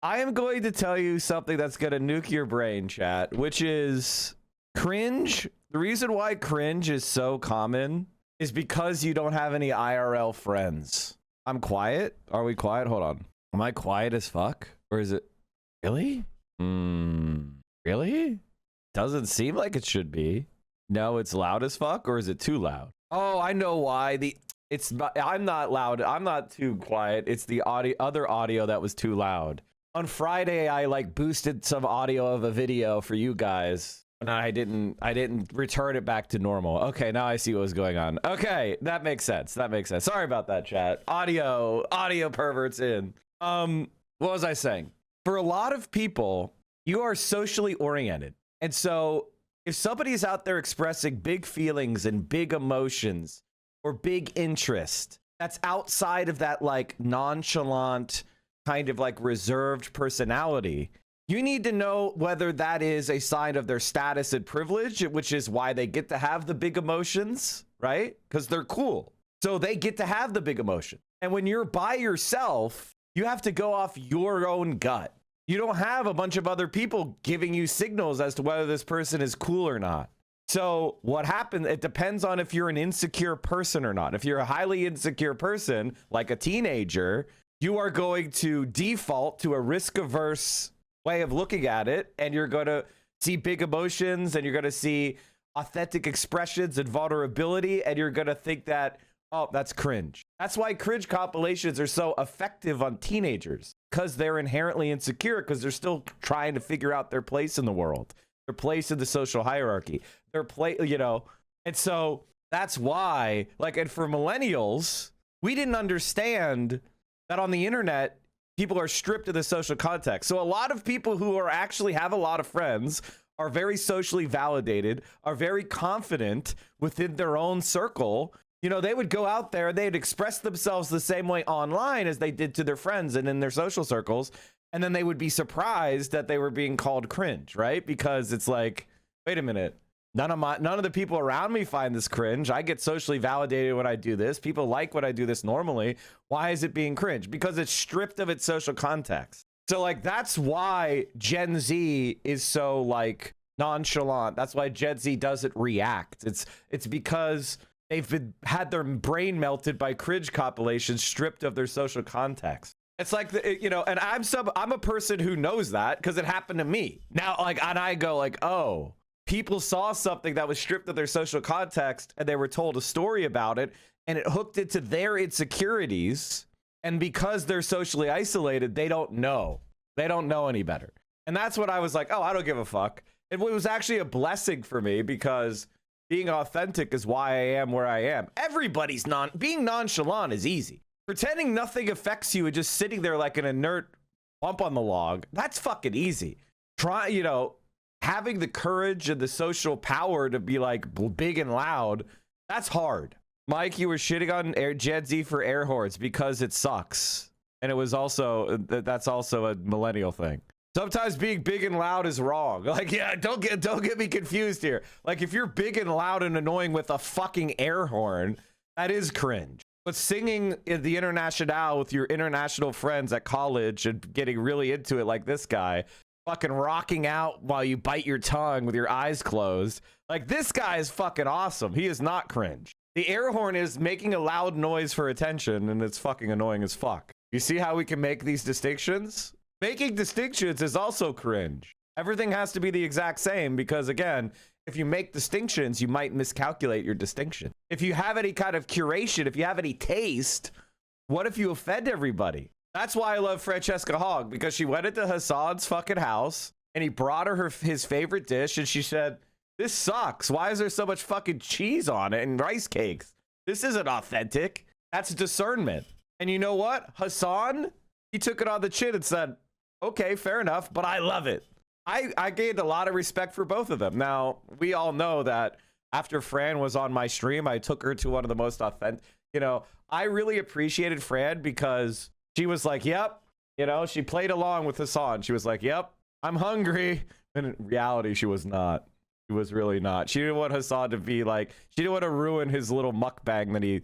I am going to tell you something that's going to nuke your brain, chat, which is cringe. The reason why cringe is so common is because you don't have any IRL friends. I'm quiet. Are we quiet? Hold on. Am I quiet as fuck? Or is it really? Really? Doesn't seem like it should be. No, it's loud as fuck, or is it too loud? Oh, I know why. I'm not loud. I'm not too quiet. It's the other audio that was too loud. On Friday, I like boosted some audio of a video for you guys, and I didn't return it back to normal. Okay, now I see what was going on. Okay, that makes sense. That makes sense. Sorry about that, chat. Audio perverts in. What was I saying? For a lot of people, you are socially oriented, and so if somebody's out there expressing big feelings and big emotions or big interest that's outside of that like nonchalant kind of like reserved personality, you need to know whether that is a sign of their status and privilege, which is why they get to have the big emotions, right? Because they're cool. So they get to have the big emotion. And when you're by yourself, you have to go off your own gut. You don't have a bunch of other people giving you signals as to whether this person is cool or not. So what happens, it depends on if you're an insecure person or not. If you're a highly insecure person, like a teenager, you are going to default to a risk-averse way of looking at it, and you're going to see big emotions, and you're going to see authentic expressions and vulnerability, and you're going to think that, oh, that's cringe. That's why cringe compilations are so effective on teenagers, because they're inherently insecure, because they're still trying to figure out their place in the world, their place in the social hierarchy, their place, you know. And so that's why, like, and for millennials, we didn't understand that on the internet, people are stripped of the social context. So a lot of people who are actually have a lot of friends are very socially validated, are very confident within their own circle. You know, they would go out there, they'd express themselves the same way online as they did to their friends and in their social circles. And then they would be surprised that they were being called cringe, right? Because it's like, wait a minute. None of the people around me find this cringe. I get socially validated when I do this. People like when I do this normally. Why is it being cringe? Because it's stripped of its social context. So like, that's why Gen Z is so like nonchalant. That's why Gen Z doesn't react. It's because they've had their brain melted by cringe compilations stripped of their social context. It's like, you know, and I'm a person who knows that because it happened to me. Now, like, and I go like, oh, people saw something that was stripped of their social context and they were told a story about it and it hooked into their insecurities. And because they're socially isolated, they don't know. They don't know any better. And that's what I was like, oh, I don't give a fuck. It was actually a blessing for me because being authentic is why I am where I am. Everybody's being nonchalant is easy. Pretending nothing affects you and just sitting there like an inert bump on the log, that's fucking easy. You know, having the courage and the social power to be like big and loud, that's hard. Mike, you were shitting on Gen Z for air horns because it sucks. And it was also, that's also a millennial thing. Sometimes being big and loud is wrong. Like, yeah, don't get me confused here. Like, if you're big and loud and annoying with a fucking air horn, that is cringe. But singing the Internationale with your international friends at college and getting really into it like this guy, fucking rocking out while you bite your tongue with your eyes closed. Like, this guy is fucking awesome. He is not cringe. The air horn is making a loud noise for attention, and it's fucking annoying as fuck. You see how we can make these distinctions? Making distinctions is also cringe. Everything has to be the exact same because, again, if you make distinctions, you might miscalculate your distinction. If you have any kind of curation, if you have any taste, what if you offend everybody? That's why I love Francesca Hogg, because she went into Hassan's fucking house and he brought her his favorite dish and she said, this sucks. Why is there so much fucking cheese on it and rice cakes? This isn't authentic. That's discernment. And you know what? Hassan, he took it on the chin and said, okay, fair enough, but I love it. I gained a lot of respect for both of them. Now, we all know that after Fran was on my stream, I took her to one of the most authentic, you know, I really appreciated Fran because she was like, yep, you know, she played along with Hassan. She was like, yep, I'm hungry. And in reality, she was not. She was really not. She didn't want Hassan to be like, she didn't want to ruin his little mukbang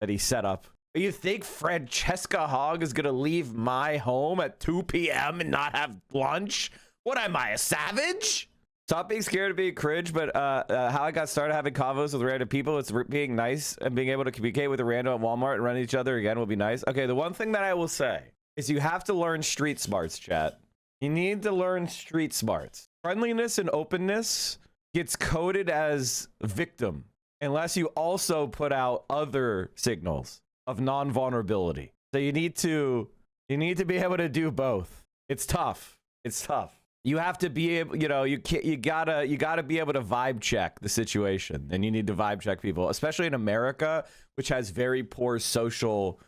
that he set up. You think Francesca Hogg is going to leave my home at 2 p.m. and not have lunch? What am I, a savage? Stop being scared of being cringe, but how I got started having convos with random people, it's being nice and being able to communicate with a random at Walmart and run each other again will be nice. Okay, the one thing that I will say is you have to learn street smarts, chat. You need to learn street smarts. Friendliness and openness gets coded as victim unless you also put out other signals of non-vulnerability. So you need to be able to do both. It's tough. It's tough. You have to be able, you know, you gotta be able to vibe check the situation, and you need to vibe check people, especially in America, which has very poor social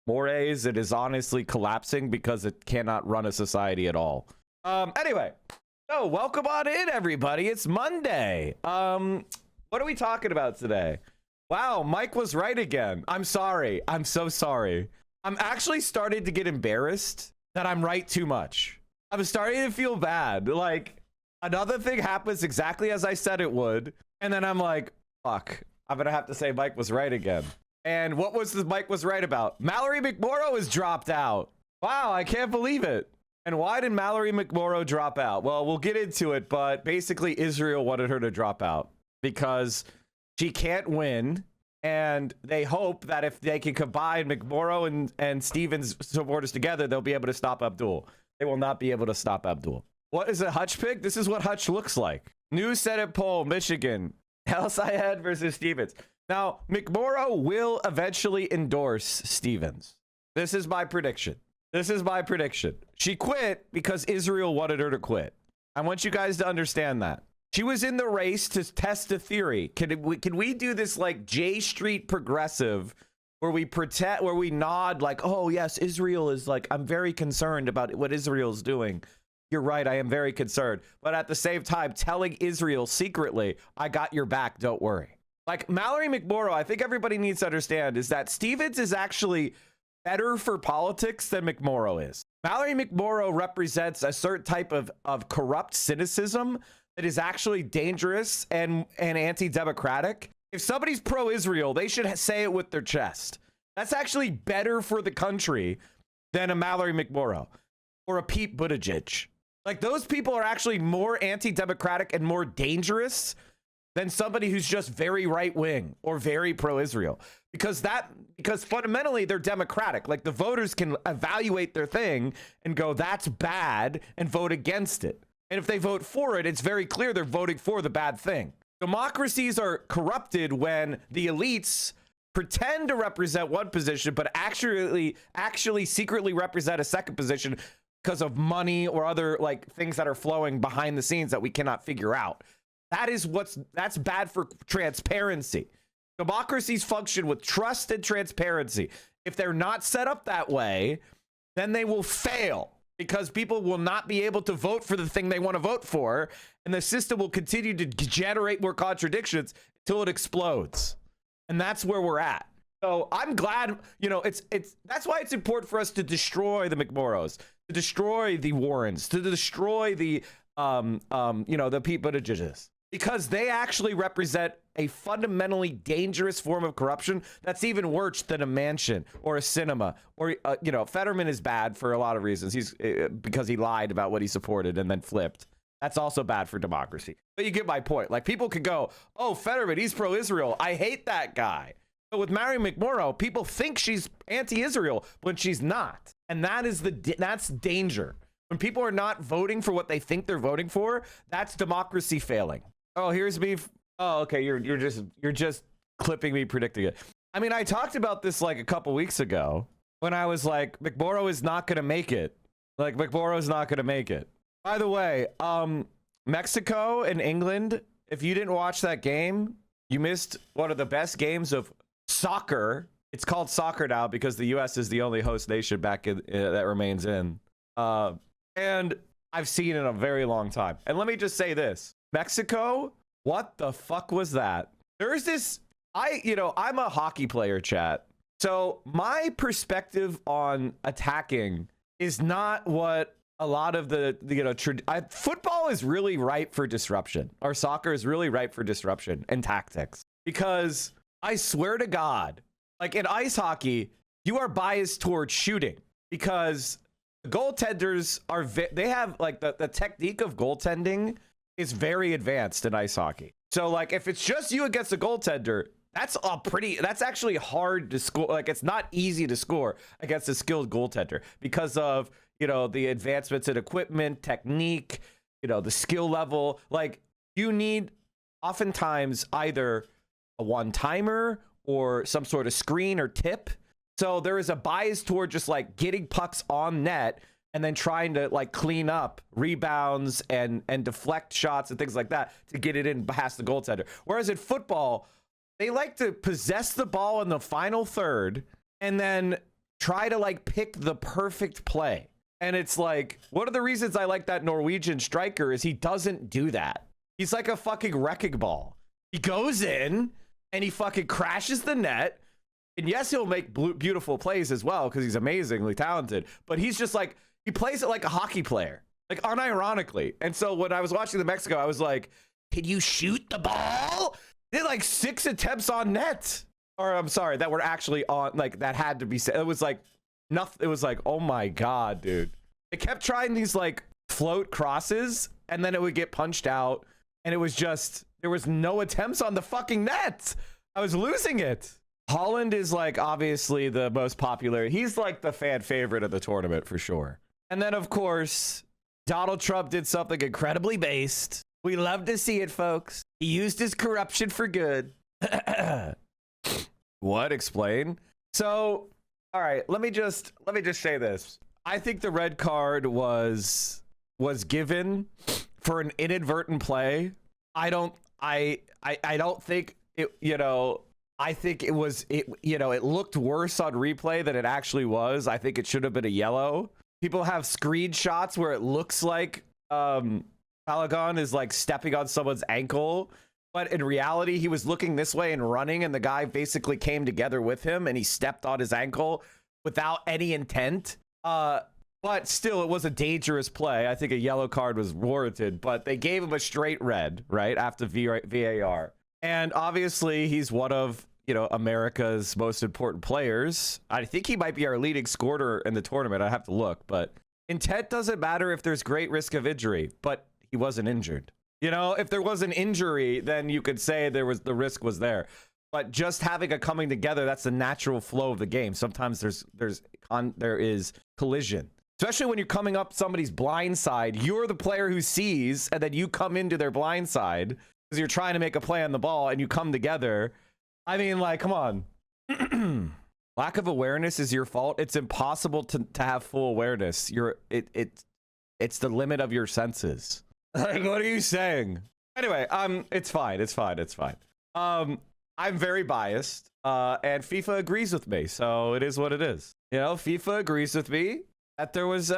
mores. It is honestly collapsing because it cannot run a society at all. Anyway, so welcome on in, everybody. It's Monday. What are we talking about today? Wow, Mike was right again. I'm sorry. I'm so sorry. I'm actually starting to get embarrassed that I'm right too much. I'm starting to feel bad. Like, another thing happens exactly as I said it would, and then I'm like, fuck, I'm gonna have to say Mike was right again. And what was the Mike was right about? Mallory McMorrow has dropped out. Wow, I can't believe it. And why did Mallory McMorrow drop out? Well, we'll get into it, but basically Israel wanted her to drop out because she can't win, and they hope that if they can combine McMorrow and Stevens supporters together, they'll be able to stop Abdul. They will not be able to stop Abdul. What is a Hutch pick? This is what Hutch looks like. New Senate poll, Michigan. El Sayed versus Stevens. Now, McMorrow will eventually endorse Stevens. This is my prediction. This is my prediction. She quit because Israel wanted her to quit. I want you guys to understand that. She was in the race to test the theory. Can we do this like J Street progressive where we pretend, where we nod like, oh yes, Israel is like, I'm very concerned about what Israel's doing. You're right, I am very concerned. But at the same time, telling Israel secretly, I got your back, don't worry. Like Mallory McMorrow, I think everybody needs to understand is that Stevens is actually better for politics than McMorrow is. Mallory McMorrow represents a certain type of corrupt cynicism that is actually dangerous and anti-democratic. If somebody's pro-Israel, they should say it with their chest. That's actually better for the country than a Mallory McMorrow or a Pete Buttigieg. Like, those people are actually more anti-democratic and more dangerous than somebody who's just very right-wing or very pro-Israel. Because fundamentally they're democratic. Like, the voters can evaluate their thing and go, that's bad, and vote against it. And if they vote for it, it's very clear they're voting for the bad thing. Democracies are corrupted when the elites pretend to represent one position, but actually secretly represent a second position because of money or other like things that are flowing behind the scenes that we cannot figure out. That's bad for transparency. Democracies function with trust and transparency. If they're not set up that way, then they will fail because people will not be able to vote for the thing they want to vote for, and the system will continue to generate more contradictions until it explodes. And that's where we're at. So I'm glad, you know, that's why it's important for us to destroy the McMorrows, to destroy the Warrens, to destroy the the Pete Buttigiegs, because they actually represent a fundamentally dangerous form of corruption that's even worse than a mansion or a cinema. Or Fetterman is bad for a lot of reasons. He's because he lied about what he supported and then flipped. That's also bad for democracy. But you get my point. Like, people could go, oh, Fetterman, he's pro-Israel, I hate that guy. But with Mallory McMorrow, people think she's anti-Israel when she's not. And that's danger. When people are not voting for what they think they're voting for, that's democracy failing. Oh, here's me. Oh, okay. You're just clipping me predicting it. I mean, I talked about this like a couple weeks ago when I was like, McMorrow is not going to make it. Like, McMorrow is not going to make it. By the way, Mexico and England, if you didn't watch that game, you missed one of the best games of soccer. It's called soccer now because the U.S. is the only host nation back in, that remains in. And I've seen it in a very long time. And let me just say this. Mexico, what the fuck was that? There's this, I'm a hockey player, chat. So my perspective on attacking is not what a lot of football is really ripe for disruption, or soccer is really ripe for disruption and tactics, because I swear to God, like in ice hockey, you are biased towards shooting because goaltenders are they have like the technique of goaltending is very advanced in ice hockey. So like if it's just you against a goaltender, that's actually hard to score. Like it's not easy to score against a skilled goaltender because of, you know, the advancements in equipment, technique, you know, the skill level. Like you need oftentimes either a one-timer or some sort of screen or tip. So there is a bias toward just like getting pucks on net and then trying to like clean up rebounds and deflect shots and things like that to get it in past the goaltender. Whereas in football, they like to possess the ball in the final third and then try to like pick the perfect play. And it's like, one of the reasons I like that Norwegian striker is he doesn't do that. He's like a fucking wrecking ball. He goes in and he fucking crashes the net. And yes, he'll make beautiful plays as well because he's amazingly talented. But he's just like, he plays it like a hockey player, like unironically. And so when I was watching the Mexico, I was like, can you shoot the ball? They had like 6 attempts on net. Or I'm sorry, that were actually on, like that had to be said. It was like nothing. It was like, oh my God, dude. They kept trying these like float crosses and then it would get punched out. And it was just, there was no attempts on the fucking net. I was losing it. Holland is like obviously the most popular. He's like the fan favorite of the tournament for sure. And then of course, Donald Trump did something incredibly based. We love to see it, folks. He used his corruption for good. What? Explain. So, all right, let me just say this. I think the red card was given for an inadvertent play. I don't think it, you know, I think it was, you know, it looked worse on replay than it actually was. I think it should have been a yellow. People have screenshots where it looks like Balogun is like stepping on someone's ankle, but in reality, he was looking this way and running, and the guy basically came together with him and he stepped on his ankle without any intent. But still, it was a dangerous play. I think a yellow card was warranted, but they gave him a straight red, right, after VAR. And obviously, he's one of, you know, America's most important players. I think he might be our leading scorer in the tournament. I have to look, but intent doesn't matter if there's great risk of injury, but he wasn't injured. You know, if there was an injury, then you could say the risk was there. But just having a coming together, that's the natural flow of the game. Sometimes there is collision, especially when you're coming up somebody's blind side. You're the player who sees, and then you come into their blind side because you're trying to make a play on the ball, and you come together. I mean, like, come on. Lack of awareness is your fault. It's impossible to have full awareness. It's the limit of your senses. Like, what are you saying? Anyway, it's fine. I'm very biased, and FIFA agrees with me, so it is what it is. You know, FIFA agrees with me that there was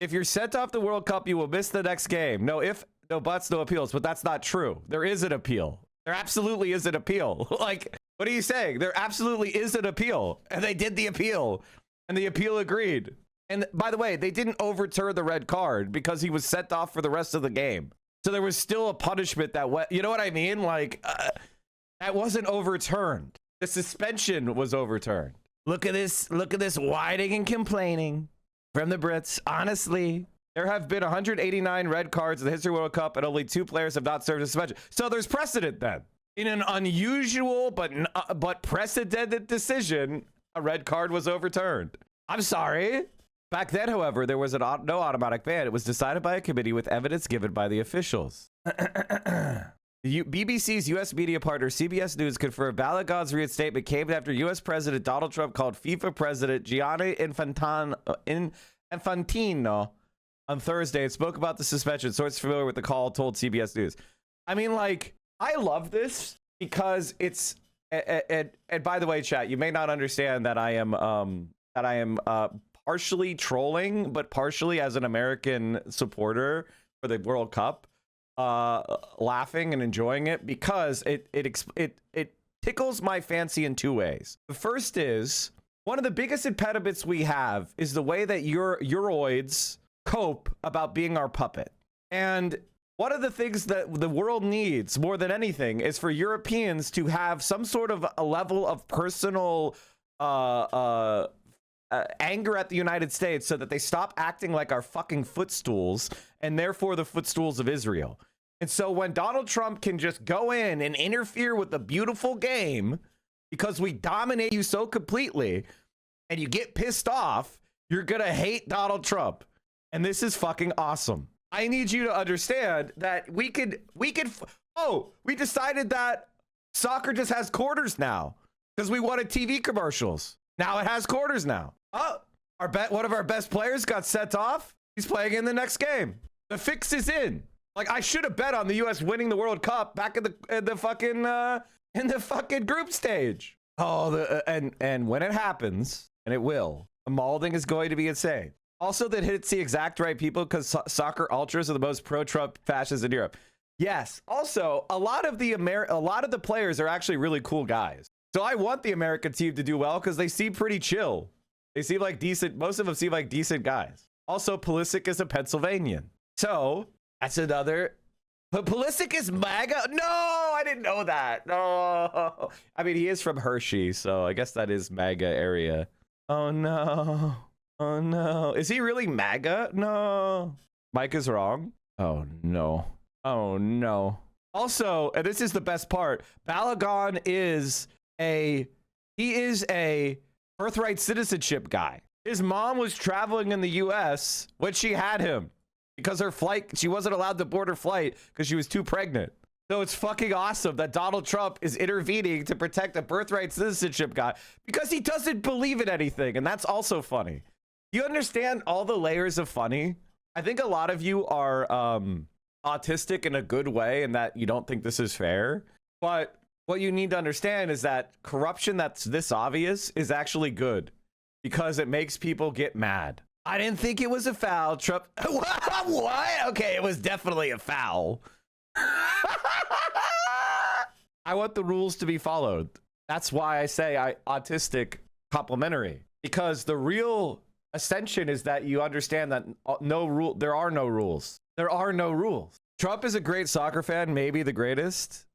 if you're sent off the World Cup, you will miss the next game. No ifs, no buts, no appeals. But that's not true. There is an appeal. There absolutely is an appeal. Like, what are you saying? There absolutely is an appeal, and they did the appeal, and the appeal agreed. And by the way, they didn't overturn the red card because he was sent off for the rest of the game. So there was still a punishment that you know what I mean? Like, that wasn't overturned. The suspension was overturned. Look at this whining and complaining from the Brits. Honestly, there have been 189 red cards in the history of the World Cup, and only 2 players have not served a suspension. So there's precedent then. In an unusual but precedented decision, a red card was overturned. I'm sorry. Back then, however, there was no automatic ban. It was decided by a committee with evidence given by the officials. BBC's U.S. media partner CBS News confirmed Balogun's reinstatement came after U.S. President Donald Trump called FIFA President Gianni Infantino on Thursday and spoke about the suspension. Sources familiar with the call told CBS News. I mean, like, I love this because it's and by the way, chat, you may not understand that I am partially trolling, but partially as an American supporter for the World Cup, laughing and enjoying it because it tickles my fancy in 2 ways. The first is one of the biggest impediments we have is the way that Euroids cope about being our puppet. And one of the things that the world needs more than anything is for Europeans to have some sort of a level of personal anger at the United States so that they stop acting like our fucking footstools and therefore the footstools of Israel. And so when Donald Trump can just go in and interfere with the beautiful game because we dominate you so completely and you get pissed off, you're going to hate Donald Trump. And this is fucking awesome. I need you to understand that we decided that soccer just has quarters now because we wanted TV commercials. Now it has quarters now. Oh, one of our best players got sent off. He's playing in the next game. The fix is in. Like, I should have bet on the U.S. winning the World Cup back in the fucking group stage. Oh, and when it happens, and it will, the malding is going to be insane. Also, that hits the exact right people because soccer ultras are the most pro-Trump fascists in Europe. Yes. Also, a lot of the players are actually really cool guys. So I want the American team to do well because they seem pretty chill. They seem like decent. Most of them seem like decent guys. Also, Pulisic is a Pennsylvanian. So that's another. But Pulisic is MAGA? No, I didn't know that. No. I mean, he is from Hershey, so I guess that is MAGA area. Oh, no. Oh, no. Is he really MAGA? No. Mike is wrong. Oh, no. Oh, no. Also, and this is the best part, Balagon is a birthright citizenship guy. His mom was traveling in the US when she had him because she wasn't allowed to board her flight because she was too pregnant. So it's fucking awesome that Donald Trump is intervening to protect a birthright citizenship guy because he doesn't believe in anything. And that's also funny. You understand all the layers of funny? I think a lot of you are autistic in a good way and that you don't think this is fair. But what you need to understand is that corruption that's this obvious is actually good because it makes people get mad. I didn't think it was a foul. Trump. What? Okay, it was definitely a foul. I want the rules to be followed. That's why I say autistic complimentary, because the real ascension is that you understand that there are no rules. There are no rules. Trump is a great soccer fan, maybe the greatest.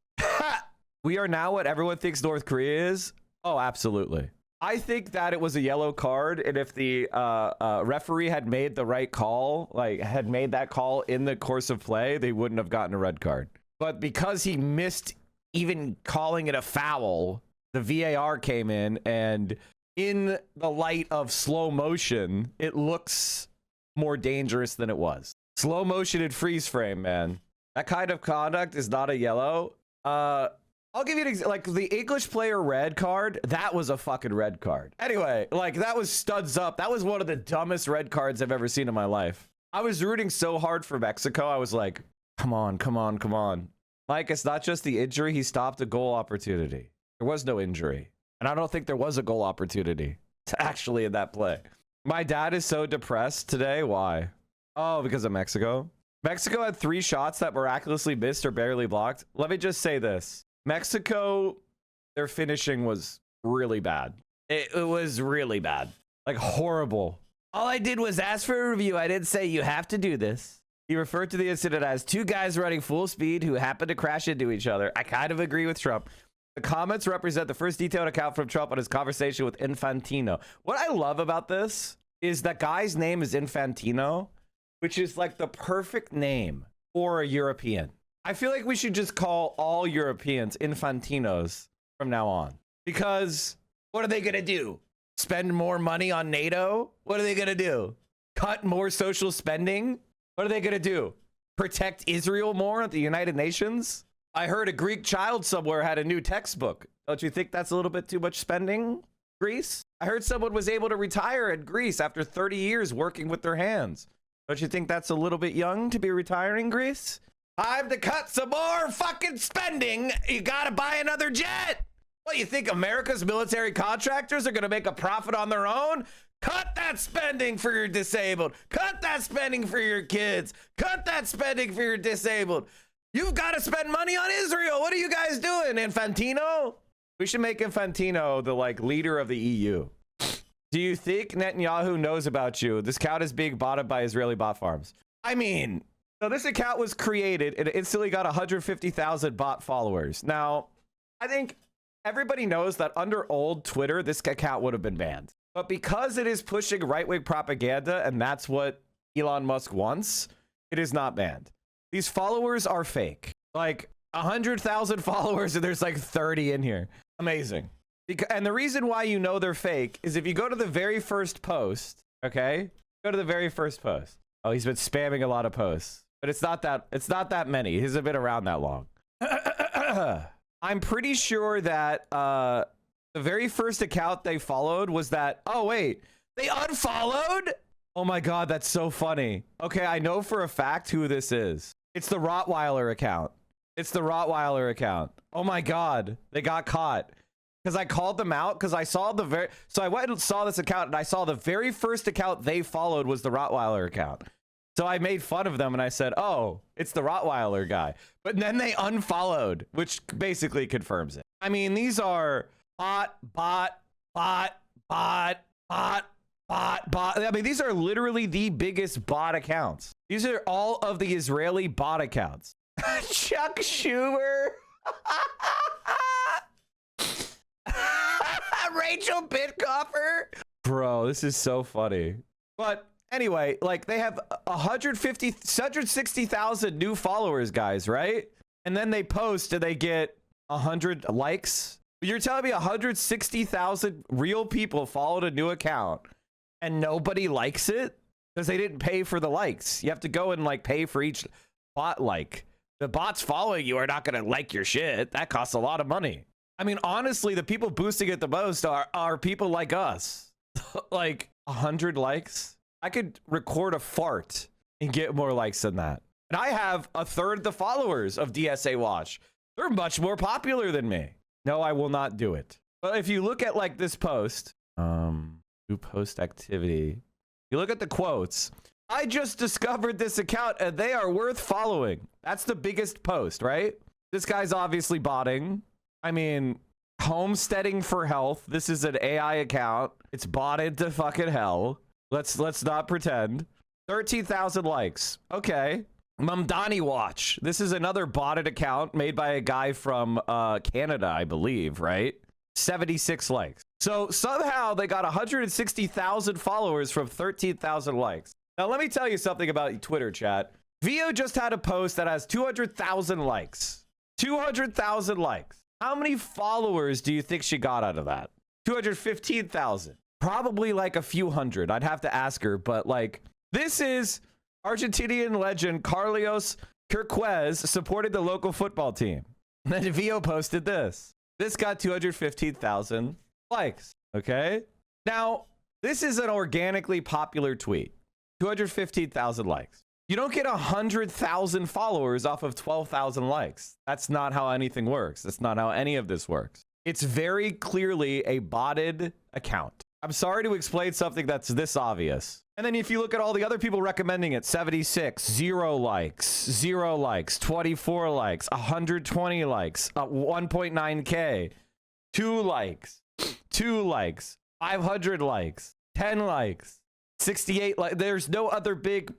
We are now what everyone thinks North Korea is. Oh, absolutely. I think that it was a yellow card, and if the referee had made the right call, had made that call in the course of play, they wouldn't have gotten a red card. But because he missed even calling it a foul, the VAR came in, and in the light of slow motion, it looks more dangerous than it was. Slow motion and freeze frame, man. That kind of conduct is not a yellow. I'll give you an example. Like the English player red card, that was a fucking red card. Anyway, that was studs up. That was one of the dumbest red cards I've ever seen in my life. I was rooting so hard for Mexico. I was like, come on, come on, come on. Mike, it's not just the injury. He stopped a goal opportunity. There was no injury. And I don't think there was a goal opportunity actually in that play. My dad is so depressed today. Why? Oh, because of Mexico. Mexico had 3 shots that miraculously missed or barely blocked. Let me just say this. Mexico, their finishing was really bad. It was really bad. Like horrible. All I did was ask for a review. I didn't say you have to do this. He referred to the incident as 2 guys running full speed who happened to crash into each other. I kind of agree with Trump. The comments represent the first detailed account from Trump on his conversation with Infantino. What I love about this is that guy's name is Infantino, which is like the perfect name for a European. I feel like we should just call all Europeans Infantinos from now on. Because what are they going to do? Spend more money on NATO? What are they going to do? Cut more social spending? What are they going to do? Protect Israel more at the United Nations? I heard a Greek child somewhere had a new textbook. Don't you think that's a little bit too much spending, Greece? I heard someone was able to retire in Greece after 30 years working with their hands. Don't you think that's a little bit young to be retiring, Greece? Time to cut some more fucking spending. You gotta buy another jet. What, you think America's military contractors are gonna make a profit on their own? Cut that spending for your disabled. Cut that spending for your kids. Cut that spending for your disabled. You've got to spend money on Israel. What are you guys doing, Infantino? We should make Infantino the leader of the EU. Do you think Netanyahu knows about you? This account is being botted by Israeli bot farms. I mean, so this account was created and it instantly got 150,000 bot followers. Now, I think everybody knows that under old Twitter, this account would have been banned. But because it is pushing right-wing propaganda, and that's what Elon Musk wants, it is not banned. These followers are fake. Like 100,000 followers, and there's like 30 in here. Amazing. And the reason why you know they're fake is if you go to the very first post, okay? Go to the very first post. Oh, he's been spamming a lot of posts, but it's not that many. He hasn't been around that long. I'm pretty sure that the very first account they followed was that, oh wait, they unfollowed? Oh my God, that's so funny. Okay, I know for a fact who this is. It's the Rottweiler account. It's the Rottweiler account. Oh my God, they got caught. Because I called them out because I saw so I went and saw this account and I saw the very first account they followed was the Rottweiler account. So I made fun of them and I said, oh, it's the Rottweiler guy. But then they unfollowed, which basically confirms it. I mean, these are bot. I mean, these are literally the biggest bot accounts. These are all of the Israeli bot accounts. Chuck Schumer. Rachel Bitcoffer. Bro, this is so funny. But anyway, like they have 160,000 new followers, guys, right? And then they post and they get 100 likes. You're telling me 160,000 real people followed a new account and nobody likes it because they didn't pay for the likes. You have to go and like pay for each bot like. The bots following you are not going to like your shit. That costs a lot of money. I mean, honestly, the people boosting it the most are people like us. Like 100 likes. I could record a fart and get more likes than that. And I have a third the followers of DSA Watch. They're much more popular than me. No, I will not do it. But if you look at like this post, new post activity, you look at the quotes. I just discovered this account and they are worth following. That's the biggest post, right? This guy's obviously botting. I mean, homesteading for health. This is an AI account. It's botted to fucking hell. Let's not pretend. 13,000 likes. Okay. Mamdani Watch. This is another botted account made by a guy from Canada, I believe, right? 76 likes. So somehow they got 160,000 followers from 13,000 likes. Now let me tell you something about Twitter, chat. Vio just had a post that has 200,000 likes. 200,000 likes. How many followers do you think she got out of that? 215,000. Probably like a few hundred. I'd have to ask her, but like, this is Argentinian legend Carlos Quirquez supported the local football team. And then Vio posted this. This got 215,000 likes. Okay. Now, this is an organically popular tweet. 215,000 likes. You don't get 100,000 followers off of 12,000 likes. That's not how anything works. That's not how any of this works. It's very clearly a botted account. I'm sorry to explain something that's this obvious. And then if you look at all the other people recommending it, 76, 0 likes, 24 likes, 120 likes, 1.9K, 2 likes, 500 likes, 10 likes, 68 likes. There's no other big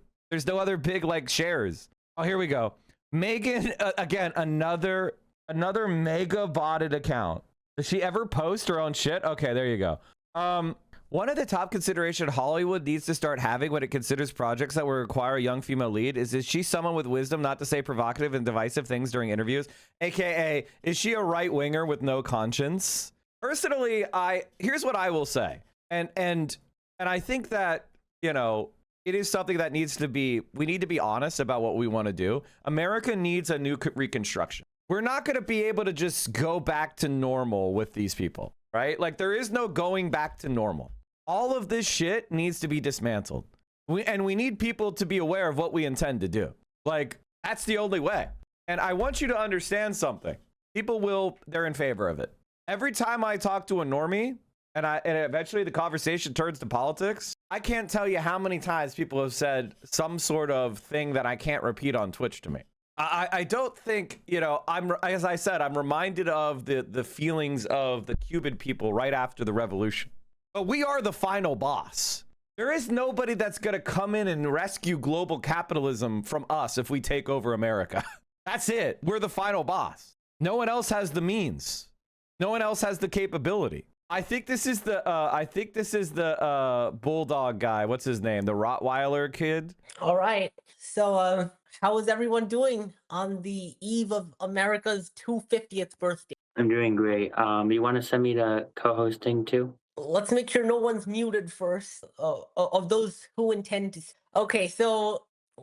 like shares. Oh, here we go. Megan, again, another mega botted account. Does she ever post her own shit? Okay, there you go. One of the top consideration Hollywood needs to start having when it considers projects that will require a young female lead is she someone with wisdom not to say provocative and divisive things during interviews? AKA, is she a right winger with no conscience? Personally, here's what I will say. And I think that, you know, it is something that we need to be honest about what we want to do. America needs a new reconstruction. We're not going to be able to just go back to normal with these people, right? Like there is no going back to normal. All of this shit needs to be dismantled. We need people to be aware of what we intend to do. Like that's the only way. And I want you to understand something. They're in favor of it. Every time I talk to a normie and eventually the conversation turns to politics, I can't tell you how many times people have said some sort of thing that I can't repeat on Twitch to me. I don't think, you know, as I said, I'm reminded of the feelings of the Cuban people right after the revolution. But we are the final boss. There is nobody that's going to come in and rescue global capitalism from us if we take over America. That's it. We're the final boss. No one else has the means. No one else has the capability. I think this is the bulldog guy. What's his name? The Rottweiler kid. All right. So, how is everyone doing on the eve of America's 250th birthday? I'm doing great. You want to send me the co-hosting too? Let's make sure no one's muted first. Of those who intend to. Okay, so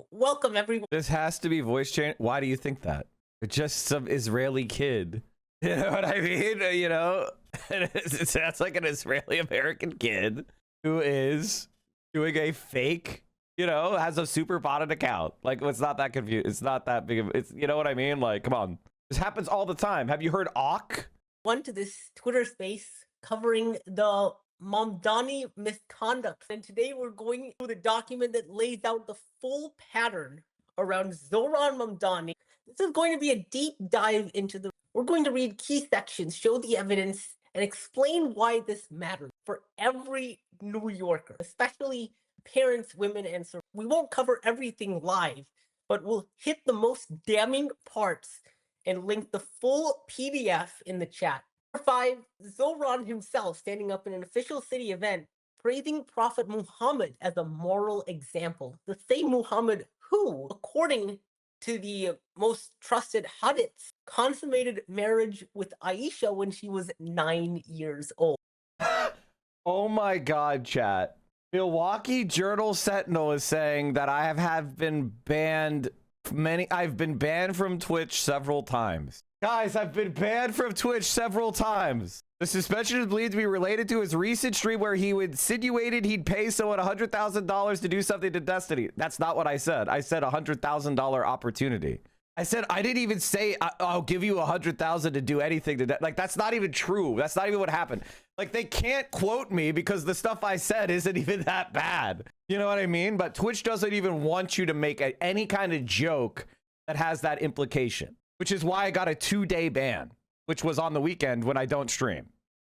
welcome everyone. This has to be voice change. Why do you think that? It's just some Israeli kid. You know what I mean? You know, it sounds like an Israeli American kid who is doing a fake, you know, has a super botted account. Like, it's not that confused. It's not that big of, it's, you know what I mean? Like, come on. This happens all the time. Have you heard Awk? Went to this Twitter space covering the Mamdani misconduct. And today we're going through the document that lays out the full pattern around Zoran Mamdani. This is going to be a deep dive into the. We're going to read key sections, show the evidence, and explain why this matters for every New Yorker, especially parents, women, and so we won't cover everything live, but we'll hit the most damning parts and link the full PDF in the chat. Number 5, Zoran himself standing up in an official city event, praising Prophet Muhammad as a moral example. The same Muhammad who, according to the most trusted hadiths, consummated marriage with Aisha when she was 9 years old. Oh my God, chat. Milwaukee Journal Sentinel is saying that I've been banned from Twitch several times. Guys, I've been banned from Twitch several times. The suspension is believed to be related to his recent stream where he insinuated he'd pay someone $100,000 to do something to Destiny. That's not what I said. I said $100,000 opportunity. I said, I didn't even say I'll give you $100,000 to do anything to like, that's not even true. That's not even what happened. Like, they can't quote me because the stuff I said isn't even that bad. You know what I mean? But Twitch doesn't even want you to make any kind of joke that has that implication, which is why I got a 2-day ban, which was on the weekend when I don't stream.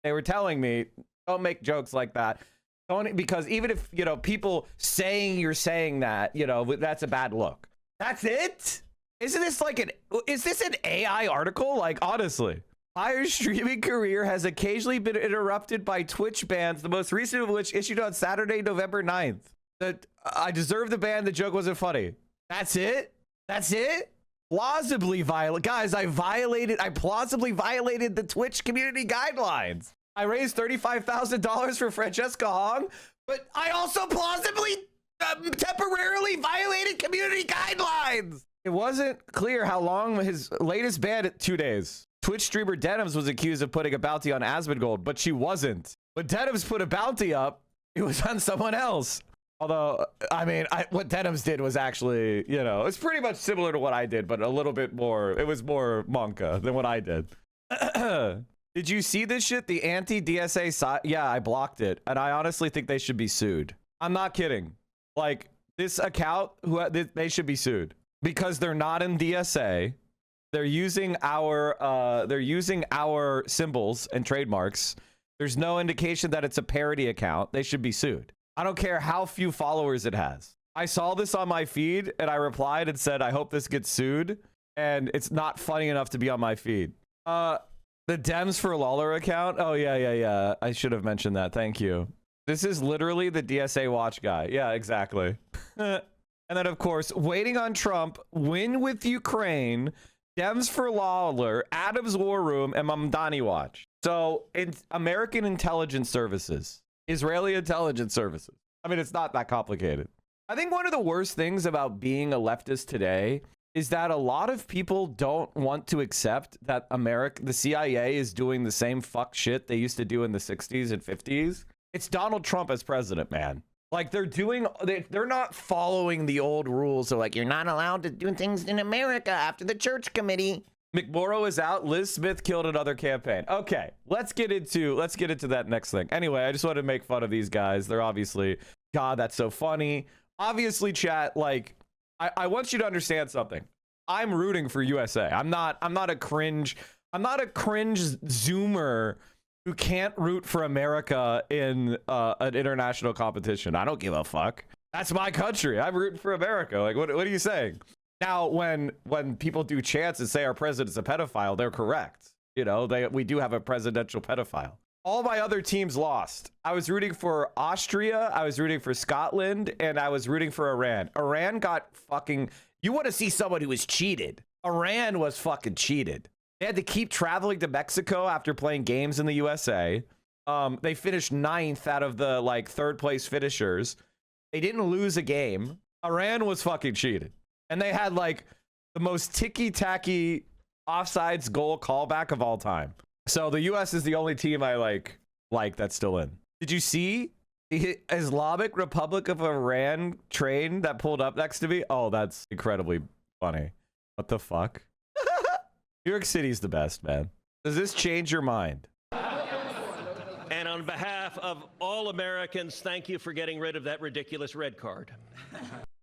They were telling me, don't make jokes like that. Don't, because even if, you know, people saying you're saying that, you know, that's a bad look. That's it? Isn't this like is this an AI article? Like, honestly. Fires streaming career has occasionally been interrupted by Twitch bans, the most recent of which issued on Saturday, November 9th. That I deserve the ban, the joke wasn't funny. That's it? That's it? Plausibly violate. Guys, I plausibly violated the Twitch community guidelines. I raised $35,000 for Francesca Hong, but I also plausibly temporarily violated community guidelines. It wasn't clear how long his latest ban at 2 days. Twitch streamer Denims was accused of putting a bounty on Asmongold, but she wasn't. When Denims put a bounty up, it was on someone else. Although, I mean, what Denims did was actually, you know, it's pretty much similar to what I did, but a little bit more, it was more Monka than what I did. Did you see this shit? The anti-DSA side? Yeah, I blocked it. And I honestly think they should be sued. I'm not kidding. Like, this account, they should be sued. Because they're not in DSA. They're using our symbols and trademarks. There's no indication that it's a parody account. They should be sued. I don't care how few followers it has. I saw this on my feed and I replied and said, I hope this gets sued. And it's not funny enough to be on my feed. The Dems for Lawler account. Oh, yeah. I should have mentioned that. Thank you. This is literally the DSA watch guy. Yeah, exactly. And then, of course, waiting on Trump, win with Ukraine, Dems for Lawler, Adams War Room, and Mamdani Watch. So, American intelligence services, Israeli intelligence services. I mean, it's not that complicated. I think one of the worst things about being a leftist today is that a lot of people don't want to accept that the CIA is doing the same fuck shit they used to do in the 60s and 50s. It's Donald Trump as president, man. Like, they're not following the old rules. So, like, you're not allowed to do things in America after the church committee. McMorrow is out. Liz Smith killed another campaign. Okay, let's get into that next thing. Anyway, I just wanted to make fun of these guys. They're obviously, God, that's so funny. Obviously, chat, like, I want you to understand something. I'm rooting for USA. I'm not a cringe Zoomer who can't root for America in an international competition. I don't give a fuck. That's my country. I'm rooting for America. Like, what are you saying? Now, when people do chants and say our president's a pedophile, they're correct. You know, we do have a presidential pedophile. All my other teams lost. I was rooting for Austria, I was rooting for Scotland, and I was rooting for Iran. Iran got fucking... You want to see someone who was cheated. Iran was fucking cheated. They had to keep traveling to Mexico after playing games in the USA. They finished 9th out of the like 3rd place finishers. They didn't lose a game. Iran was fucking cheated. And they had like the most ticky-tacky offsides goal callback of all time. So the US is the only team I like that's still in. Did you see the Islamic Republic of Iran train that pulled up next to me? Oh, that's incredibly funny. What the fuck? New York City's the best, man. Does this change your mind? And on behalf of all Americans, thank you for getting rid of that ridiculous red card.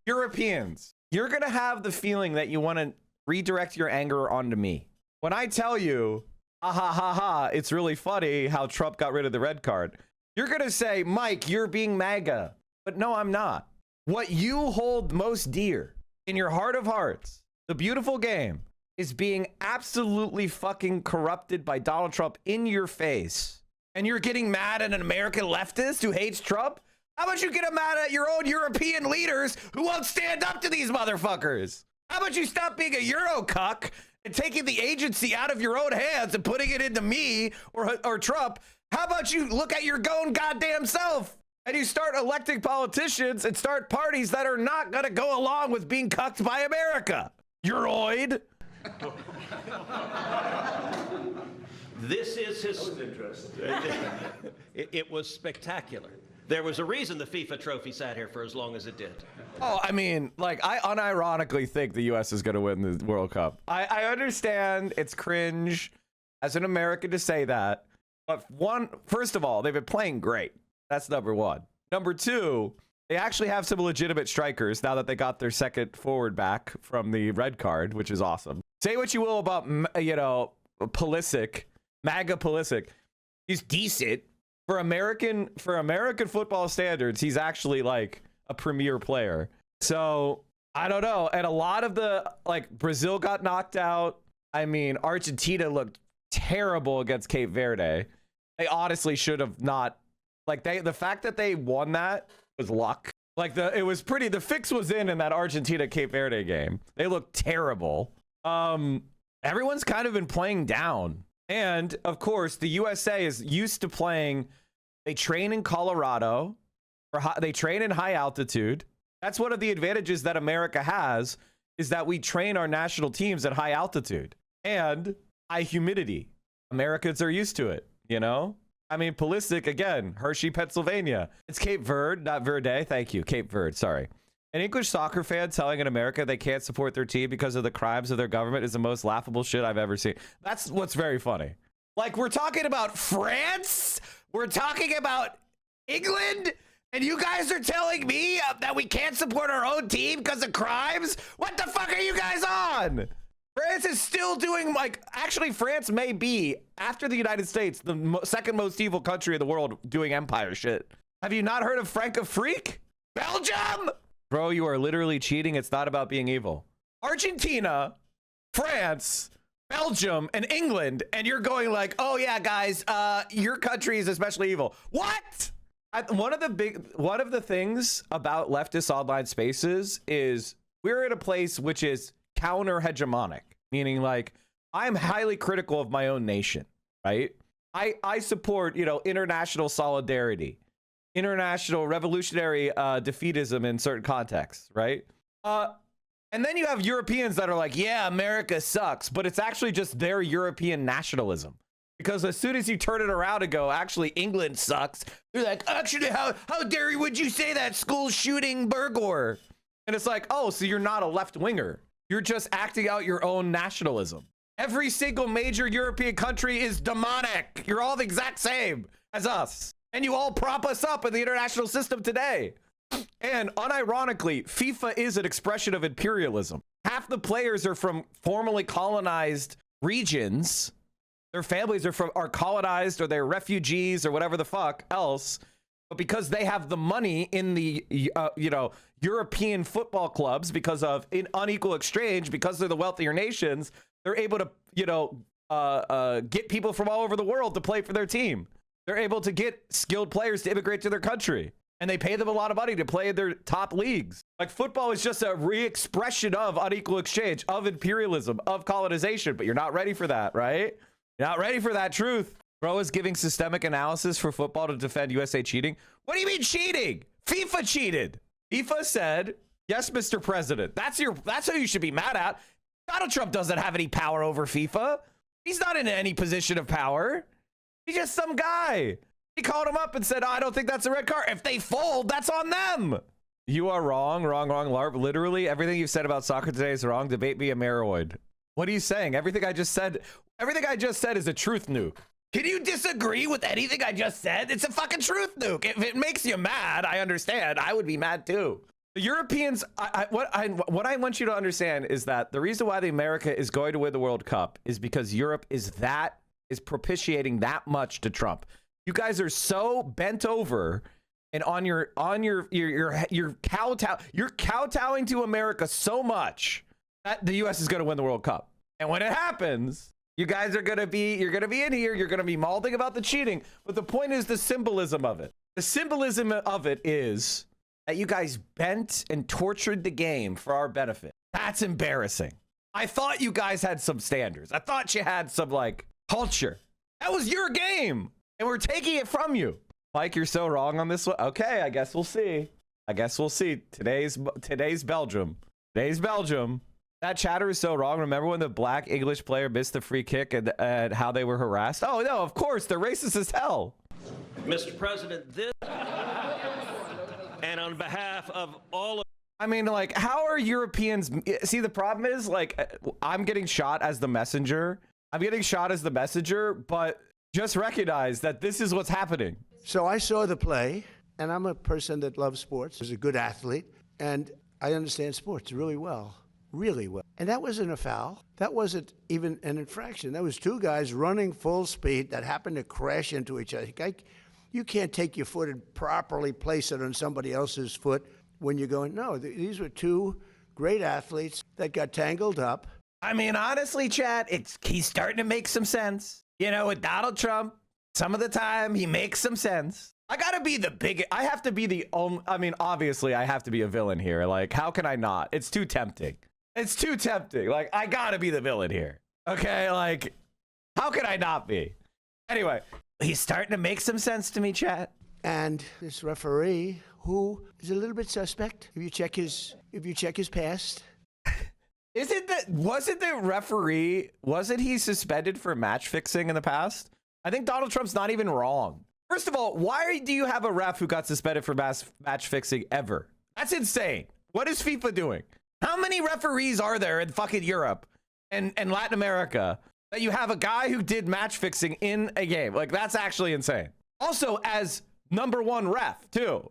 Europeans, you're going to have the feeling that you want to redirect your anger onto me. When I tell you, ha ha ha ha, it's really funny how Trump got rid of the red card, you're going to say, Mike, you're being MAGA. But no, I'm not. What you hold most dear in your heart of hearts, the beautiful game, is being absolutely fucking corrupted by Donald Trump in your face. And you're getting mad at an American leftist who hates Trump? How about you get mad at your own European leaders who won't stand up to these motherfuckers? How about you stop being a Euro cuck and taking the agency out of your own hands and putting it into me or Trump? How about you look at your own goddamn self and you start electing politicians and start parties that are not going to go along with being cucked by America? Euroid. This is his... It was spectacular. There was a reason the FIFA trophy sat here for as long as it did. Oh, I mean, like, I unironically think the U.S. is going to win the World Cup. I understand it's cringe as an American to say that. But first of all, they've been playing great. That's number one. Number two, they actually have some legitimate strikers now that they got their second forward back from the red card, which is awesome. Say what you will about, you know, Pulisic, MAGA Pulisic. He's decent. For American football standards, he's actually like a premier player. So I don't know. And a lot of like Brazil got knocked out. I mean, Argentina looked terrible against Cape Verde. They honestly should have not. Like the fact that they won that was luck. Like the fix was in that Argentina Cape Verde game. They looked terrible. Everyone's kind of been playing down. And of course, the USA is used to playing. They train in Colorado, they train in high altitude. That's one of the advantages that America has, is that we train our national teams at high altitude and high humidity. Americans are used to it, you know? I mean, Pulisic, again, Hershey, Pennsylvania. It's Cape Verde, not Verde. Thank you, Cape Verde, sorry. An English soccer fan telling in America they can't support their team because of the crimes of their government is the most laughable shit I've ever seen. That's what's very funny. Like, we're talking about France? We're talking about England? And you guys are telling me that we can't support our own team because of crimes? What the fuck are you guys on? France is still doing, like, actually, France may be, after the United States, the second most evil country in the world doing empire shit. Have you not heard of Francofrique? Belgium? Bro, you are literally cheating. It's not about being evil. Argentina, France, Belgium, and England, and you're going like, oh yeah, guys, your country is especially evil. What? One of the things about leftist online spaces is we're in a place which is counter-hegemonic, meaning like I'm highly critical of my own nation, right? I support, you know, international solidarity, international revolutionary defeatism in certain contexts, right? And then you have Europeans that are like, yeah, America sucks, but it's actually just their European nationalism. Because as soon as you turn it around and go, actually, England sucks, they're like, actually, how dare would you say that, school shooting burglar? And it's like, oh, so you're not a left winger. You're just acting out your own nationalism. Every single major European country is demonic. You're all the exact same as us. And you all prop us up in the international system today. And unironically, FIFA is an expression of imperialism. Half the players are from formerly colonized regions. Their families are colonized, or they're refugees, or whatever the fuck else. But because they have the money in the European football clubs, because of unequal exchange, because they're the wealthier nations, they're able to get people from all over the world to play for their team. They're able to get skilled players to immigrate to their country, and they pay them a lot of money to play in their top leagues. Like, football is just a re-expression of unequal exchange, of imperialism, of colonization. But you're not ready for that, right? You're not ready for that truth. Bro is giving systemic analysis for football to defend USA cheating. What do you mean cheating? FIFA cheated. FIFA said, yes, Mr. President. That's who you should be mad at. Donald Trump doesn't have any power over FIFA. He's not in any position of power. He's just some guy. He called him up and said, oh, I don't think that's a red card. If they fold, that's on them. You are wrong, LARP. Literally, everything you've said about soccer today is wrong. Debate me a Meroid. What are you saying? Everything I just said is a truth nuke. Can you disagree with anything I just said? It's a fucking truth nuke. If it makes you mad, I understand. I would be mad too. The Europeans, what I want you to understand is that the reason why the America is going to win the World Cup is because Europe is propitiating that much to Trump. You guys are so bent over and you're kowtowing to America so much that the US is going to win the World Cup. And when it happens, you guys are going to be in here, you're going to be malding about the cheating, but the point is the symbolism of it. The symbolism of it is that you guys bent and tortured the game for our benefit. That's embarrassing. I thought you guys had some standards. I thought you had some like culture. That was your game, and we're taking it from you. Mike, you're so wrong on this one. Okay, I guess we'll see. Today's Belgium. That chatter is so wrong. Remember when the black English player missed the free kick and how they were harassed? Oh, no, of course. They're racist as hell. Mr. President, this, and on behalf of all of... I mean, like, how are Europeans... See, the problem is, like, I'm getting shot as the messenger. But just recognize that this is what's happening. So I saw the play, and I'm a person that loves sports, is a good athlete, and I understand sports really well. Really well. And that wasn't a foul. That wasn't even an infraction. That was two guys running full speed that happened to crash into each other. You can't take your foot and properly place it on somebody else's foot when you're going, no, these were two great athletes that got tangled up. I mean, honestly, Chad, he's starting to make some sense. You know, with Donald Trump, some of the time he makes some sense. I gotta be the biggest. I have to be the only. I mean, obviously, I have to be a villain here. Like, how can I not? It's too tempting. Like, I gotta be the villain here. Okay, like, how could I not be? Anyway, he's starting to make some sense to me, chat. And this referee, who is a little bit suspect, if you check his past. Wasn't he suspended for match fixing in the past? I think Donald Trump's not even wrong. First of all, why do you have a ref who got suspended for match fixing ever? That's insane. What is FIFA doing? How many referees are there in fucking Europe and Latin America that you have a guy who did match fixing in a game? Like, that's actually insane. Also, as number one ref, too.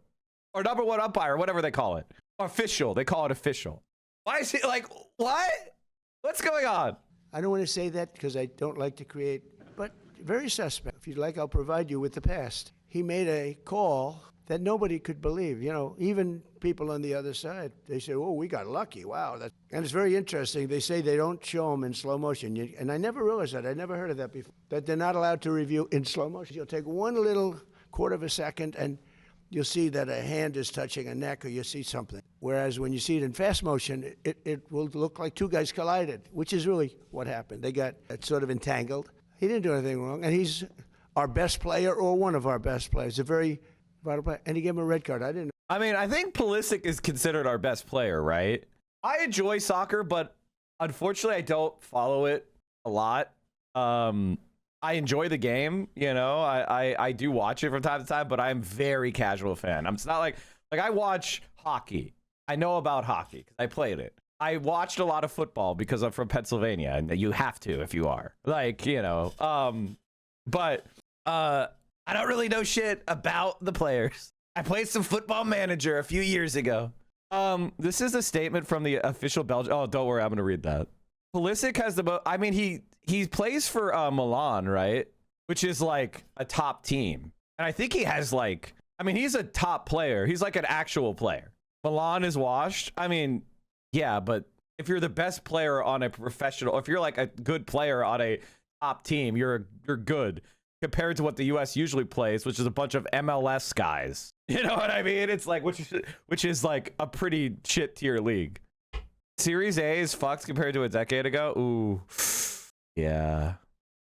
Or number one umpire, whatever they call it. Official. They call it official. Why is he like, what? What's going on? I don't want to say that because I don't like to create, but very suspect. If you'd like, I'll provide you with the past. He made a call that nobody could believe. You know, even people on the other side, they say, oh, we got lucky. Wow. And it's very interesting. They say they don't show them in slow motion. And I never realized that. I never heard of that before, that they're not allowed to review in slow motion. You'll take one little quarter of a second and you'll see that a hand is touching a neck or you see something. Whereas when you see it in fast motion, it will look like two guys collided, which is really what happened. They got sort of entangled. He didn't do anything wrong. And he's our best player or one of our best players, a very vital player. And he gave him a red card. I didn't know. I mean, I think Pulisic is considered our best player, right? I enjoy soccer, but unfortunately, I don't follow it a lot. I enjoy the game, you know. I do watch it from time to time, but I'm very casual fan. It's not like I watch hockey. I know about hockey because I played it. I watched a lot of football because I'm from Pennsylvania, and you have to if you are. Like, you know. But I don't really know shit about the players. I played some Football Manager a few years ago. This is a statement from the official Belgian. Oh, don't worry, I'm gonna read that. Pulisic has the most. I mean, he plays for Milan, right? Which is like a top team, and I think he has like. I mean, he's a top player. He's like an actual player. Milan is washed. I mean, yeah, but if you're the best player on a professional, if you're like a good player on a top team. You're good compared to what the US usually plays, which is a bunch of MLS guys. You know what I mean? It's like which is like a pretty shit tier league. Series A is fucked compared to a decade ago. Ooh. Yeah.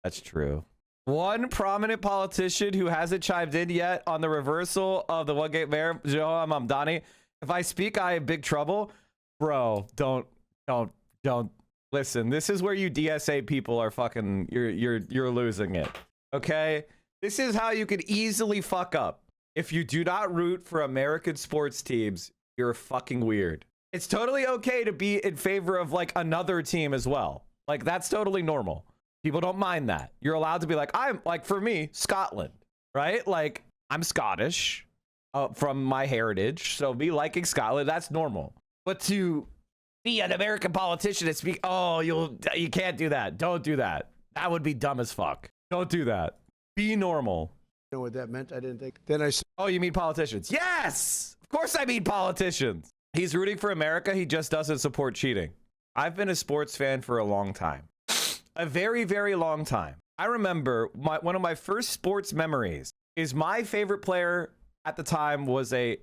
That's true. One prominent politician who hasn't chimed in yet on the reversal of the one gate mayor, Joe Mamdani. If I speak, I am big trouble. Bro, don't listen. This is where you DSA people are fucking, you're losing it. Okay? This is how you could easily fuck up. If you do not root for American sports teams, you're fucking weird. It's totally okay to be in favor of like another team as well. Like that's totally normal. People don't mind that. You're allowed to be like, I'm like, for me, Scotland, right? Like I'm Scottish from my heritage. So me liking Scotland, that's normal. But to be an American politician and speak, oh, you can't do that. Don't do that. That would be dumb as fuck. Don't do that. Be normal. You know what that meant? I didn't think. Then I said, oh, you mean politicians? Yes! Of course I mean politicians. He's rooting for America. He just doesn't support cheating. I've been a sports fan for a long time. A very, very long time. I remember one of my first sports memories is my favorite player at the time was a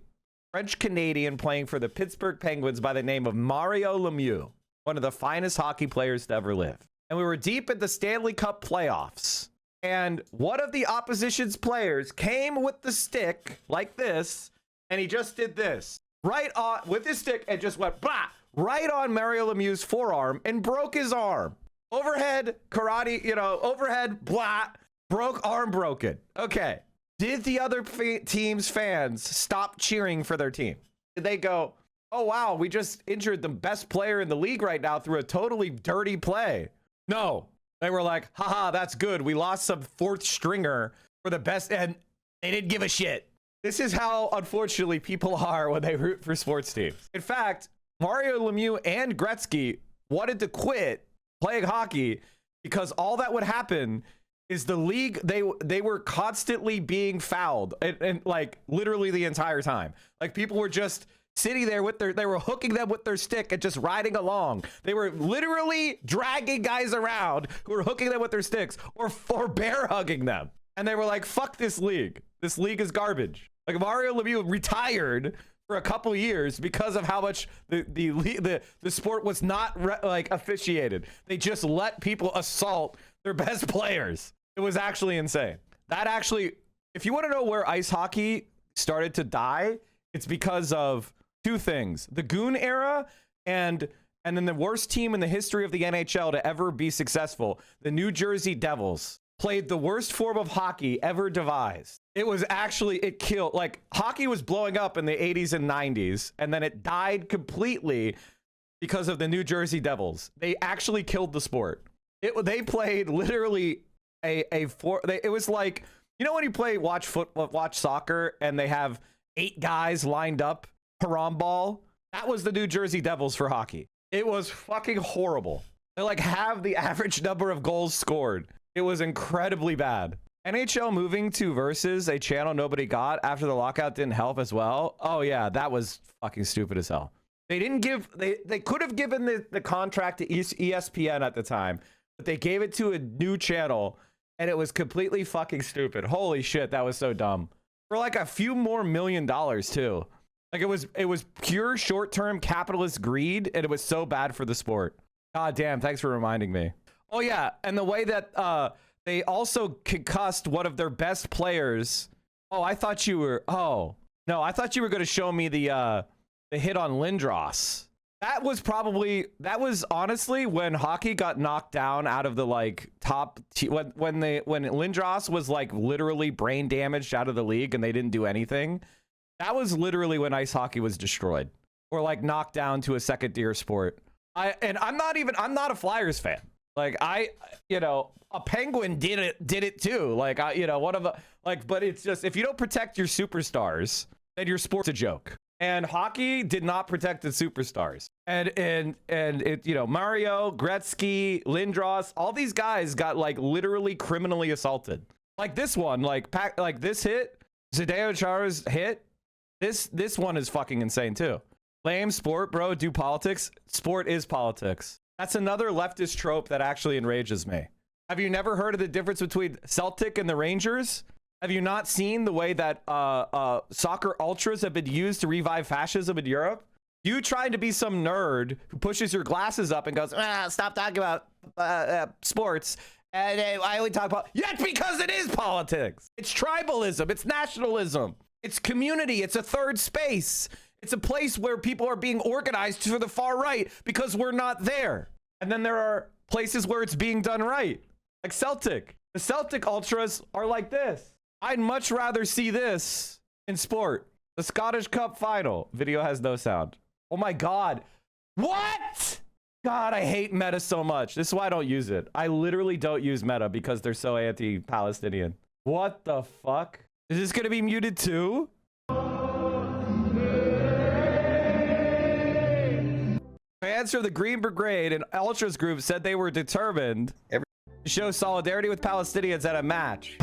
French Canadian playing for the Pittsburgh Penguins by the name of Mario Lemieux, one of the finest hockey players to ever live. And we were deep in the Stanley Cup playoffs. And one of the opposition's players came with the stick like this, and he just did this right on with his stick and just went blah right on Mario Lemieux's forearm and broke his arm. Overhead karate, overhead blah, arm broken. Okay. Did the other team's fans stop cheering for their team? Did they go, oh wow, we just injured the best player in the league right now through a totally dirty play? No. They were like, haha, that's good. We lost some fourth stringer for the best, and they didn't give a shit. This is how, unfortunately, people are when they root for sports teams. In fact, Mario Lemieux and Gretzky wanted to quit playing hockey because all that would happen is the league, they were constantly being fouled and like literally the entire time. Like people were just sitting there with they were hooking them with their stick and just riding along. They were literally dragging guys around who were hooking them with their sticks or bear hugging them. And they were like, fuck this league. This league is garbage. Like Mario Lemieux retired for a couple years because of how much the sport was not officiated. They just let people assault their best players. It was actually insane. That actually, if you want to know where ice hockey started to die, it's because of two things: the Goon era and then the worst team in the history of the NHL to ever be successful, the New Jersey Devils, played the worst form of hockey ever devised. It was actually, it killed, like hockey was blowing up in the 80s and 90s, and then it died completely because of the New Jersey Devils. They actually killed the sport. They played literally it was like, you know when you watch soccer and they have 8 guys lined up, haram ball? That was the New Jersey Devils for hockey. It was fucking horrible. They like have the average number of goals scored. It was incredibly bad. NHL moving to Versus, a channel nobody got after the lockout, didn't help as well. Oh yeah, that was fucking stupid as hell. They didn't give, they could have given the contract to ESPN at the time, but they gave it to a new channel and it was completely fucking stupid. Holy shit, that was so dumb. For like a few more $1 million too. Like it was pure short-term capitalist greed, and it was so bad for the sport. God damn, thanks for reminding me. Oh yeah, and the way that they also concussed one of their best players. Oh, I thought you were I thought you were going to show me the hit on Lindros. That was honestly when hockey got knocked down out of the like top when Lindros was like literally brain damaged out of the league and they didn't do anything. That was literally when ice hockey was destroyed or like knocked down to a second tier sport. I'm not a Flyers fan. Like a Penguin did it too. Like but it's just, if you don't protect your superstars, then your sport's a joke. And hockey did not protect the superstars. And it, Mario, Gretzky, Lindros, all these guys got like literally criminally assaulted. Like this one, like this hit, Zdeno Chara's hit. This one is fucking insane too. Lame sport, bro. Do politics. Sport is politics. That's another leftist trope that actually enrages me. Have you never heard of the difference between Celtic and the Rangers? Have you not seen the way that soccer ultras have been used to revive fascism in Europe? You trying to be some nerd who pushes your glasses up and goes, stop talking about sports. And I only talk about, yeah, because it is politics. It's tribalism. It's nationalism. It's community. It's a third space. It's a place where people are being organized for the far right because we're not there. And then there are places where it's being done right, like Celtic. The Celtic ultras are like this. I'd much rather see this in sport. The Scottish Cup final. Video has no sound. Oh my God. What? God, I hate Meta so much. This is why I don't use it. I literally don't use Meta because they're so anti-Palestinian. What the fuck? Is this gonna be muted too? Fans from the Green Brigade and Ultras group said they were determined to show solidarity with Palestinians at a match.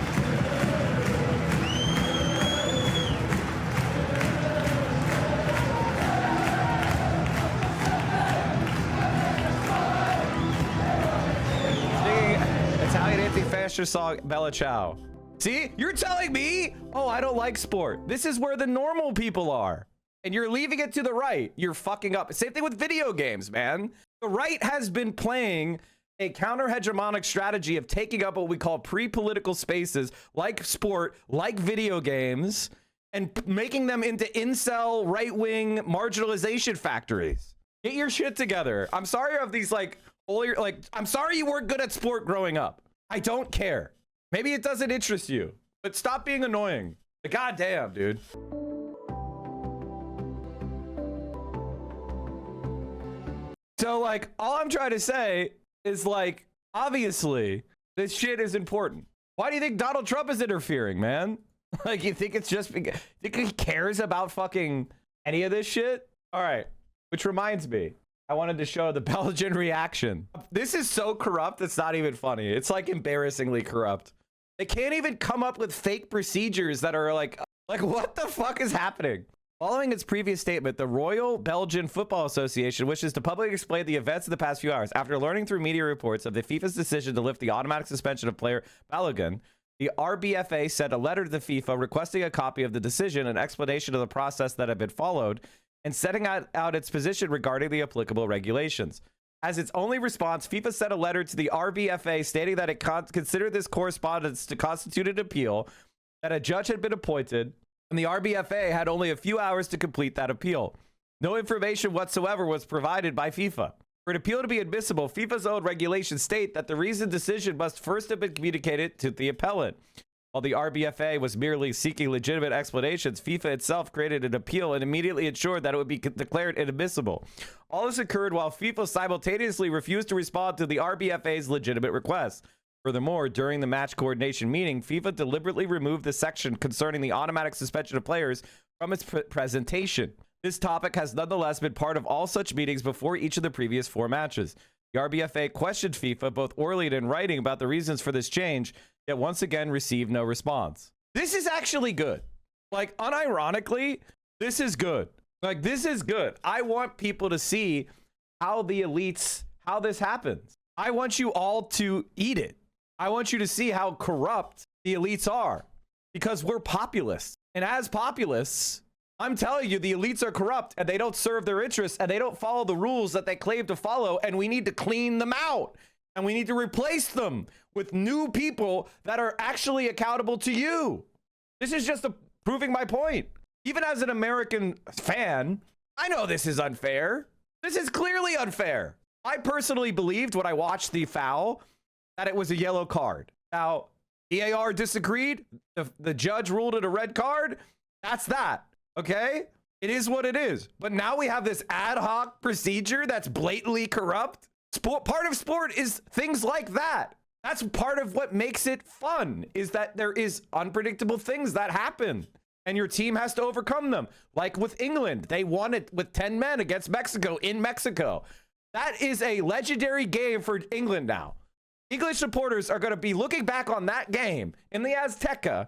Italian anti-fascist song Bella Ciao. See, you're telling me, oh, I don't like sport. This is where the normal people are. And you're leaving it to the right. You're fucking up. Same thing with video games, man. The right has been playing a counter-hegemonic strategy of taking up what we call pre-political spaces like sport, like video games, and making them into incel right-wing marginalization factories. Get your shit together. I'm sorry of these I'm sorry you weren't good at sport growing up. I don't care. Maybe it doesn't interest you, but stop being annoying. God damn, dude. So like, all I'm trying to say is like, obviously this shit is important. Why do you think Donald Trump is interfering, man? Like, you think it's just, you think he cares about fucking any of this shit? All right. Which reminds me, I wanted to show the Belgian reaction. This is so corrupt, it's not even funny. It's like embarrassingly corrupt. They can't even come up with fake procedures that are like what the fuck is happening? Following its previous statement, the Royal Belgian Football Association wishes to publicly explain the events of the past few hours. After learning through media reports of the FIFA's decision to lift the automatic suspension of player Balogun, the RBFA sent a letter to the FIFA requesting a copy of the decision, an explanation of the process that had been followed, and setting out its position regarding the applicable regulations. As its only response, FIFA sent a letter to the RBFA stating that it considered this correspondence to constitute an appeal, that a judge had been appointed, and the RBFA had only a few hours to complete that appeal. No information whatsoever was provided by FIFA. For an appeal to be admissible, FIFA's own regulations state that the reasoned decision must first have been communicated to the appellant. While the RBFA was merely seeking legitimate explanations, FIFA itself created an appeal and immediately ensured that it would be declared inadmissible. All this occurred while FIFA simultaneously refused to respond to the RBFA's legitimate requests. Furthermore, during the match coordination meeting, FIFA deliberately removed the section concerning the automatic suspension of players from its presentation. This topic has nonetheless been part of all such meetings before each of the previous 4 matches. The RBFA questioned FIFA both orally and in writing about the reasons for this change, yet once again received no response. This is actually good. Like, unironically, this is good. Like, this is good. I want people to see how the elites, how this happens. I want you all to eat it. I want you to see how corrupt the elites are, because we're populists. And as populists, I'm telling you, the elites are corrupt and they don't serve their interests and they don't follow the rules that they claim to follow. And we need to clean them out and we need to replace them with new people that are actually accountable to you. This is just proving my point. Even as an American fan, I know this is unfair. This is clearly unfair. I personally believed when I watched the foul that it was a yellow card. Now, EAR disagreed. The judge ruled it a red card. That's that. Okay? It is what it is. But now we have this ad hoc procedure that's blatantly corrupt. Part of sport is things like that. That's part of what makes it fun, is that there is unpredictable things that happen and your team has to overcome them. Like with England, they won it with 10 men against Mexico in Mexico. That is a legendary game for England now. English supporters are going to be looking back on that game in the Azteca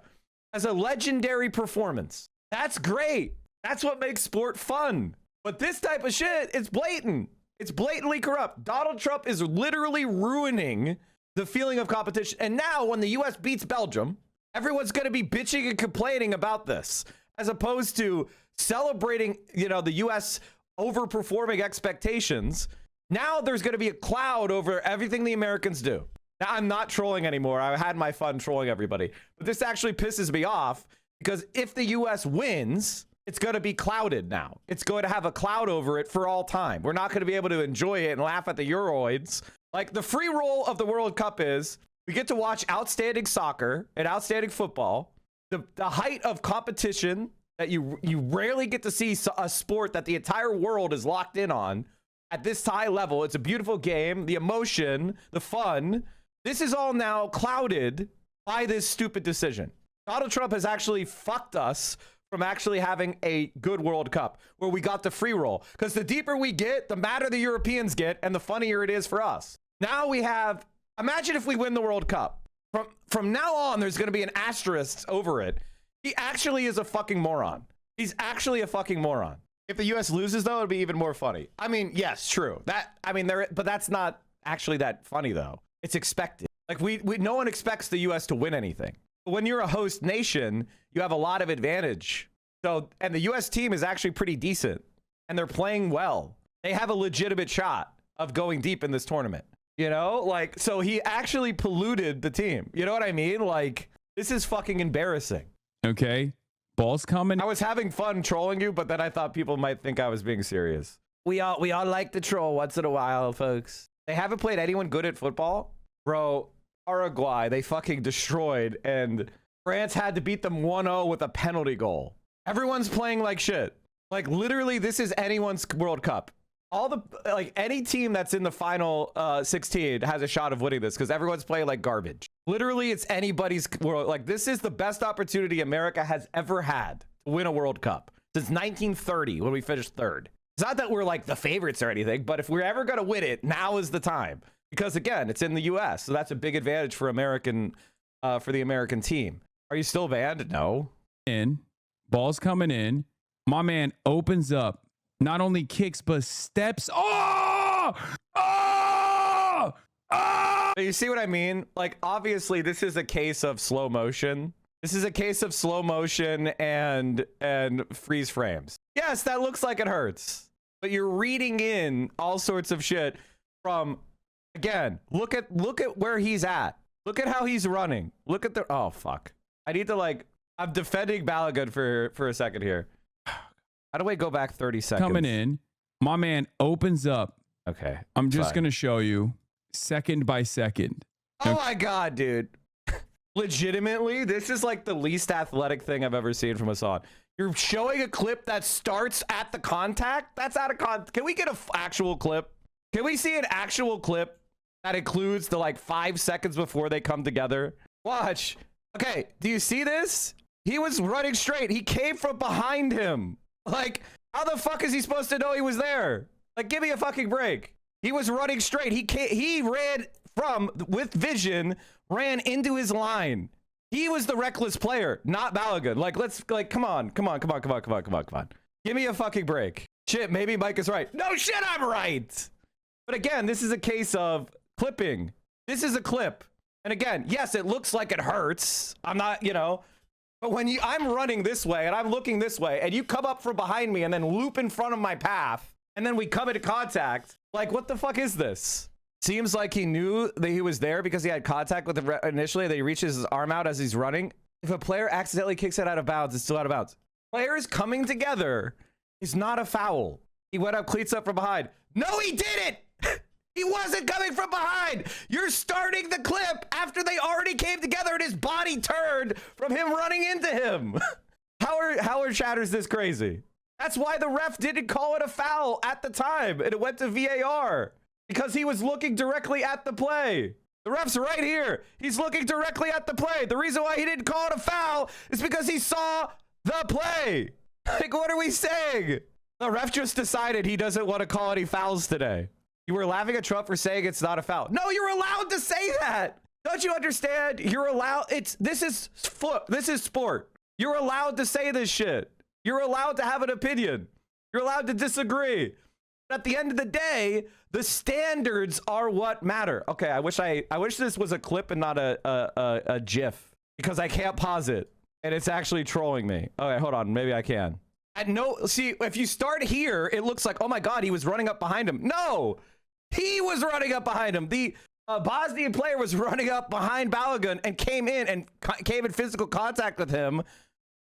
as a legendary performance. That's great. That's what makes sport fun. But this type of shit is blatant. It's blatantly corrupt. Donald Trump is literally ruining the feeling of competition. And now when the US beats Belgium, everyone's going to be bitching and complaining about this, as opposed to celebrating, you know, the US overperforming expectations. Now there's going to be a cloud over everything the Americans do. Now, I'm not trolling anymore. I had my fun trolling everybody. But this actually pisses me off, because if the US wins, it's going to be clouded now. It's going to have a cloud over it for all time. We're not going to be able to enjoy it and laugh at the Euroids. Like, the free roll of the World Cup is we get to watch outstanding soccer and outstanding football. The height of competition that you rarely get to see a sport that the entire world is locked in on at this high level. It's a beautiful game. The emotion, the fun. This is all now clouded by this stupid decision. Donald Trump has actually fucked us from actually having a good World Cup where we got the free roll. Because the deeper we get, the madder the Europeans get, and the funnier it is for us. Now we have, imagine if we win the World Cup. From now on, there's going to be an asterisk over it. He actually is a fucking moron. He's actually a fucking moron. If the US loses, though, it'd be even more funny. I mean, yes, true. But that's not actually that funny, though. It's expected. Like, no one expects the US to win anything. When you're a host nation, you have a lot of advantage. So, and the US team is actually pretty decent, and they're playing well. They have a legitimate shot of going deep in this tournament. You know, like, so he actually polluted the team. You know what I mean? Like, this is fucking embarrassing. Okay. Ball's coming. I was having fun trolling you, but then I thought people might think I was being serious. We all like to troll once in a while, folks. They haven't played anyone good at football. Bro, Uruguay, they fucking destroyed, and France had to beat them 1-0 with a penalty goal. Everyone's playing like shit. Like, literally, this is anyone's World Cup. Any team that's in the final 16 has a shot of winning this, because everyone's playing like garbage. Literally, it's anybody's world. Like, this is the best opportunity America has ever had to win a World Cup since 1930, when we finished third. It's not that we're like the favorites or anything, but if we're ever going to win it, now is the time. Because again, it's in the US, so that's a big advantage for the American team. Are you still banned? No. Ball's coming in. My man opens up. Not only kicks, but steps. Oh! Oh! Oh! You see what I mean? Like, obviously, this is a case of slow motion. This is a case of slow motion and freeze frames. Yes, that looks like it hurts. But you're reading in all sorts of shit from... Again, look at where he's at. Look at how he's running. Look at the... Oh, fuck. I need to, like... I'm defending Balogun for a second here. How do I go back 30 seconds? Coming in. My man opens up. Okay. I'm just going to show you second by second. Oh, my God, dude. Legitimately, this is like the least athletic thing I've ever seen from Hassan. You're showing a clip that starts at the contact? That's out of context. Can we get an actual clip? Can we see an actual clip that includes the like 5 seconds before they come together? Watch. Okay, do you see this? He was running straight. He came from behind him. Like, how the fuck is he supposed to know he was there? Like, give me a fucking break. He was running straight. He ran with vision, ran into his line. He was the reckless player, not Balogun. Like, come on. Give me a fucking break. Shit, maybe Mike is right. No shit, I'm right. But again, this is a case of clipping. This is a clip. And again, yes, it looks like it hurts. I'm not, you know, but when I'm running this way and I'm looking this way and you come up from behind me and then loop in front of my path and then we come into contact, like, what the fuck is this? Seems like he knew that he was there because he had contact with it initially, that he reaches his arm out as he's running. If a player accidentally kicks it out of bounds, it's still out of bounds. Players coming together is not a foul. He went up, cleats up from behind. No, he didn't! He wasn't coming from behind. You're starting the clip after they already came together and his body turned from him running into him. How are chatters this crazy? That's why the ref didn't call it a foul at the time and it went to VAR, because he was looking directly at the play. The ref's right here. He's looking directly at the play. The reason why he didn't call it a foul is because he saw the play. Like, what are we saying? The ref just decided he doesn't want to call any fouls today. You were laughing at Trump for saying it's not a foul. No, you're allowed to say that. Don't you understand? You're allowed. This is sport. You're allowed to say this shit. You're allowed to have an opinion. You're allowed to disagree. But at the end of the day, the standards are what matter. Okay, I wish this was a clip and not a GIF, because I can't pause it and it's actually trolling me. Okay, hold on, maybe I can. See, if you start here, it looks like, oh my God, he was running up behind him. No, he was running up behind him. The Bosnian player was running up behind Balogun and came in physical contact with him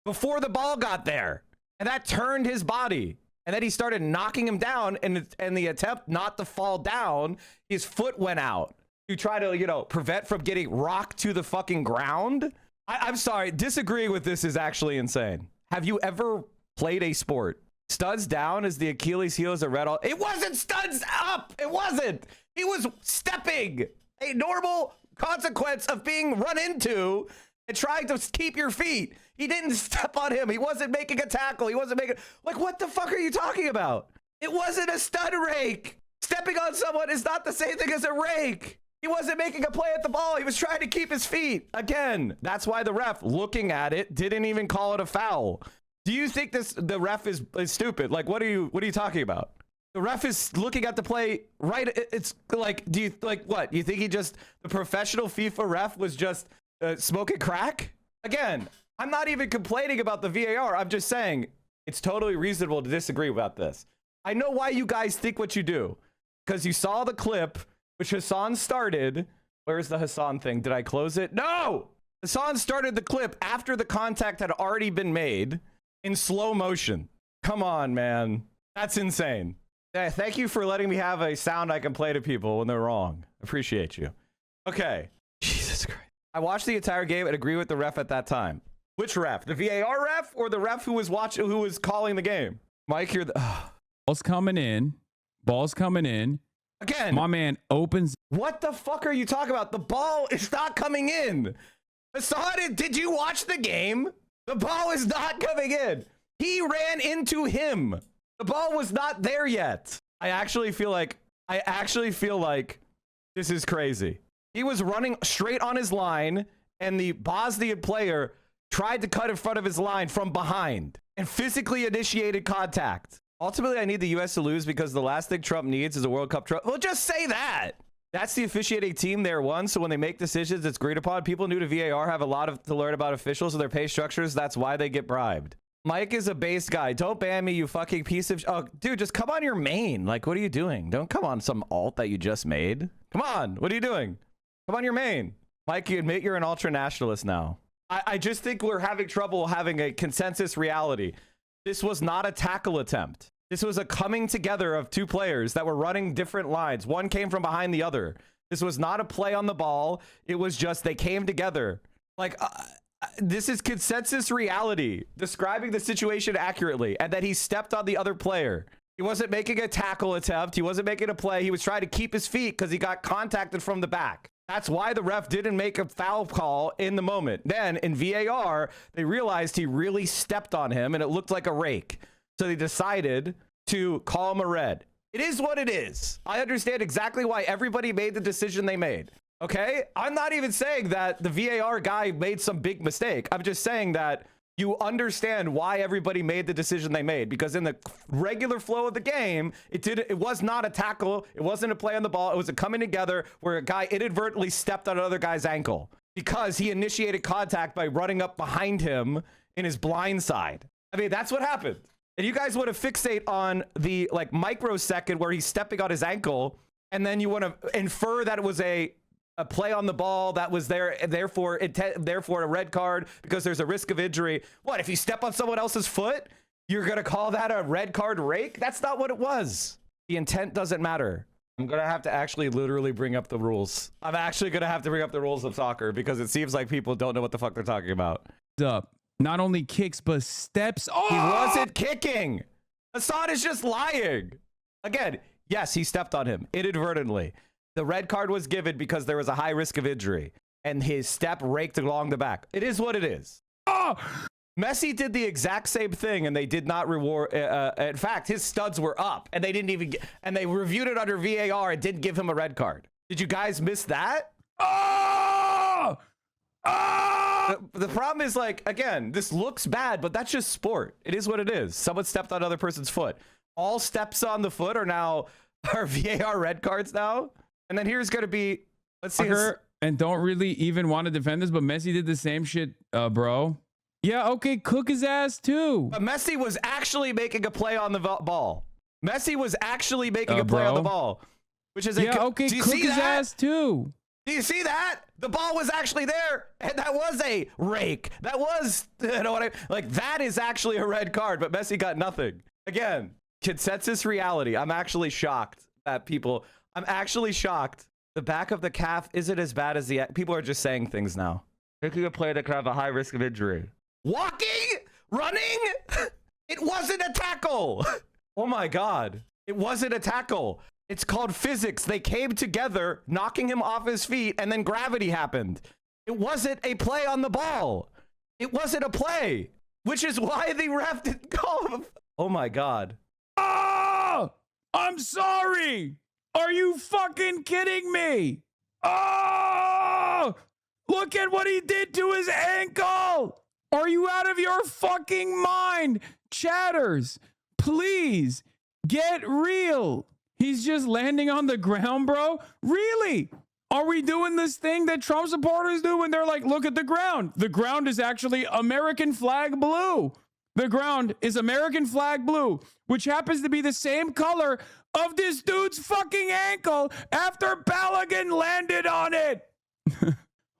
before the ball got there. And that turned his body. And then he started knocking him down, and the attempt not to fall down, his foot went out to try to, you know, prevent from getting rocked to the fucking ground. I'm sorry, disagreeing with this is actually insane. Have you ever played a sport? Studs down is the Achilles heel is a red all. It wasn't studs up. It wasn't. He was stepping. A normal consequence of being run into and trying to keep your feet. He didn't step on him. He wasn't making a tackle. He wasn't making, like, what the fuck are you talking about? It wasn't a stud rake. Stepping on someone is not the same thing as a rake. He wasn't making a play at the ball. He was trying to keep his feet. Again, that's why the ref, looking at it, didn't even call it a foul. Do you think the ref is stupid? Like, what are you talking about? The ref is looking at the play, right? It's like, do you, like, what? You think the professional FIFA ref was just smoking crack? Again, I'm not even complaining about the VAR. I'm just saying it's totally reasonable to disagree about this. I know why you guys think what you do, because you saw the clip, which Hassan started. Where's the Hassan thing? Did I close it? No! Hassan started the clip after the contact had already been made in slow motion. Come on, man. That's insane. Yeah, thank you for letting me have a sound I can play to people when they're wrong. Appreciate you. Okay. Jesus Christ. I watched the entire game and agree with the ref at that time. Which ref? The VAR ref or the ref who was calling the game? Mike, you're the... Ball's coming in. Ball's coming in. Again. My man opens. What the fuck are you talking about? The ball is not coming in. Hassan, did you watch the game? The ball is not coming in. He ran into him. The ball was not there yet. I actually feel like this is crazy. He was running straight on his line, and the Bosnian player tried to cut in front of his line from behind and physically initiated contact. Ultimately, I need the U.S. to lose because the last thing Trump needs is a World Cup trophy. Well, just say that. That's the officiating team there won. So when they make decisions, it's agreed upon. People new to VAR have a lot to learn about officials and their pay structures. That's why they get bribed. Mike is a base guy. Don't ban me, you fucking piece of... Oh, dude, just come on your main. Like, what are you doing? Don't come on some alt that you just made. Come on. What are you doing? Come on your main. Mike, you admit you're an ultra-nationalist now. I just think we're having trouble having a consensus reality. This was not a tackle attempt. This was a coming together of two players that were running different lines. One came from behind the other. This was not a play on the ball. It was just they came together. Like, this is consensus reality, describing the situation accurately, and that he stepped on the other player. He wasn't making a tackle attempt. He wasn't making a play. He was trying to keep his feet because he got contacted from the back. That's why the ref didn't make a foul call in the moment. Then in VAR, they realized he really stepped on him and it looked like a rake. So they decided to call him a red. It is what it is. I understand exactly why everybody made the decision they made. Okay? I'm not even saying that the VAR guy made some big mistake. I'm just saying that you understand why everybody made the decision they made, because in the regular flow of the game, it was not a tackle. It wasn't a play on the ball. It was a coming together where a guy inadvertently stepped on another guy's ankle because he initiated contact by running up behind him in his blind side. I mean, that's what happened. And you guys want to fixate on the like microsecond where he's stepping on his ankle, and then you want to infer that it was a play on the ball that was there, therefore a red card because there's a risk of injury. What, if you step on someone else's foot, you're going to call that a red card rake? That's not what it was. The intent doesn't matter. I'm going to have to actually literally bring up the rules. I'm actually going to have to bring up the rules of soccer because it seems like people don't know what the fuck they're talking about. Up. Not only kicks, but steps. Oh! He wasn't kicking. Hassan is just lying. Again, yes, he stepped on him inadvertently. The red card was given because there was a high risk of injury, and his step raked along the back. It is what it is. Oh! Messi did the exact same thing, and they did not reward. In fact, his studs were up, and they didn't even and they reviewed it under VAR and didn't give him a red card. Did you guys miss that? Oh! Oh! The problem is, like, again, this looks bad, but that's just sport. It is what it is. Someone stepped on another person's foot. all steps on the foot are now are VAR red cards now. And then here's going to be, let's see. And don't really even want to defend this, but Messi did the same shit, bro. Yeah, okay, cook his ass too. But Messi was actually making a play on the ball. Messi was actually making a play on the ball, which is okay, cook his ass too. Do you see that? The ball was actually there, and that was a rake. That was, you know what I like. That is actually a red card, but Messi got nothing. Again, consensus reality. I'm actually shocked at people. I'm actually shocked. The back of the calf isn't as bad as the. People are just saying things now. Making a play that could have a high risk of injury. Walking, running. It wasn't a tackle. Oh my God! It wasn't a tackle. It's called physics. They came together, knocking him off his feet, and then gravity happened. It wasn't a play on the ball. It wasn't a play, which is why the ref didn't call him. Oh my God. Oh, I'm sorry. Are you fucking kidding me? Oh, look at what he did to his ankle. Are you out of your fucking mind? Chatters, please get real. He's just landing on the ground, bro. Really? Are we doing this thing that Trump supporters do when they're like, look at the ground? The ground is actually American flag blue. The ground is American flag blue, which happens to be the same color of this dude's fucking ankle after Balogun landed on it.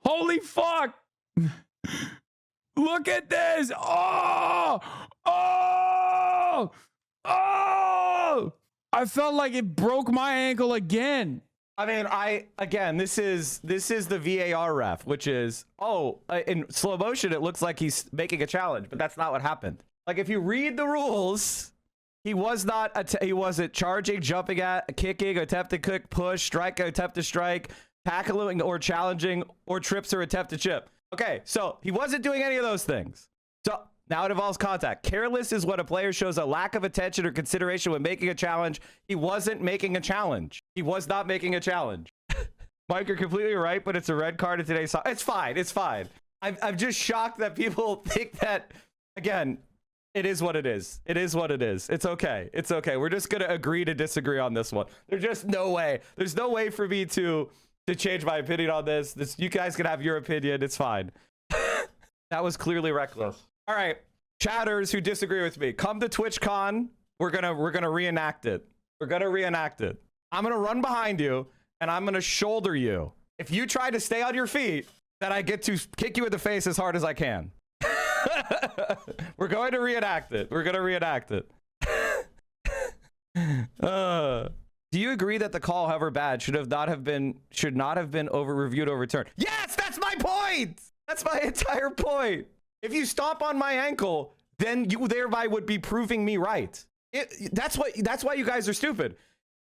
Holy fuck. Look at this. Oh, oh, oh. I felt like it broke my ankle again. I mean, again, this is the VAR ref, which is, in slow motion, it looks like he's making a challenge, but that's not what happened. Like, if you read the rules, he wasn't charging, jumping at, kicking, attempt to kick, push, strike, attempt to strike, tackling or challenging, or trips or attempt to chip. Okay, so he wasn't doing any of those things. So now it involves contact. Careless is when a player shows a lack of attention or consideration when making a challenge. He wasn't making a challenge. He was not making a challenge. Mike, you're completely right, but it's a red card in today's song. It's fine. It's fine. I'm just shocked that people think that, again, it is what it is. It is what it is. It's okay. It's okay. We're just going to agree to disagree on this one. There's just no way. There's no way for me to change my opinion on this. You guys can have your opinion. It's fine. That was clearly reckless. All right, chatters who disagree with me, come to TwitchCon. We're gonna reenact it. We're gonna reenact it. I'm gonna run behind you and I'm gonna shoulder you. If you try to stay on your feet, then I get to kick you in the face as hard as I can. We're going to reenact it. We're gonna reenact it. Do you agree that the call, however bad, should not have been reviewed, overturned? Yes, that's my point. That's my entire point. If you stomp on my ankle, then you thereby would be proving me right. That's why you guys are stupid.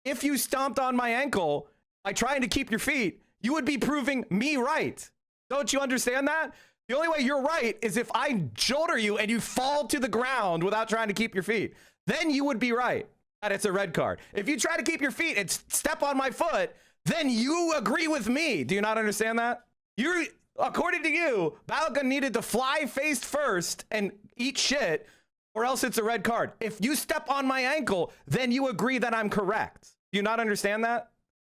If you stomped on my ankle by trying to keep your feet, you would be proving me right. Don't you understand that? The only way you're right is if I shoulder you and you fall to the ground without trying to keep your feet. Then you would be right that it's a red card. If you try to keep your feet and step on my foot, then you agree with me. Do you not understand that? According to you, Balogun needed to fly face first and eat shit, or else it's a red card. If you step on my ankle, then you agree that I'm correct. Do you not understand that?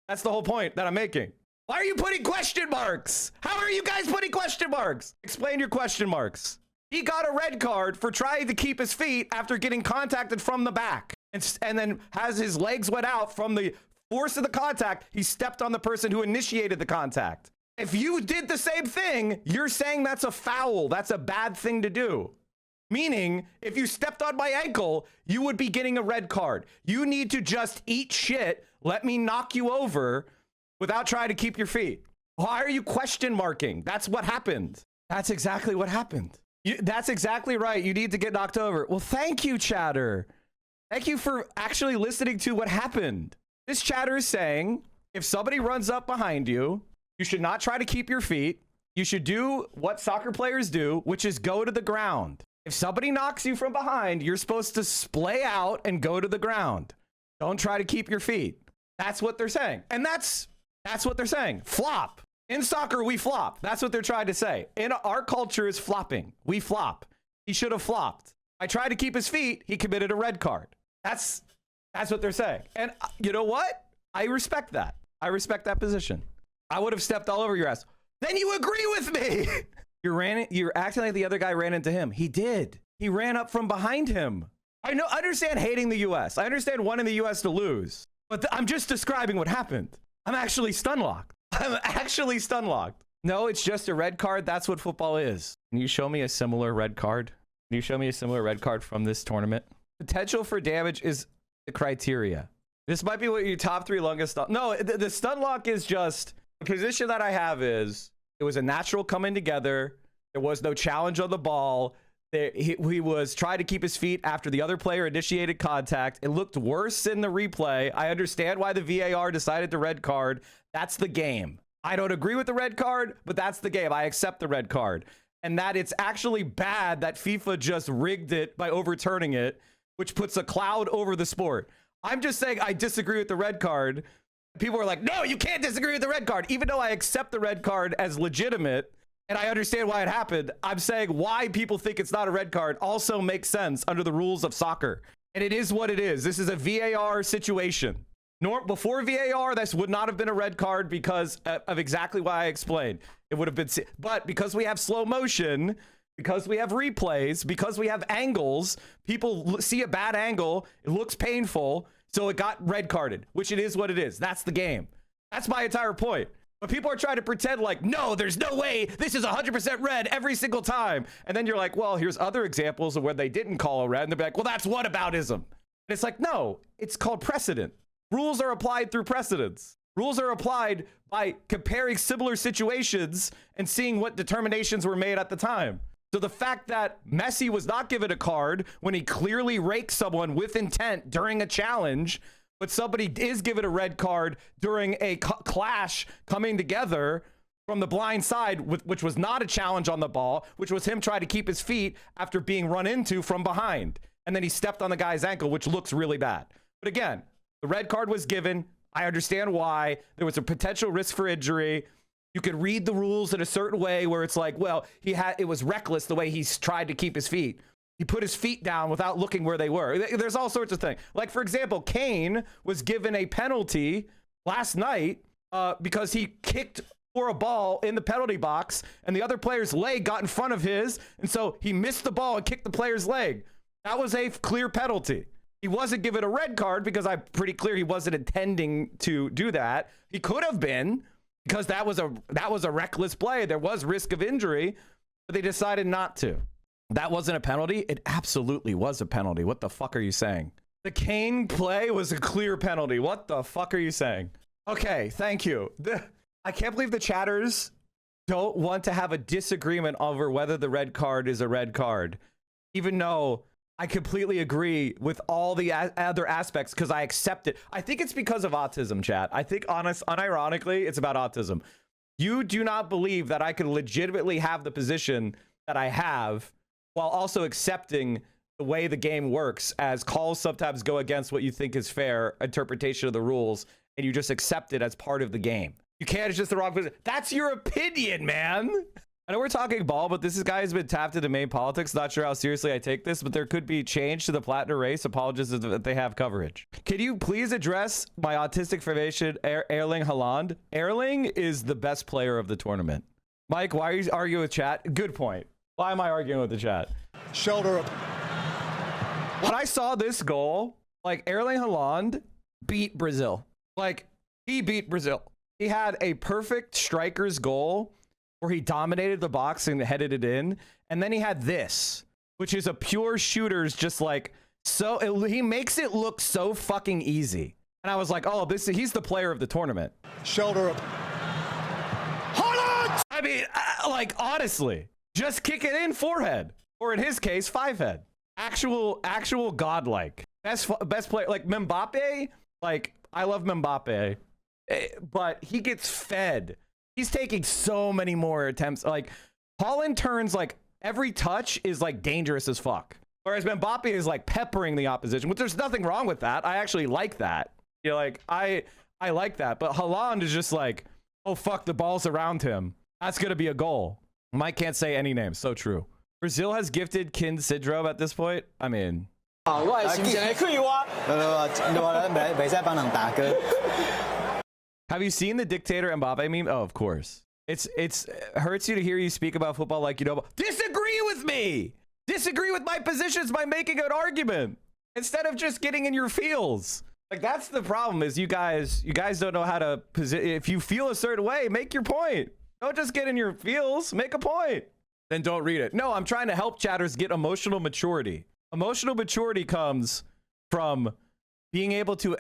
That's the whole point that I'm making. Why are you putting question marks? How are you guys putting question marks? Explain your question marks. He got a red card for trying to keep his feet after getting contacted from the back. And then has his legs wet out from the force of the contact. He stepped on the person who initiated the contact. If you did the same thing, you're saying that's a foul. That's a bad thing to do. Meaning, if you stepped on my ankle, you would be getting a red card. You need to just eat shit, let me knock you over without trying to keep your feet. Why are you question marking? That's what happened. That's exactly what happened. That's exactly right. You need to get knocked over. Well, thank you, chatter. Thank you for actually listening to what happened. This chatter is saying, if somebody runs up behind you, you should not try to keep your feet. You should do what soccer players do, which is go to the ground. If somebody knocks you from behind, you're supposed to splay out and go to the ground. Don't try to keep your feet. That's what they're saying. And that's what they're saying. Flop. In soccer, we flop. That's what they're trying to say. In our culture is flopping. We flop. He should have flopped. I tried to keep his feet. He committed a red card. That's That's what they're saying. And you know what? I respect that. I respect that position. I would have stepped all over your ass. Then you agree with me. You're acting like the other guy ran into him. He did. He ran up from behind him. I understand hating the U.S. I understand wanting the U.S. to lose. But I'm just describing what happened. I'm actually stun locked. I'm actually stun locked. No, it's just a red card. That's what football is. Can you show me a similar red card? Can you show me a similar red card from this tournament? Potential for damage is the criteria. This might be what your top 3 longest stun. No, the stun lock is just the position that I have is it was a natural coming together. There was no challenge on the ball. He was trying to keep his feet after the other player initiated contact. It looked worse in the replay. I understand why the VAR decided the red card. That's the game. I don't agree with the red card, but that's the game. I accept the red card. And that it's actually bad that FIFA just rigged it by overturning it, which puts a cloud over the sport. I'm just saying I disagree with the red card. People are like, no, you can't disagree with the red card. Even though I accept the red card as legitimate, and I understand why it happened, I'm saying why people think it's not a red card also makes sense under the rules of soccer. And it is what it is. This is a VAR situation. Before VAR, this would not have been a red card because of exactly why I explained. It would have been, but because we have slow motion, because we have replays, because we have angles, people see a bad angle, it looks painful, so it got red carded, which it is what it is. That's the game. That's my entire point. But people are trying to pretend like, no, there's no way this is 100% red every single time. And then you're like, well, here's other examples of where they didn't call a red. And they're like, well, that's whataboutism. And it's like, no, it's called precedent. Rules are applied through precedents. Rules are applied by comparing similar situations and seeing what determinations were made at the time. So the fact that Messi was not given a card when he clearly raked someone with intent during a challenge, but somebody is given a red card during a clash coming together from the blind side, which was not a challenge on the ball, which was him trying to keep his feet after being run into from behind. And then he stepped on the guy's ankle, which looks really bad. But again, the red card was given. I understand why. There was a potential risk for injury. You could read the rules in a certain way where it's like, well, it was reckless the way he tried to keep his feet. He put his feet down without looking where they were. There's all sorts of things. Like, for example, Kane was given a penalty last night because he kicked for a ball in the penalty box and the other player's leg got in front of his. And so he missed the ball and kicked the player's leg. That was a clear penalty. He wasn't given a red card because I'm pretty clear he wasn't intending to do that. He could have been because that was a reckless play. There was risk of injury, but they decided not to. That wasn't a penalty. It absolutely was a penalty. What the fuck are you saying? The Kane play was a clear penalty. What the fuck are you saying? Okay, thank you. I can't believe the chatters don't want to have a disagreement over whether the red card is a red card, even though I completely agree with all the other aspects because I accept it. I think it's because of autism, chat. I think unironically, it's about autism. You do not believe that I could legitimately have the position that I have while also accepting the way the game works, as calls sometimes go against what you think is fair interpretation of the rules, and you just accept it as part of the game. You can't, it's just the wrong position. That's your opinion, man. I know we're talking ball, but this guy has been tapped into main politics. Not sure how seriously I take this, but there could be change to the platinum race. Apologies if they have coverage. Can you please address my autistic formation, Erling Haaland? Erling is the best player of the tournament. Mike, why are you arguing with chat? Good point. Why am I arguing with the chat? Shoulder up. When I saw this goal, like, Erling Haaland beat Brazil. Like, he beat Brazil. He had a perfect striker's goal where he dominated the box and headed it in. And then he had this, which is a pure shooter's just like, he makes it look so fucking easy. And I was like, oh, he's the player of the tournament. Shoulder up. Haaland! I mean, like, honestly, just kick it in forehead, or in his case, 5-head. Actual godlike. Best player. Like Mbappe, like, I love Mbappe, but he gets fed. He's taking so many more attempts. Like, Haaland turns, like, every touch is like dangerous as fuck. Whereas Mbappe is like peppering the opposition, which there's nothing wrong with that. I actually like that. You know, like, I like that. But Haaland is just like, oh fuck, the ball's around him. That's gonna be a goal. Mike can't say any names. So true. Brazil has gifted Kin Syndrome at this point. I mean, Have you seen the dictator Mbappe meme? Oh, of course. It hurts you to hear you speak about football like you know. Disagree with me. Disagree with my positions by making an argument instead of just getting in your feels. Like, that's the problem, is you guys don't know how to if you feel a certain way, make your point. Don't just get in your feels, make a point. Then don't read it. No, I'm trying to help chatters get emotional maturity. Emotional maturity comes from being able to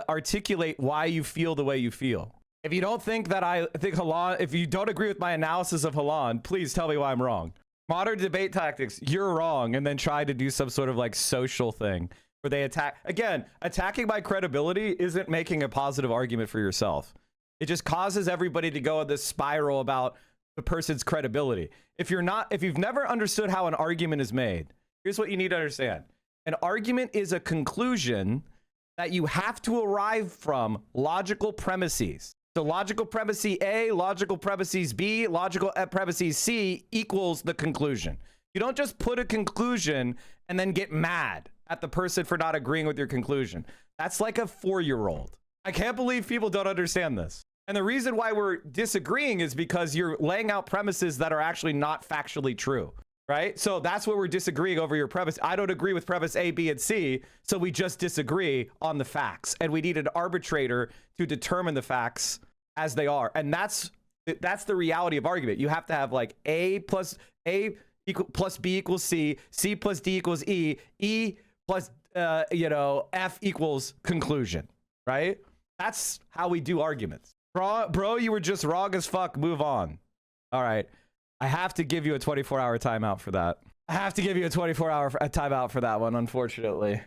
articulate why you feel the way you feel. If you don't think that I think Haaland, if you don't agree with my analysis of Haaland, please tell me why I'm wrong. Modern debate tactics, you're wrong, and then try to do some sort of like social thing where they attack. Again, attacking my credibility isn't making a positive argument for yourself. It just causes everybody to go in this spiral about the person's credibility. If you've never understood how an argument is made, here's what you need to understand. An argument is a conclusion that you have to arrive from logical premises. So logical premise A, logical premises B, logical premises C equals the conclusion. You don't just put a conclusion and then get mad at the person for not agreeing with your conclusion. That's like a 4-year-old. I can't believe people don't understand this. And the reason why we're disagreeing is because you're laying out premises that are actually not factually true, right? So that's where we're disagreeing over your premise. I don't agree with premise A, B, and C, so we just disagree on the facts. And we need an arbitrator to determine the facts as they are. And that's the reality of argument. You have to have like A plus B equals C, C plus D equals E, E plus F equals conclusion, right? That's how we do arguments. Bro, you were just wrong as fuck. Move on. All right. I have to give you a 24-hour timeout for that. I have to give you a 24-hour timeout for that one, unfortunately.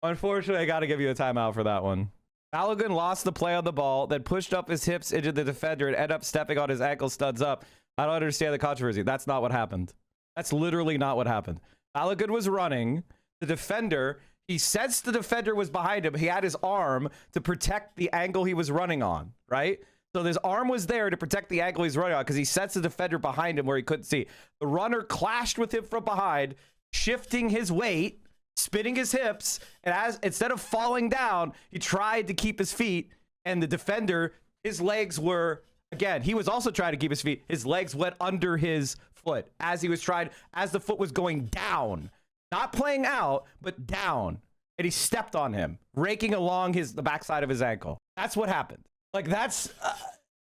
Unfortunately, I got to give you a timeout for that one. Balogun lost the play on the ball, then pushed up his hips into the defender and ended up stepping on his ankle studs up. I don't understand the controversy. That's not what happened. That's literally not what happened. Balogun was running. The defender, he sensed the defender was behind him. He had his arm to protect the angle he was running on, right? So his arm was there to protect the angle he's running on because he sensed the defender behind him where he couldn't see. The runner clashed with him from behind, shifting his weight, spinning his hips, and instead of falling down, he tried to keep his feet, and the defender, his legs were, again, he was also trying to keep his feet. His legs went under his foot as the foot was going down. Not playing out, but down. And he stepped on him, raking along the backside of his ankle. That's what happened. Like, that's,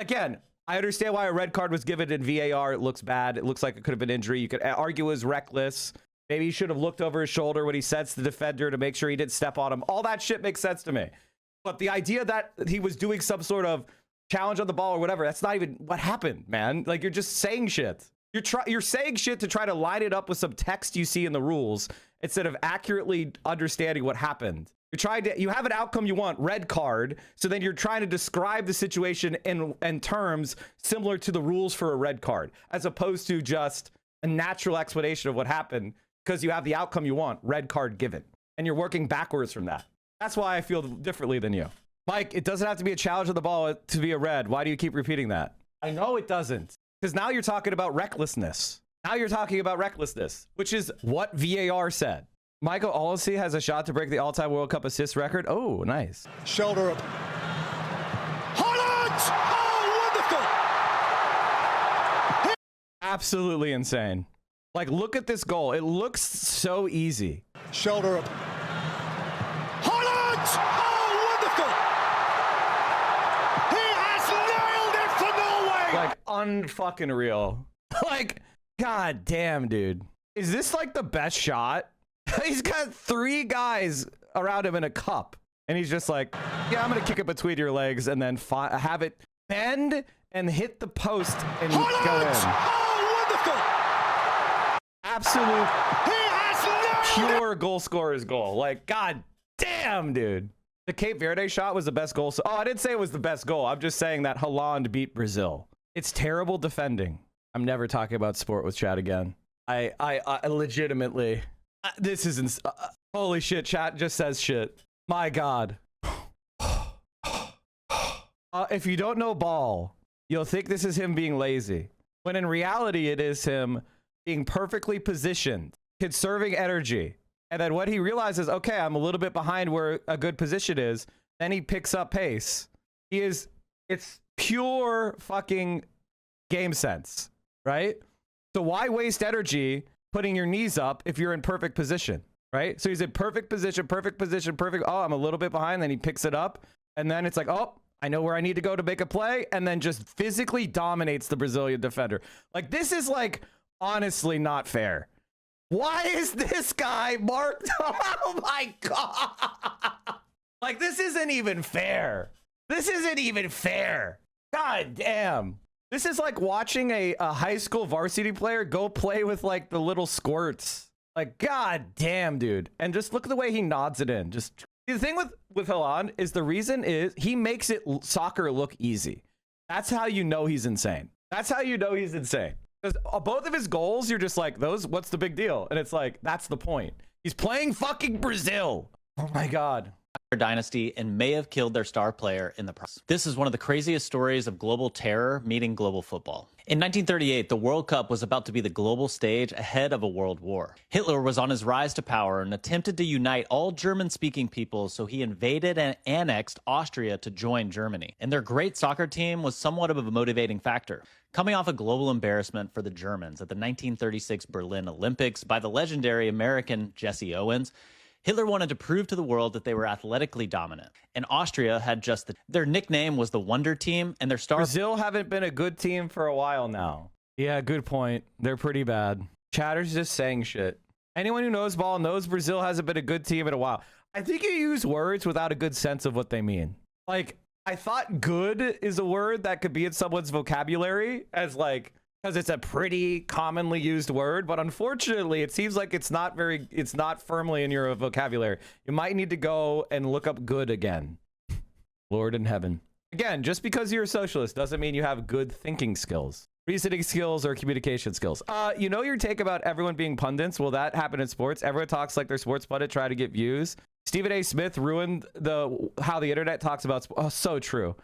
again, I understand why a red card was given in VAR. It looks bad. It looks like it could have been injury. You could argue it was reckless. Maybe he should have looked over his shoulder when he sets the defender to make sure he didn't step on him. All that shit makes sense to me. But the idea that he was doing some sort of challenge on the ball or whatever, that's not even what happened, man. Like, you're just saying shit. You're saying shit to try to line it up with some text you see in the rules instead of accurately understanding what happened. You have an outcome you want, red card, so then you're trying to describe the situation in terms similar to the rules for a red card, as opposed to just a natural explanation of what happened because you have the outcome you want, red card given. And you're working backwards from that. That's why I feel differently than you. Mike, it doesn't have to be a challenge on the ball to be a red. Why do you keep repeating that? I know it doesn't. Because now you're talking about recklessness. Now you're talking about recklessness, which is what VAR said. Michael Olise has a shot to break the all-time World Cup assist record. Oh, nice. Shoulder up. Holland! Oh, wonderful! Absolutely insane. Like, look at this goal. It looks so easy. Shoulder up. Holland! Oh, wonderful! He has nailed it for Norway! Like, unfucking real. Like, god damn, dude. Is this like the best shot? He's got 3 guys around him in a cup. And he's just like, yeah, I'm going to kick it between your legs and then have it bend and hit the post and go in. Oh, wonderful! Absolute pure goal scorer's goal. Like, god damn, dude. The Cape Verde shot was the best goal. Oh, I didn't say it was the best goal. I'm just saying that Haaland beat Brazil. It's terrible defending. I'm never talking about sport with Chad again. I legitimately... this isn't... holy shit, chat just says shit. My God. If you don't know ball, you'll think this is him being lazy. When in reality, it is him being perfectly positioned, conserving energy, And then when he realizes, okay, I'm a little bit behind where a good position is, then he picks up pace. It's pure fucking game sense, right? So why waste energy putting your knees up if you're in perfect position, right? So he's in perfect position, perfect. Oh, I'm a little bit behind. Then he picks it up. And then it's like, oh, I know where I need to go to make a play. And then just physically dominates the Brazilian defender. Like, this is like, honestly not fair. Why is this guy marked? Oh my God. Like, this isn't even fair. This isn't even fair. God damn. This is like watching a high school varsity player go play with like the little squirts. Like, God damn, dude. And just look at the way he nods it in. Just the thing with Haaland is the reason is he makes it soccer look easy. That's how you know he's insane. That's how you know he's insane. Because both of his goals, you're just like, what's the big deal? And it's like, that's the point. He's playing fucking Brazil. Oh my God. Dynasty and may have killed their star player in the process. This is one of the craziest stories of global terror meeting global football. In 1938, the World Cup was about to be the global stage ahead of a world war. Hitler was on his rise to power and attempted to unite all German-speaking peoples, so he invaded and annexed Austria to join Germany. And their great soccer team was somewhat of a motivating factor. Coming off a global embarrassment for the Germans at the 1936 Berlin Olympics by the legendary American Jesse Owens, Hitler wanted to prove to the world that they were athletically dominant. And Austria had just their nickname was the Wonder Team, and their star... Brazil haven't been a good team for a while now. Yeah, good point. They're pretty bad. Chatter's just saying shit. Anyone who knows ball knows Brazil hasn't been a good team in a while. I think you use words without a good sense of what they mean. Like, I thought good is a word that could be in someone's vocabulary as like... because it's a pretty commonly used word, but unfortunately it seems like it's not firmly in your vocabulary. You might need to go and look up good again. Lord in heaven. Again, just because you're a socialist doesn't mean you have good thinking skills, reasoning skills, or communication skills. You know your take about everyone being pundits? Well, that happened in sports. Everyone talks like they're sports pundit, try to get views. Stephen A. Smith ruined how the internet talks about sports. Oh, so true.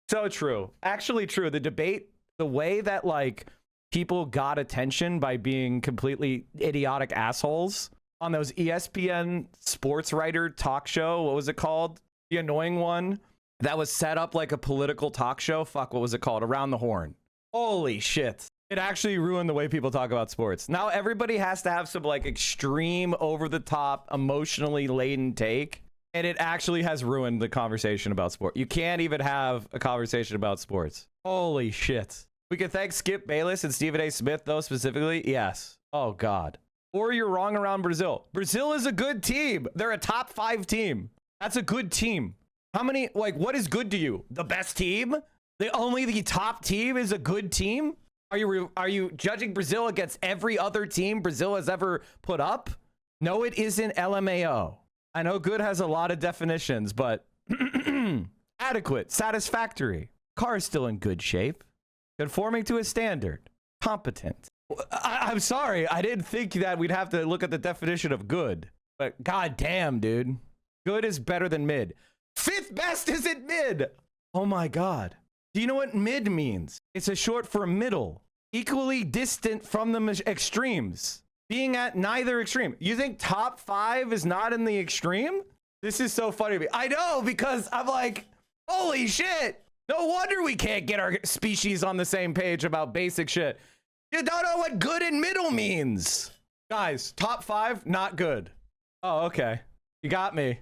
So true. Actually true. The debate, the way that like people got attention by being completely idiotic assholes on those ESPN sports writer talk show. What was it called? The annoying one that was set up like a political talk show. Fuck, what was it called? Around the Horn. Holy shit. It actually ruined the way people talk about sports. Now everybody has to have some like extreme over the top emotionally laden take. And it actually has ruined the conversation about sport. You can't even have a conversation about sports. Holy shit. We can thank Skip Bayless and Stephen A. Smith, though, specifically. Yes. Oh, God. Or you're wrong around Brazil. Brazil is a good team. They're a top 5 team. That's a good team. How many, like, what is good to you? The best team? Only the top team is a good team? Are you judging Brazil against every other team Brazil has ever put up? No, it isn't LMAO. I know good has a lot of definitions, but adequate, satisfactory. Car is still in good shape. Conforming to a standard. Competent. I'm sorry. I didn't think that we'd have to look at the definition of good. But goddamn, dude. Good is better than mid. 5th best isn't mid. Oh my God. Do you know what mid means? It's a short for middle. Equally distant from the extremes. Being at neither extreme. You think top 5 is not in the extreme? This is so funny to me. I know, because I'm like, holy shit. No wonder we can't get our species on the same page about basic shit. You don't know what good and middle means. Guys, top 5, not good. Oh, okay. You got me.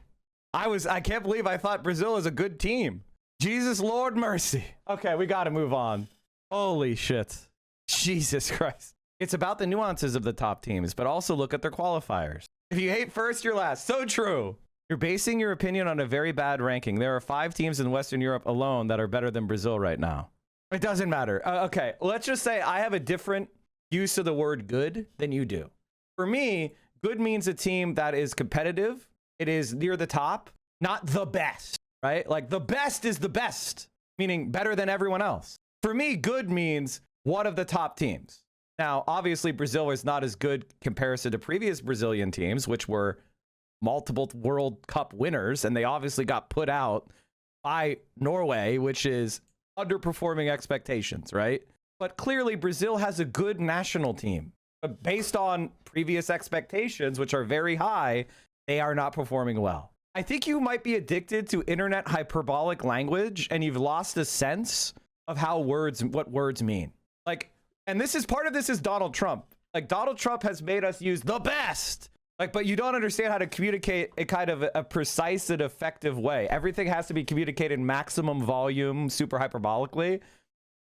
I can't believe I thought Brazil is a good team. Jesus, Lord mercy. Okay, we got to move on. Holy shit. Jesus Christ. It's about the nuances of the top teams, but also look at their qualifiers. If you hate first, you're last. So true. You're basing your opinion on a very bad ranking. There are 5 teams in Western Europe alone that are better than Brazil right now. It doesn't matter. Okay, let's just say I have a different use of the word good than you do. For me, good means a team that is competitive. It is near the top, not the best, right? Like the best is the best, meaning better than everyone else. For me, good means one of the top teams. Now, obviously, Brazil is not as good comparison to previous Brazilian teams, which were multiple World Cup winners, and they obviously got put out by Norway, which is underperforming expectations, right? But clearly Brazil has a good national team. But based on previous expectations, which are very high, they are not performing well. I think you might be addicted to internet hyperbolic language and you've lost a sense of what words mean. Like, and this is part of this is Donald Trump. Like, Donald Trump has made us use the best. Like, but you don't understand how to communicate a kind of a precise and effective way. Everything has to be communicated in maximum volume, super hyperbolically.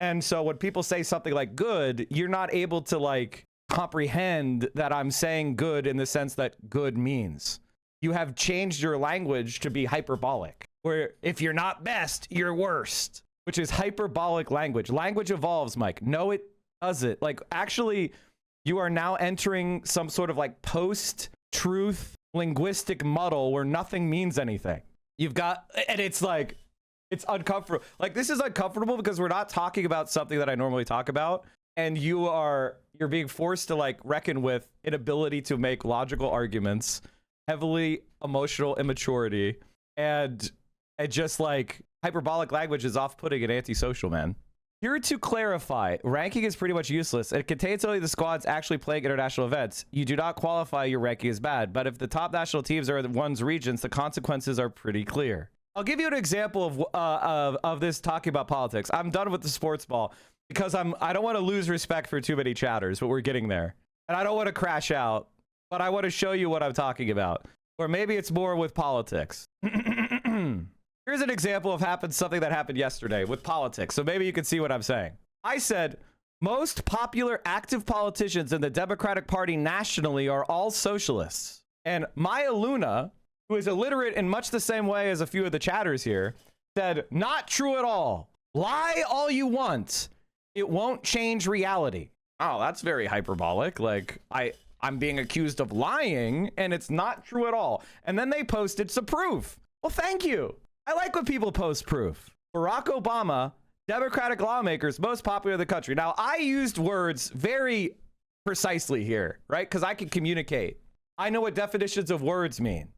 And so when people say something like good, you're not able to like comprehend that I'm saying good in the sense that good means. You have changed your language to be hyperbolic, where if you're not best, you're worst, which is hyperbolic language. Language evolves, Mike. No, it doesn't. Like, actually, you are now entering some sort of like post-truth linguistic muddle where nothing means anything. You've got, and it's like, it's uncomfortable. Like, this is uncomfortable because we're not talking about something that I normally talk about. And you're being forced to like reckon with inability to make logical arguments, heavily emotional immaturity, and just like hyperbolic language is off-putting and antisocial, man. Here to clarify, ranking is pretty much useless. It contains only the squads actually playing international events. You do not qualify, your ranking is bad. But if the top national teams are the one's regions, the consequences are pretty clear. I'll give you an example of this talking about politics. I'm done with the sports ball because I don't want to lose respect for too many chatters, but we're getting there. And I don't want to crash out, but I want to show you what I'm talking about. Or maybe it's more with politics. Here's an example of something that happened yesterday with politics. So maybe you can see what I'm saying. I said, most popular active politicians in the Democratic Party nationally are all socialists. And Maya Luna, who is illiterate in much the same way as a few of the chatters here, said, not true at all. Lie all you want. It won't change reality. Oh, that's very hyperbolic. Like, I'm being accused of lying and it's not true at all. And then they posted some proof. Well, thank you. I like when people post proof. Barack Obama, Democratic lawmakers, most popular in the country. Now, I used words very precisely here, right? Because I can communicate. I know what definitions of words mean,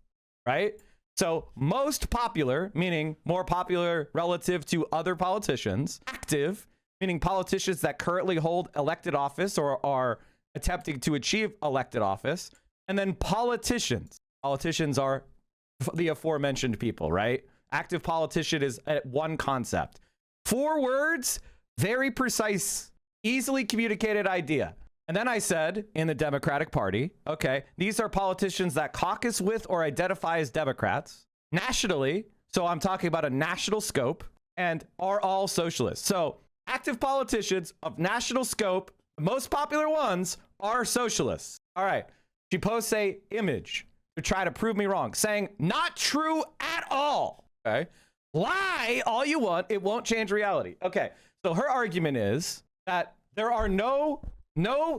right? So most popular, meaning more popular relative to other politicians. Active, meaning politicians that currently hold elected office or are attempting to achieve elected office. And then politicians. Politicians are the aforementioned people, right? Active politician is one concept. 4 words, very precise, easily communicated idea. And then I said in the Democratic Party, okay, these are politicians that caucus with or identify as Democrats nationally. So I'm talking about a national scope and are all socialists. So active politicians of national scope, the most popular ones are socialists. All right. She posts a image to try to prove me wrong, saying not true at all. Okay. Lie all you want. It won't change reality. Okay. So her argument is that there are no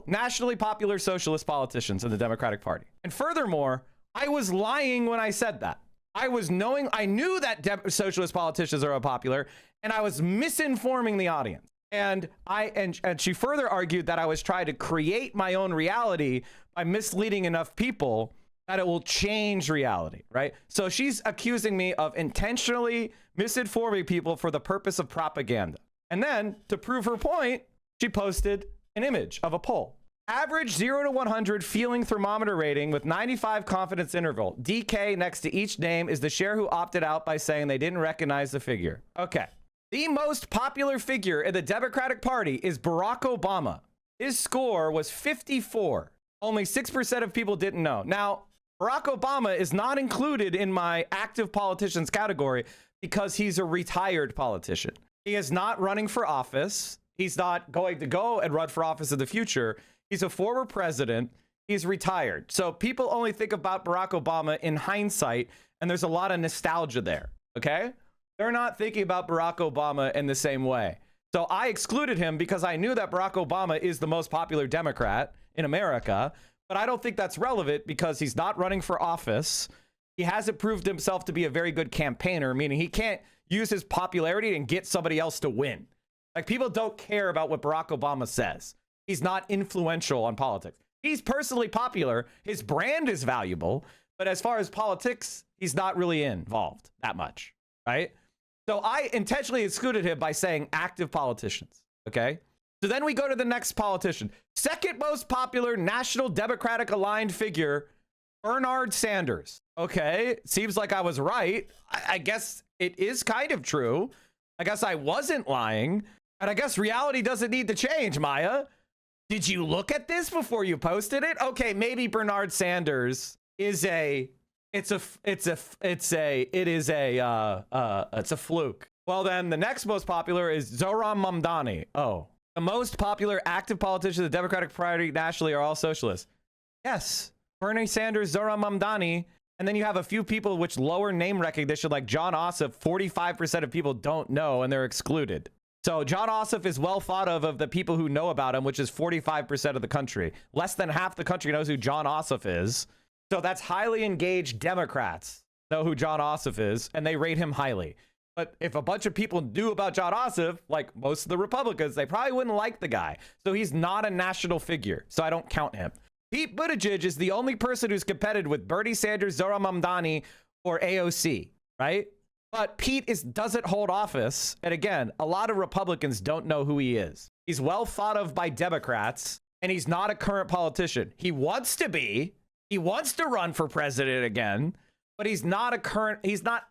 nationally popular socialist politicians in the Democratic Party. And furthermore, I was lying when I said that. I knew that socialist politicians are unpopular, and I was misinforming the audience. And she further argued that I was trying to create my own reality by misleading enough people that it will change reality, right? So she's accusing me of intentionally misinforming people for the purpose of propaganda. And then, to prove her point, she posted an image of a poll. Average 0 to 100 feeling thermometer rating with 95 confidence interval. DK next to each name is the share who opted out by saying they didn't recognize the figure. Okay. The most popular figure in the Democratic Party is Barack Obama. His score was 54. Only 6% of people didn't know. Now, Barack Obama is not included in my active politicians category because he's a retired politician. He is not running for office. He's not going to go and run for office in the future. He's a former president. He's retired. So people only think about Barack Obama in hindsight, and there's a lot of nostalgia there, okay? They're not thinking about Barack Obama in the same way. So I excluded him because I knew that Barack Obama is the most popular Democrat in America, but I don't think that's relevant because he's not running for office. He hasn't proved himself to be a very good campaigner, meaning he can't use his popularity and get somebody else to win. Like, people don't care about what Barack Obama says. He's not influential on politics. He's personally popular. His brand is valuable, but as far as politics, he's not really involved that much, right? So I intentionally excluded him by saying active politicians, okay? So then we go to the next politician. Second most popular national Democratic aligned figure, Bernard Sanders. Okay, seems like I was right. I guess it is kind of true. I guess I wasn't lying. And I guess reality doesn't need to change, Maya. Did you look at this before you posted it? Okay, maybe Bernard Sanders is a fluke. Well, then the next most popular is Zoran Mamdani. Oh, the most popular active politicians of the Democratic Party nationally are all socialists. Yes, Bernie Sanders, Zoran Mamdani, and then you have a few people which lower name recognition, like John Ossoff. 45% of people don't know, and they're excluded. So John Ossoff is well thought of the people who know about him, which is 45% of the country. Less than half the country knows who John Ossoff is. So that's highly engaged Democrats know who John Ossoff is, and they rate him highly. But if a bunch of people knew about John Ossoff, like most of the Republicans, they probably wouldn't like the guy. So he's not a national figure, so I don't count him. Pete Buttigieg is the only person who's competitive with Bernie Sanders, Zoran Mamdani, or AOC, right? But Pete doesn't hold office. And again, a lot of Republicans don't know who he is. He's well thought of by Democrats, and he's not a current politician. He wants to be. He wants to run for president again, but he's not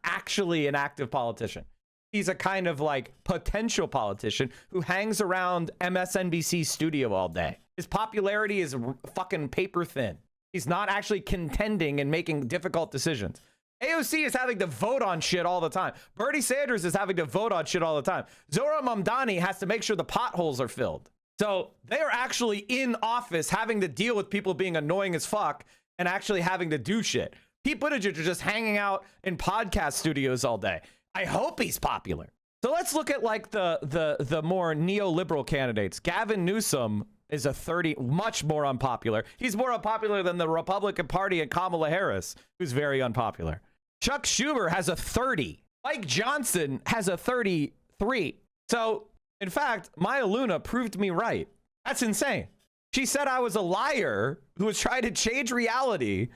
actually an active politician. He's a kind of like potential politician who hangs around MSNBC studio all day. His popularity is fucking paper thin. He's not actually contending and making difficult decisions. AOC is having to vote on shit all the time. Bernie Sanders is having to vote on shit all the time. Zoran Mamdani has to make sure the potholes are filled. So they are actually in office having to deal with people being annoying as fuck and actually having to do shit. Pete Buttigieg are just hanging out in podcast studios all day. I hope he's popular. So let's look at like the more neoliberal candidates. Gavin Newsom is a 30, much more unpopular. He's more unpopular than the Republican Party and Kamala Harris, who's very unpopular. Chuck Schumer has a 30. Mike Johnson has a 33. So, in fact, Maya Luna proved me right. That's insane. She said I was a liar who was trying to change reality,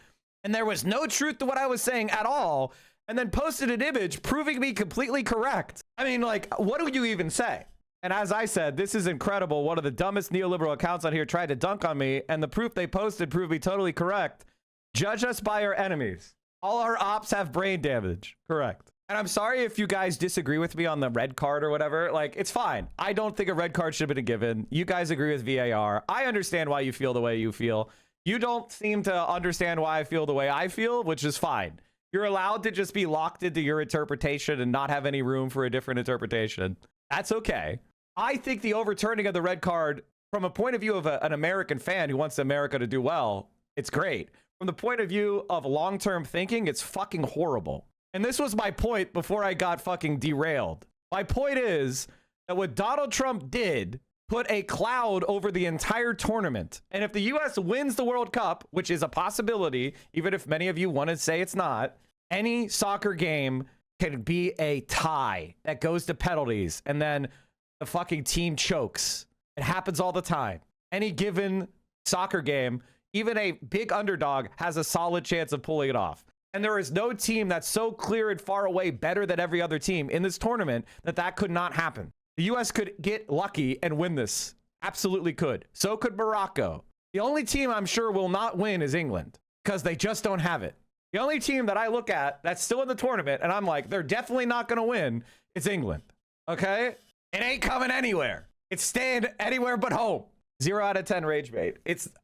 and there was no truth to what I was saying at all, and then posted an image proving me completely correct. I mean, like, what do you even say? And as I said, this is incredible. One of the dumbest neoliberal accounts on here tried to dunk on me, and the proof they posted proved me totally correct. Judge us by our enemies. All our ops have brain damage. Correct. And I'm sorry if you guys disagree with me on the red card or whatever. Like, it's fine. I don't think a red card should have been given. You guys agree with VAR. I understand why you feel the way you feel. You don't seem to understand why I feel the way I feel, which is fine. You're allowed to just be locked into your interpretation and not have any room for a different interpretation. That's okay. I think the overturning of the red card, from a point of view of an American fan who wants America to do well, it's great. From the point of view of long-term thinking, it's fucking horrible. And this was my point before I got fucking derailed. My point is that what Donald Trump did put a cloud over the entire tournament. And if the U.S. wins the World Cup, which is a possibility, even if many of you want to say it's not, any soccer game can be a tie that goes to penalties, and then the fucking team chokes. It happens all the time. Any given soccer game, even a big underdog has a solid chance of pulling it off. And there is no team that's so clear and far away better than every other team in this tournament that could not happen. The U.S. could get lucky and win this. Absolutely could. So could Morocco. The only team I'm sure will not win is England because they just don't have it. The only team that I look at that's still in the tournament and I'm like, they're definitely not going to win, it's England. Okay? It ain't coming anywhere. It's staying anywhere but home. 0 out of 10 rage bait.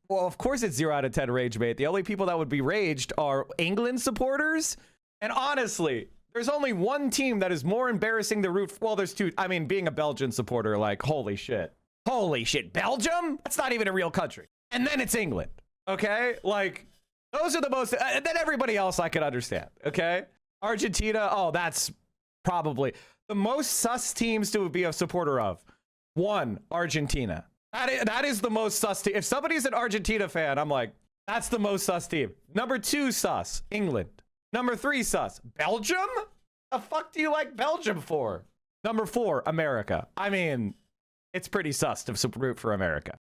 Well, of course it's 0 out of 10 rage bait. The only people that would be raged are England supporters. And honestly, there's only one team that is more embarrassing to root for. Well, there's two. I mean, being a Belgian supporter, like, holy shit. Holy shit. Belgium? That's not even a real country. And then it's England. Okay? Like, those are the most. Then everybody else I can understand. Okay? Argentina. Oh, that's probably the most sus teams to be a supporter of. 1, Argentina. That is the most sus team. If somebody's an Argentina fan, I'm like, that's the most sus team. Number 2 sus, England. Number 3 sus, Belgium? The fuck do you like Belgium for? Number 4, America. I mean, it's pretty sus to root for America.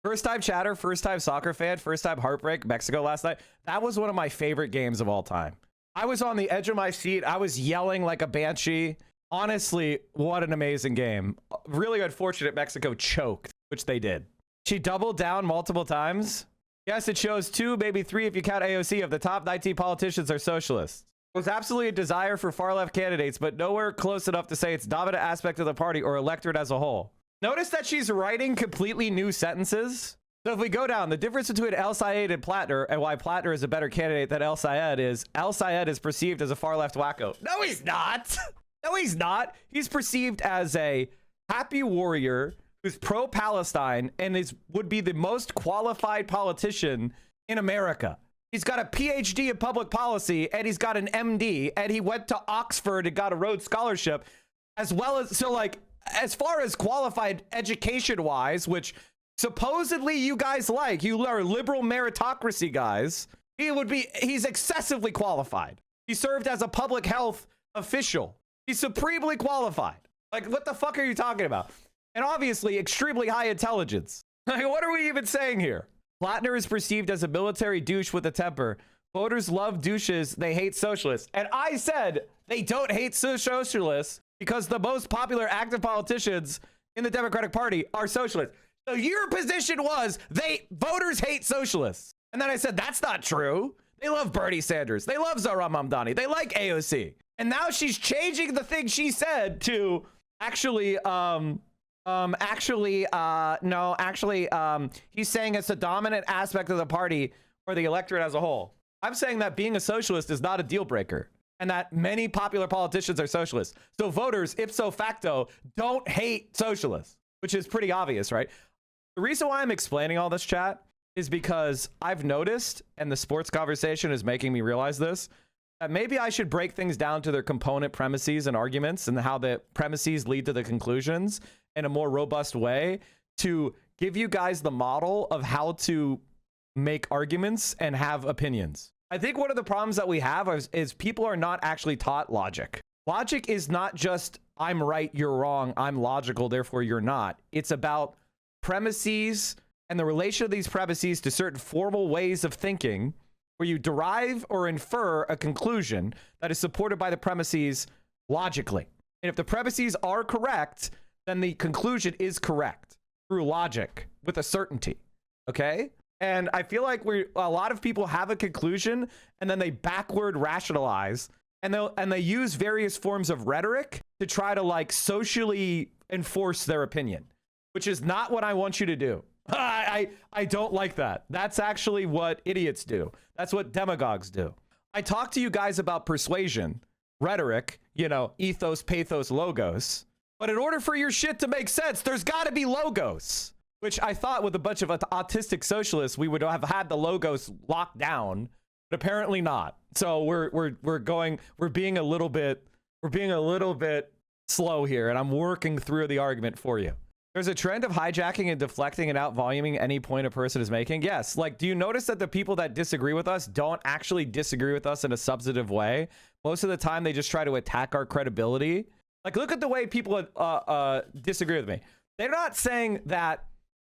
First time chatter, first time soccer fan, first time heartbreak, Mexico last night. That was one of my favorite games of all time. I was on the edge of my seat. I was yelling like a banshee. Honestly, what an amazing game. Really unfortunate Mexico choked, which they did. She doubled down multiple times. Yes, it shows 2, maybe 3 if you count AOC of the top 19 politicians are socialists. There's absolutely a desire for far left candidates, but nowhere close enough to say it's dominant aspect of the party or electorate as a whole. Notice that she's writing completely new sentences. So if we go down, the difference between El Sayed and Plattner, and why Plattner is a better candidate than El Sayed is perceived as a far left wacko. No, he's not. No, he's not. He's perceived as a happy warrior who's pro-Palestine and would be the most qualified politician in America. He's got a PhD in public policy and he's got an MD and he went to Oxford and got a Rhodes Scholarship, as well as, so like, as far as qualified education wise, which supposedly you guys like, you are liberal meritocracy guys, he's excessively qualified. He served as a public health official. He's supremely qualified. Like, what the fuck are you talking about? And obviously extremely high intelligence. Like, what are we even saying here? Plattner is perceived as a military douche with a temper. Voters love douches. They hate socialists. And I said they don't hate socialists because the most popular active politicians in the Democratic Party are socialists. So your position was voters hate socialists. And then I said, that's not true. They love Bernie Sanders. They love Zohran Mamdani. They like AOC. And now she's changing the thing she said to actually, he's saying it's a dominant aspect of the party or the electorate as a whole. I'm saying that being a socialist is not a deal breaker and that many popular politicians are socialists. So voters, ipso facto, don't hate socialists, which is pretty obvious, right? The reason why I'm explaining all this, chat, is because I've noticed, and the sports conversation is making me realize this, that maybe I should break things down to their component premises and arguments and how the premises lead to the conclusions in a more robust way to give you guys the model of how to make arguments and have opinions. I think one of the problems that we have is people are not actually taught logic. Logic is not just I'm right, you're wrong, I'm logical, therefore you're not. It's about premises and the relation of these premises to certain formal ways of thinking where you derive or infer a conclusion that is supported by the premises logically. And if the premises are correct, then the conclusion is correct through logic with a certainty. Okay? And I feel like a lot of people have a conclusion and then they backward rationalize and they use various forms of rhetoric to try to like socially enforce their opinion, which is not what I want you to do. I don't like that. That's actually what idiots do. That's what demagogues do. I talk to you guys about persuasion, rhetoric, you know, ethos, pathos, logos. But in order for your shit to make sense, there's got to be logos, which I thought with a bunch of autistic socialists, we would have had the logos locked down, but apparently not. So we're being a little bit slow here, and I'm working through the argument for you. There's a trend of hijacking and deflecting and out-voluming any point a person is making. Yes. Like, do you notice that the people that disagree with us don't actually disagree with us in a substantive way? Most of the time, they just try to attack our credibility. Like, look at the way people disagree with me. They're not saying that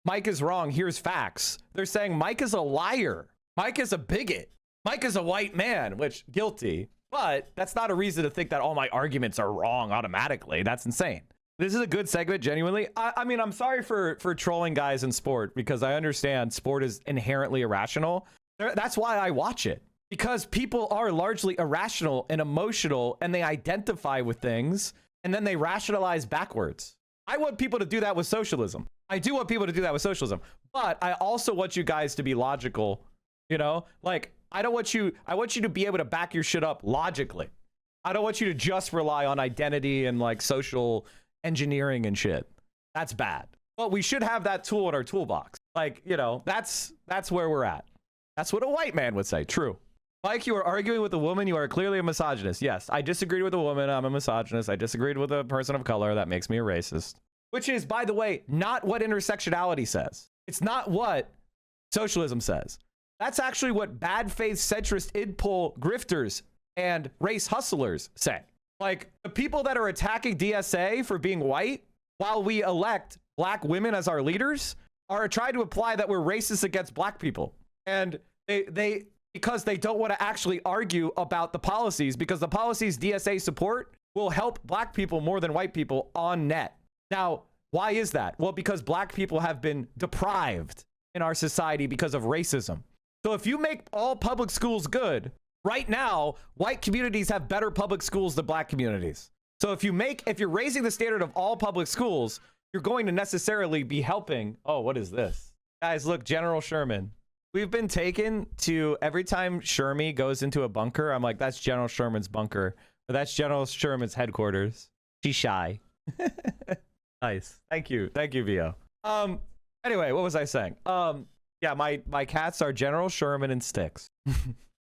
Mike is wrong, here's facts. They're saying Mike is a liar. Mike is a bigot. Mike is a white man, which, guilty. But that's not a reason to think that all my arguments are wrong automatically. That's insane. This is a good segment, genuinely. I mean, I'm sorry for trolling guys in sport because I understand sport is inherently irrational. That's why I watch it. Because people are largely irrational and emotional and they identify with things and then they rationalize backwards. I want people to do that with socialism. I do want people to do that with socialism. But I also want you guys to be logical, you know? Like, I want you to be able to back your shit up logically. I don't want you to just rely on identity and like social engineering and shit. That's bad. But we should have that tool in our toolbox. Like, you know, that's where we're at. That's what a white man would say. True. Mike, you are arguing with a woman. You are clearly a misogynist. Yes, I disagreed with a woman. I'm a misogynist. I disagreed with a person of color. That makes me a racist. Which is, by the way, not what intersectionality says. It's not what socialism says. That's actually what bad faith centrist idpol grifters and race hustlers say. Like, the people that are attacking DSA for being white while we elect black women as our leaders are trying to imply that we're racist against black people. And because they don't want to actually argue about the policies, because the policies DSA support will help black people more than white people on net. Now, why is that? Well, because black people have been deprived in our society because of racism. So if you make all public schools good, right now, white communities have better public schools than black communities. So if you're raising the standard of all public schools, you're going to necessarily be helping. Oh, what is this? Guys, look, General Sherman. We've been taken to every time Shermy goes into a bunker, I'm like, that's General Sherman's bunker. But that's General Sherman's headquarters. She's shy. Nice. Thank you. Thank you, Vio. Anyway, what was I saying? Yeah, my cats are General Sherman and Sticks.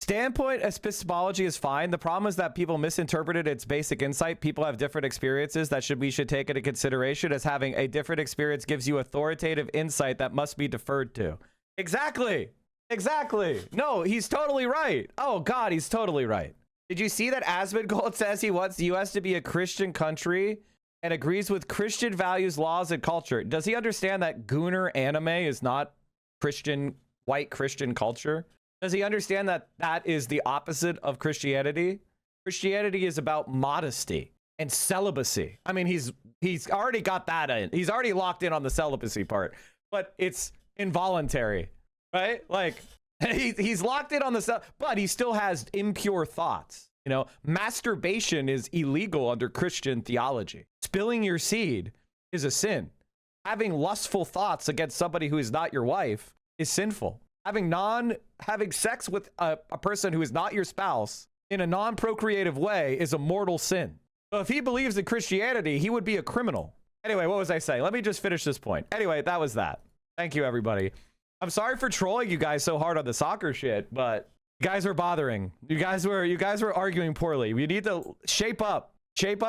Standpoint epistemology is fine. The problem is that people misinterpreted its basic insight. People have different experiences that we should take into consideration, as having a different experience gives you authoritative insight that must be deferred to. Exactly. Exactly. No, he's totally right. Oh, God, he's totally right. Did you see that Asmongold says he wants the U.S. to be a Christian country and agrees with Christian values, laws, and culture? Does he understand that Gooner anime is not Christian, white Christian culture? Does he understand that that is the opposite of Christianity? Christianity is about modesty and celibacy. I mean, he's already got that in. He's already locked in on the celibacy part, but it's involuntary, right? Like he's locked in on the but he still has impure thoughts. You know, masturbation is illegal under Christian theology. Spilling your seed is a sin. Having lustful thoughts against somebody who is not your wife is sinful. Having sex with a person who is not your spouse in a non-procreative way is a mortal sin. So if he believes in Christianity, he would be a criminal. Anyway, what was I saying? Let me just finish this point. Anyway, that was that. Thank you, everybody. I'm sorry for trolling you guys so hard on the soccer shit, but you guys were bothering. You guys were arguing poorly. We need to shape up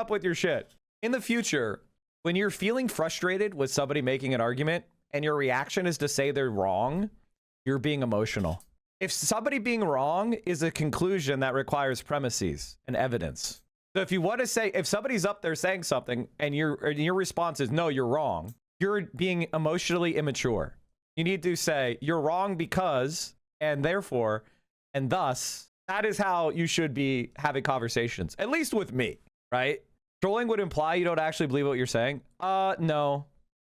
with your shit. In the future, when you're feeling frustrated with somebody making an argument and your reaction is to say they're wrong, you're being emotional. If somebody being wrong is a conclusion that requires premises and evidence. So if you want to say, if somebody's up there saying something and your response is, no, you're wrong, you're being emotionally immature. You need to say, you're wrong because, and therefore, and thus. That is how you should be having conversations, at least with me, right? Trolling would imply you don't actually believe what you're saying. No.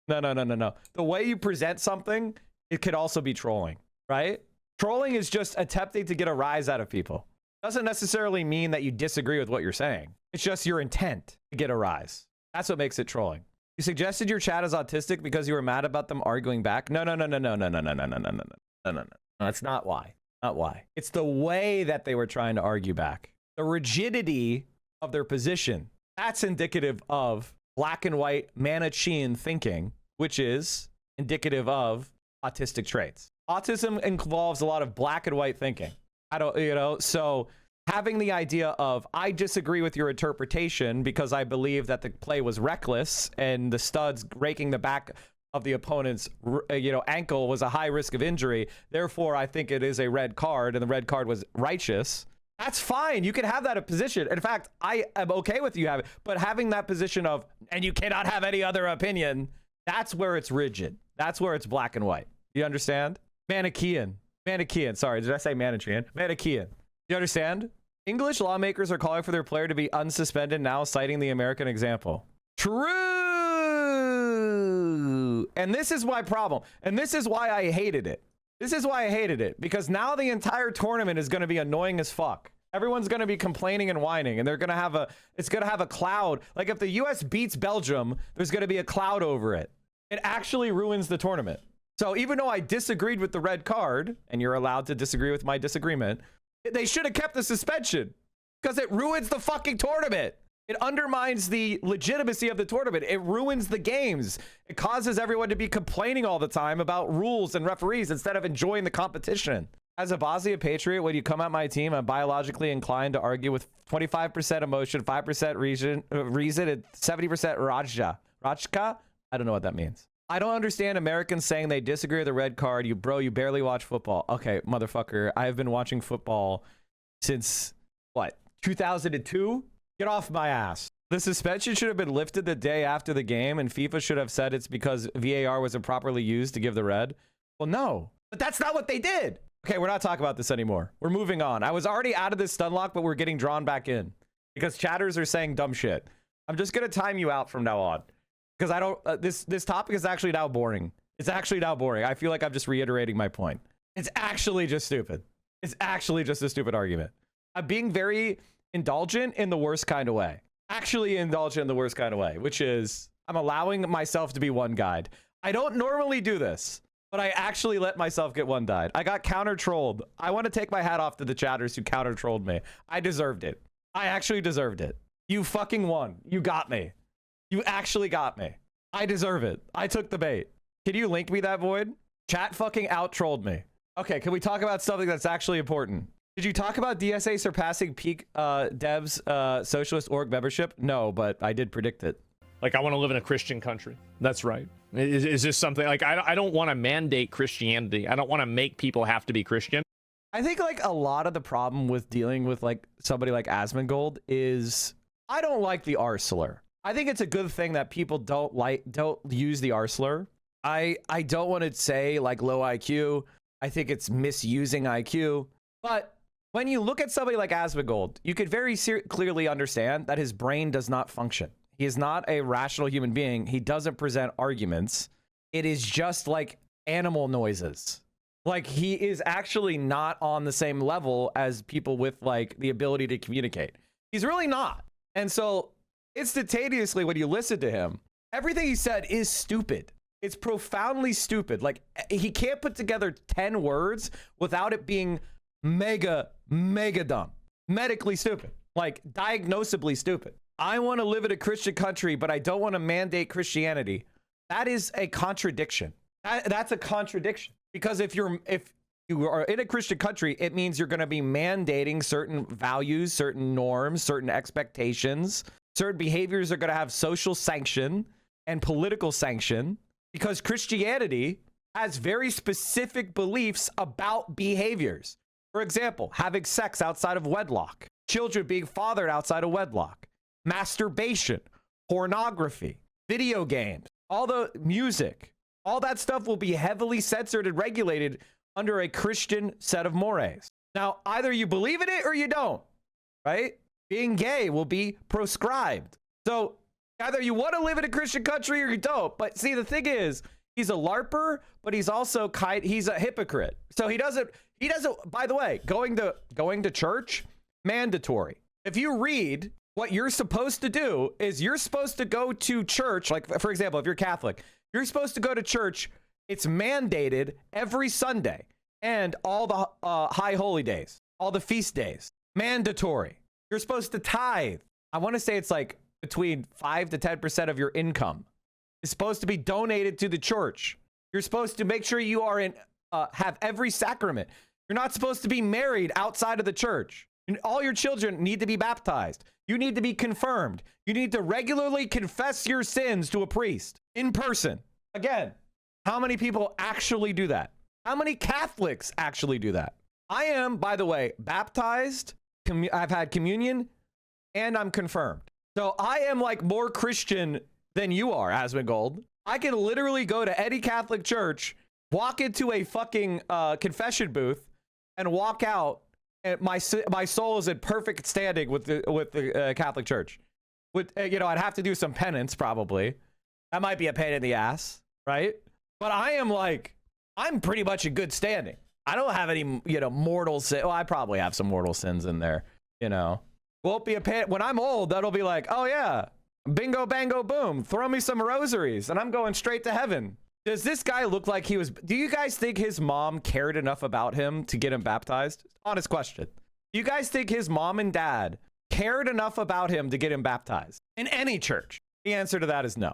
The way you present something, it could also be trolling, right? Trolling is just attempting to get a rise out of people. Doesn't necessarily mean that you disagree with what you're saying. It's just your intent to get a rise. That's what makes it trolling. You suggested your chat is autistic because you were mad about them arguing back. No. That's not why. Not why. It's the way that they were trying to argue back. The rigidity of their position. That's indicative of black and white Manichean thinking, which is indicative of autistic traits. Autism involves a lot of black and white thinking. So having the idea of, I disagree with your interpretation because I believe that the play was reckless and the studs raking the back of the opponent's ankle was a high risk of injury. Therefore, I think it is a red card and the red card was righteous. That's fine. You can have that position. In fact, I am okay with you having, but having that position of, and you cannot have any other opinion, that's where it's rigid. That's where it's black and white. You understand? Manichean. Sorry, did I say Manichean? Manichean. You understand? English lawmakers are calling for their player to be unsuspended now, citing the American example. True. And this is my problem. And this is why I hated it. Because now the entire tournament is going to be annoying as fuck. Everyone's going to be complaining and whining, and it's going to have a cloud. Like if the US beats Belgium, there's going to be a cloud over it. It actually ruins the tournament. So even though I disagreed with the red card, and you're allowed to disagree with my disagreement, they should have kept the suspension because it ruins the fucking tournament. It undermines the legitimacy of the tournament. It ruins the games. It causes everyone to be complaining all the time about rules and referees instead of enjoying the competition. As a Bosnia patriot, when you come at my team, I'm biologically inclined to argue with 25% emotion, 5% reason, and 70% Rajka? I don't know what that means. I don't understand Americans saying they disagree with the red card. You barely watch football. Okay, motherfucker. I have been watching football since, 2002? Get off my ass. The suspension should have been lifted the day after the game, and FIFA should have said it's because VAR was improperly used to give the red. Well, no. But that's not what they did. Okay, we're not talking about this anymore. We're moving on. I was already out of this stun lock, but we're getting drawn back in. because chatters are saying dumb shit. I'm just gonna time you out from now on because I don't. This topic is actually now boring. It's actually now boring. I feel like I'm just reiterating my point. It's actually just stupid. It's actually just a stupid argument. I'm being very indulgent in the worst kind of way. Actually indulgent in the worst kind of way, which is I'm allowing myself to be one guide. I don't normally do this, but I actually let myself get one guide. I got counter trolled. I want to take my hat off to the chatters who counter trolled me. I deserved it. I actually deserved it. You fucking won. You got me. You actually got me. I deserve it. I took the bait. Can you link me that, Void? Chat fucking out trolled me. Okay, can we talk about something that's actually important? Did you talk about DSA surpassing peak devs socialist org membership? No, but I did predict it. Like, I want to live in a Christian country. That's right. Is this something like I don't want to mandate Christianity. I don't want to make people have to be Christian. I think like a lot of the problem with dealing with like somebody like Asmongold is I don't like the R slur. I think it's a good thing that people don't use the R slur. I don't want to say like low IQ. I think it's misusing IQ. But when you look at somebody like Asmongold, you could very clearly understand that his brain does not function. He is not a rational human being. He doesn't present arguments. It is just like animal noises. Like he is actually not on the same level as people with like the ability to communicate. He's really not. And so instantaneously when you listen to him, everything he said is stupid. It's profoundly stupid. Like he can't put together 10 words without it being mega dumb, medically stupid, like diagnosably stupid. I want to live in a Christian country, but I don't want to mandate Christianity. That is a contradiction. That's a contradiction because if you are in a Christian country, it means you're going to be mandating certain values, certain norms, certain expectations. Certain behaviors are going to have social sanction and political sanction because Christianity has very specific beliefs about behaviors. For example, having sex outside of wedlock, children being fathered outside of wedlock, masturbation, pornography, video games, all the music, all that stuff will be heavily censored and regulated under a Christian set of mores. Now, either you believe in it or you don't, right? Being gay will be proscribed. So either you want to live in a Christian country or you don't. But see, the thing is, he's a LARPer, but he's also he's a hypocrite. So he doesn't, by the way, going to church, mandatory. If you read what you're supposed to do is you're supposed to go to church. Like, for example, if you're Catholic, you're supposed to go to church. It's mandated every Sunday and all the high holy days, all the feast days, mandatory. You're supposed to tithe. I want to say it's like between 5 to 10% of your income is supposed to be donated to the church. You're supposed to make sure you are have every sacrament. You're not supposed to be married outside of the church. And all your children need to be baptized. You need to be confirmed. You need to regularly confess your sins to a priest in person. Again, how many people actually do that? How many Catholics actually do that? I am, by the way, baptized. I've had communion and I'm confirmed. So I am like more Christian than you are, Asmongold. I can literally go to any Catholic church, walk into a fucking confession booth and walk out. And my soul is in perfect standing with the Catholic Church. I'd have to do some penance probably. That might be a pain in the ass, right? But I'm pretty much in good standing. I don't have any, mortal sin. Well, I probably have some mortal sins in there, Won't be a pain. When I'm old, that'll be like, oh yeah, bingo, bango, boom. Throw me some rosaries and I'm going straight to heaven. Does this guy look like do you guys think his mom cared enough about him to get him baptized? Honest question. Do you guys think his mom and dad cared enough about him to get him baptized in any church? The answer to that is no.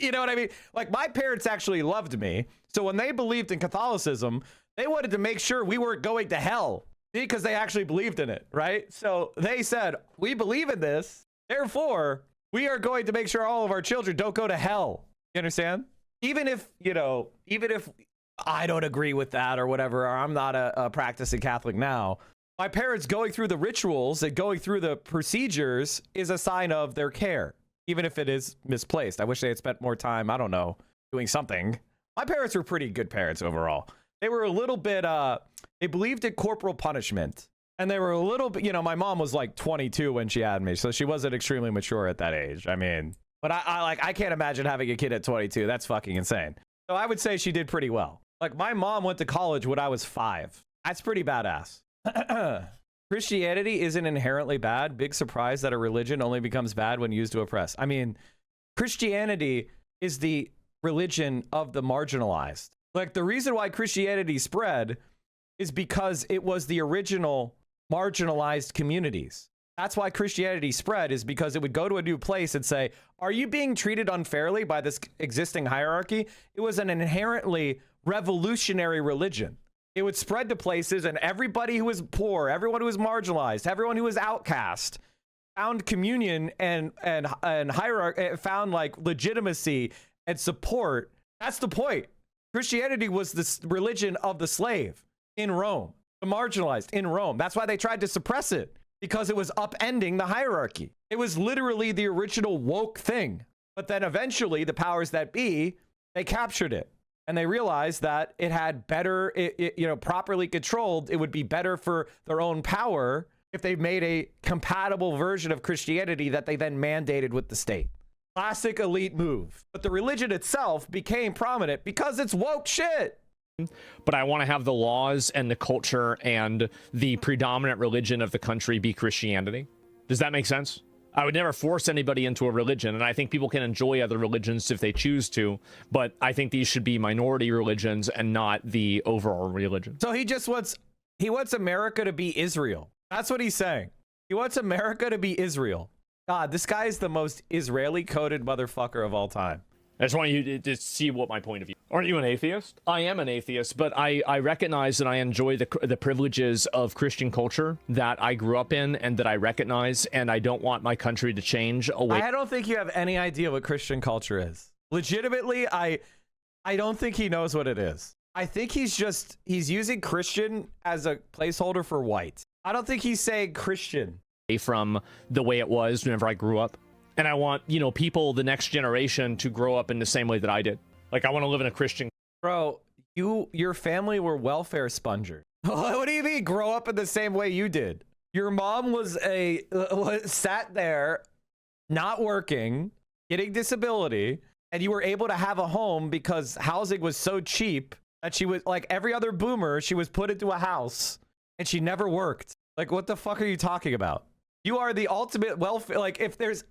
You know what I mean? Like my parents actually loved me. So when they believed in Catholicism, they wanted to make sure we weren't going to hell because they actually believed in it, right? So they said, we believe in this. Therefore, we are going to make sure all of our children don't go to hell. You understand? Even if I don't agree with that or whatever, or I'm not a practicing Catholic now, my parents going through the rituals and going through the procedures is a sign of their care, even if it is misplaced. I wish they had spent more time, I don't know, doing something. My parents were pretty good parents overall. They were a little bit, they believed in corporal punishment. And they were a little bit, you know, my mom was like 22 when she had me, so she wasn't extremely mature at that age. I mean, but I can't imagine having a kid at 22. That's fucking insane. So I would say she did pretty well. Like, my mom went to college when I was 5. That's pretty badass. Christianity isn't inherently bad. Big surprise that a religion only becomes bad when used to oppress. I mean, Christianity is the religion of the marginalized. Like, the reason why Christianity spread is because it was the original marginalized communities. That's why Christianity spread, is because it would go to a new place and say, are you being treated unfairly by this existing hierarchy? It was an inherently revolutionary religion. It would spread to places, and everybody who was poor, everyone who was marginalized, everyone who was outcast found communion and hierarchy, found like legitimacy and support. That's the point. Christianity was this religion of the slave in Rome, the marginalized in Rome. That's why they tried to suppress it, because it was upending the hierarchy. It was literally the original woke thing. But then eventually the powers that be, they captured it. And they realized that it had better, you know, properly controlled, it would be better for their own power if they made a compatible version of Christianity that they then mandated with the state. Classic elite move. But the religion itself became prominent because it's woke shit. But I want to have the laws and the culture and the predominant religion of the country be Christianity. Does that make sense? I would never force anybody into a religion, and I think people can enjoy other religions if they choose to, but I think these should be minority religions and not the overall religion. So he wants America to be Israel. That's what he's saying. He wants America to be Israel. God, this guy is the most Israeli-coded motherfucker of all time. I just want you to see what my point of view. Aren't you an atheist? I am an atheist, but I recognize that I enjoy the privileges of Christian culture that I grew up in and that I recognize, and I don't want my country to change away. I don't think you have any idea what Christian culture is. Legitimately, I don't think he knows what it is. I think he's using Christian as a placeholder for white. I don't think he's saying Christian. From the way it was whenever I grew up. And I want, you know, people, the next generation, to grow up in the same way that I did. Like, I want to live in a Christian. Bro, your family were welfare spongers. What do you mean grow up in the same way you did? Your mom was sat there, not working, getting disability, and you were able to have a home because housing was so cheap that she was, like every other boomer, she was put into a house and she never worked. Like, what the fuck are you talking about? You are the ultimate welfare. Like, if there's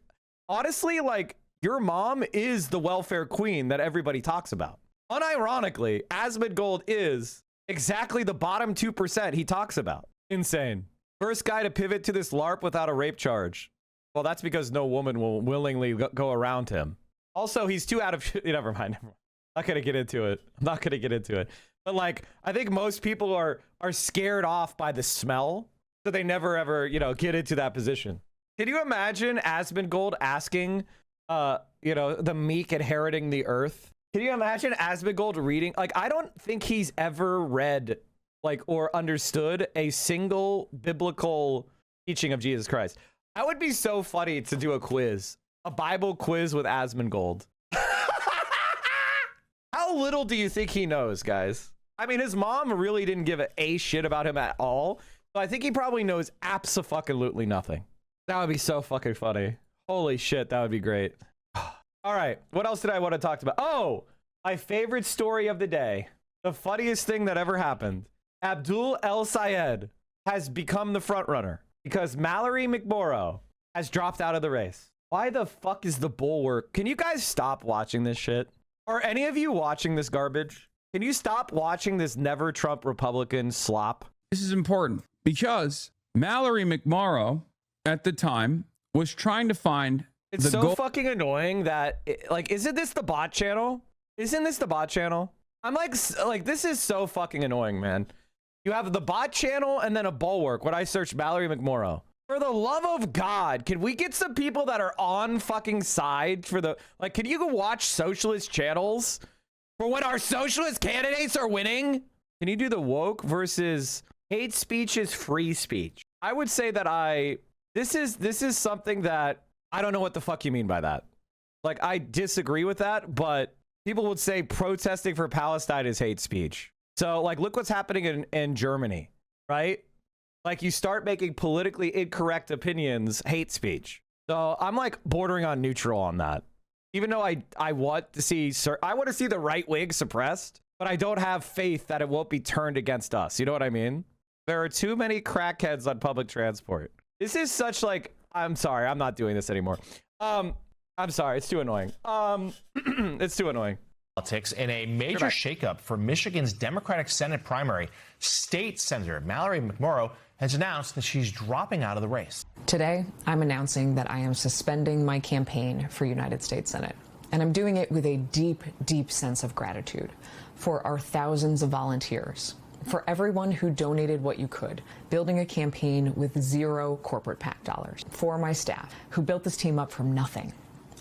honestly, like, your mom is the welfare queen that everybody talks about. Unironically, Asmongold is exactly the bottom 2% he talks about. Insane. First guy to pivot to this LARP without a rape charge. Well, that's because no woman will willingly go around him. Also, he's too out of... Never mind. I'm not going to get into it. I'm not going to get into it. But, like, I think most people are scared off by the smell, so they never, ever, you know, get into that position. Can you imagine Asmongold asking, you know, the meek inheriting the earth? Can you imagine Asmongold reading? Like, I don't think he's ever read, like, or understood a single biblical teaching of Jesus Christ. That would be so funny to do a quiz, a Bible quiz with Asmongold. How little do you think he knows, guys? I mean, his mom really didn't give a shit about him at all. So I think he probably knows abso-fucking-lutely nothing. That would be so fucking funny. Holy shit, that would be great. All right, what else did I want to talk about? Oh, my favorite story of the day. The funniest thing that ever happened. Abdul El Sayed has become the front runner because Mallory McMorrow has dropped out of the race. Why the fuck is the bulwark? Can you guys stop watching this shit? Are any of you watching this garbage? Can you stop watching this never Trump Republican slop? This is important because Mallory McMorrow at the time was trying to find it's so fucking annoying that like, isn't this the bot channel? Isn't this the bot channel? I'm like this is so fucking annoying, man. You have the bot channel and then a bulwark when I search Mallory McMorrow. For the love of God, can we get some people that are on fucking side for the, like, can you go watch socialist channels for when our socialist candidates are winning? Can you do the woke versus hate speech is free speech? I would say that this is something that I don't know what the fuck you mean by that. Like, I disagree with that, but people would say protesting for Palestine is hate speech. So, like, look what's happening in Germany, right? Like, you start making politically incorrect opinions hate speech. So I'm like bordering on neutral on that. Even though I want to see the right wing suppressed, but I don't have faith that it won't be turned against us. You know what I mean? There are too many crackheads on public transport. This is such like, I'm sorry, I'm not doing this anymore. I'm sorry, it's too annoying. It's too annoying. Politics in a major shakeup for Michigan's Democratic Senate primary. State Senator Mallory McMorrow has announced that she's dropping out of the race. Today, I'm announcing that I am suspending my campaign for United States Senate. And I'm doing it with a deep, deep sense of gratitude for our thousands of volunteers, for everyone who donated what you could, building a campaign with zero corporate PAC dollars, for my staff who built this team up from nothing.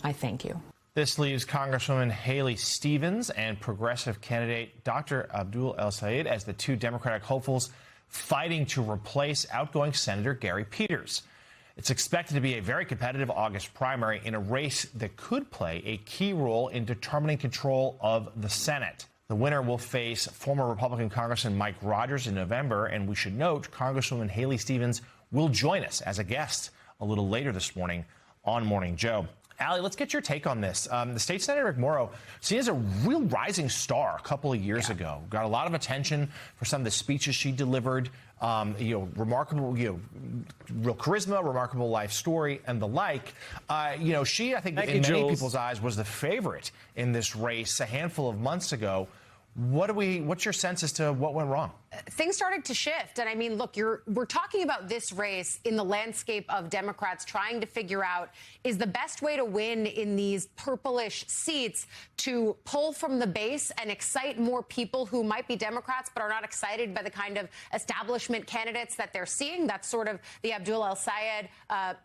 I thank you. This leaves Congresswoman Haley Stevens and progressive candidate Dr. Abdul El-Sayed as the two Democratic hopefuls fighting to replace outgoing Senator Gary Peters. It's expected to be a very competitive August primary in a race that could play a key role in determining control of the Senate. The winner will face former Republican Congressman Mike Rogers in November, and we should note Congresswoman Haley Stevens will join us as a guest a little later this morning on Morning Joe. Allie, let's get your take on this. The state senator McMorrow, seen as a real rising star a couple of years ago, got a lot of attention for some of the speeches she delivered. Remarkable, real charisma, remarkable life story, and the like. She, I think, in many people's eyes, was the favorite in this race a handful of months ago. What's your sense as to what went wrong? Things started to shift. And I mean, look, we're talking about this race in the landscape of Democrats trying to figure out, is the best way to win in these purplish seats to pull from the base and excite more people who might be Democrats but are not excited by the kind of establishment candidates that they're seeing? That's sort of the Abdul El-Sayed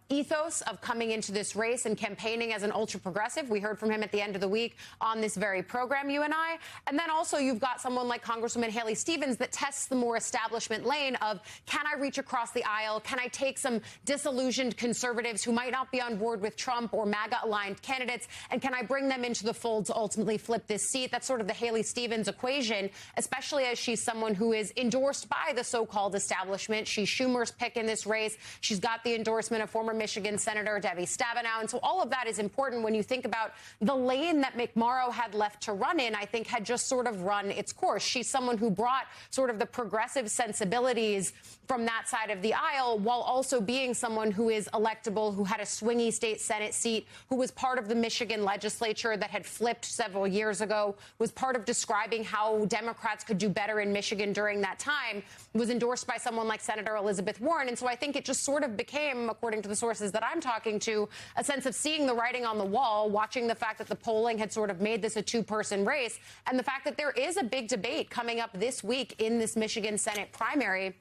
ethos of coming into this race and campaigning as an ultra progressive. We heard from him at the end of the week on this very program, you and I. And then also you've got someone like Congresswoman Haley Stevens that tests the more establishment lane of, can I reach across the aisle? Can I take some disillusioned conservatives who might not be on board with Trump or MAGA-aligned candidates, and can I bring them into the fold to ultimately flip this seat? That's sort of the Haley Stevens equation, especially as she's someone who is endorsed by the so-called establishment. She's Schumer's pick in this race. She's got the endorsement of former Michigan Senator Debbie Stabenow. And so all of that is important when you think about the lane that McMorrow had left to run in, I think had just sort of run its course. She's someone who brought sort of the progressive sensibilities from that side of the aisle, while also being someone who is electable, who had a swingy state Senate seat, who was part of the Michigan legislature that had flipped several years ago, was part of describing how Democrats could do better in Michigan during that time, was endorsed by someone like Senator Elizabeth Warren. And so I think it just sort of became, according to the sources that I'm talking to, a sense of seeing the writing on the wall, watching the fact that the polling had sort of made this a two-person race, and the fact that there is a big debate coming up this week in this Michigan Senate primary.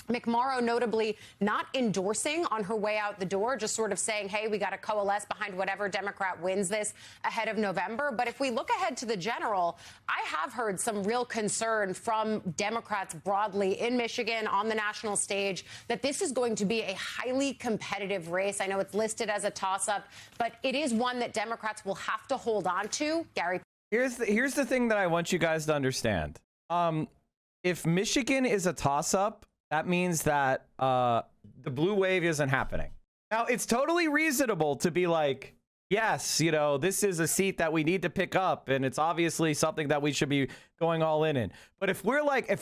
McMorrow notably not endorsing on her way out the door, just sort of saying, hey, we got to coalesce behind whatever Democrat wins this ahead of November. But if we look ahead to the general, I have heard some real concern from Democrats broadly in Michigan on the national stage that this is going to be a highly competitive race. I know it's listed as a toss-up, but it is one that Democrats will have to hold on to. Gary. Here's the thing that I want you guys to understand. If Michigan is a toss-up, that means that the blue wave isn't happening. Now, it's totally reasonable to be like, yes, this is a seat that we need to pick up, and it's obviously something that we should be going all in. But if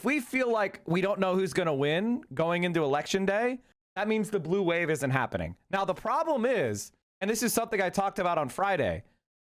we feel like we don't know who's going to win going into election day, that means the blue wave isn't happening. Now, the problem is, and this is something I talked about on Friday,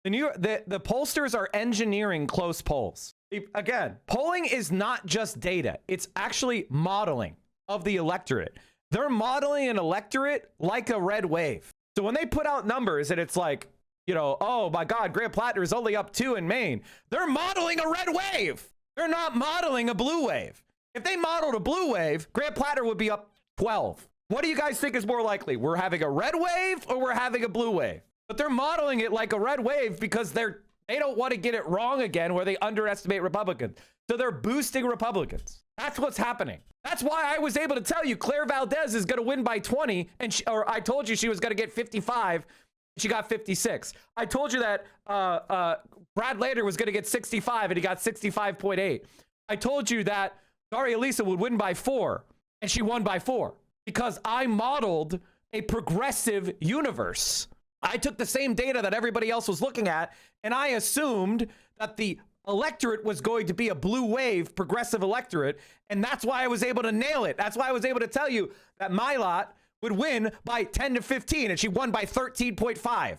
the pollsters are engineering close polls. Again, polling is not just data. It's actually modeling of the electorate. They're modeling an electorate like a red wave. So when they put out numbers and it's like, oh my God, Grant Plattner is only up 2 in Maine. They're modeling a red wave. They're not modeling a blue wave. If they modeled a blue wave, Grant Plattner would be up 12. What do you guys think is more likely? We're having a red wave or we're having a blue wave? But they're modeling it like a red wave because they don't want to get it wrong again where they underestimate Republicans. So they're boosting Republicans. That's what's happening. That's why I was able to tell you Claire Valdez is going to win by 20. Or I told you she was going to get 55. She got 56. I told you that Brad Lander was going to get 65 and he got 65.8. I told you that Daria Lisa would win by 4 and she won by 4. because I modeled a progressive universe. I took the same data that everybody else was looking at, and I assumed that the electorate was going to be a blue wave progressive electorate, and that's why I was able to nail it. That's why I was able to tell you that my lot would win by 10 to 15, and she won by 13.5.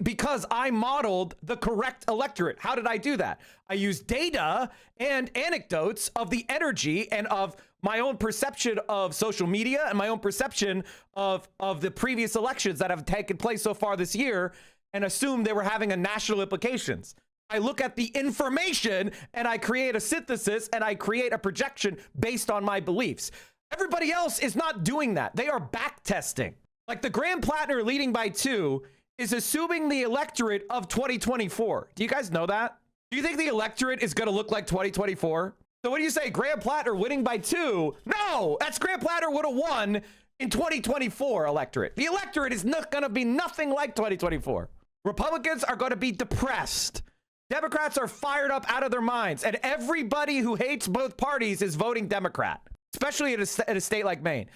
Because I modeled the correct electorate. How did I do that? I used data and anecdotes of the energy and of my own perception of social media and my own perception of the previous elections that have taken place so far this year, and assumed they were having a national implications. I look at the information and I create a synthesis and I create a projection based on my beliefs. Everybody else is not doing that. They are back testing. Like the Graham Plattner leading by 2 is assuming the electorate of 2024. Do you guys know that? Do you think the electorate is going to look like 2024? So when you say Graham Plattner winning by 2, no, that's Graham Plattner would have won in 2024 electorate. The electorate is not going to be nothing like 2024. Republicans are going to be depressed. Democrats are fired up out of their minds, and everybody who hates both parties is voting Democrat, especially at a state like Maine.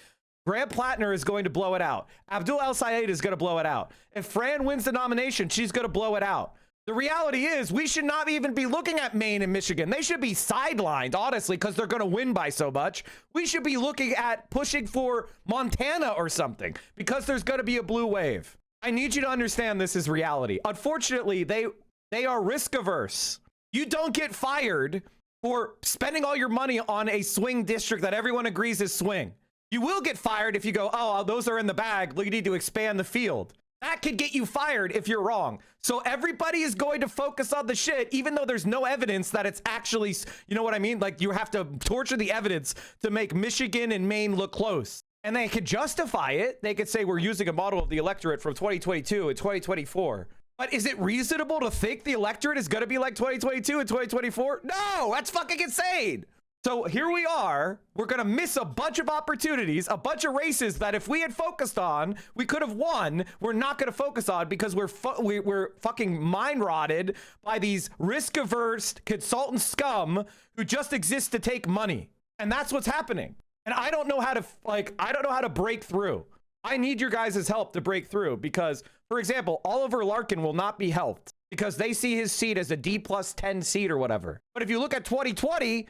Graham Plattner is going to blow it out. Abdul El-Sayed is going to blow it out. If Fran wins the nomination, she's going to blow it out. The reality is we should not even be looking at Maine and Michigan. They should be sidelined, honestly, because they're going to win by so much. We should be looking at pushing for Montana or something because there's going to be a blue wave. I need you to understand this is reality. Unfortunately, they are risk averse. You don't get fired for spending all your money on a swing district that everyone agrees is swing. You will get fired if you go, oh, those are in the bag. You need to expand the field. That could get you fired if you're wrong. So everybody is going to focus on the shit, even though there's no evidence that it's actually, you know what I mean? Like you have to torture the evidence to make Michigan and Maine look close. And they could justify it. They could say we're using a model of the electorate from 2022 and 2024. But is it reasonable to think the electorate is going to be like 2022 and 2024? No, that's fucking insane. So here we are. We're going to miss a bunch of opportunities, a bunch of races that if we had focused on, we could have won. We're not going to focus on because we're fucking mind rotted by these risk averse consultant scum who just exist to take money. And that's what's happening. And I don't know how to break through. I need your guys' help to break through because, for example, Oliver Larkin will not be helped because they see his seat as a D+10 seat or whatever. But if you look at 2020,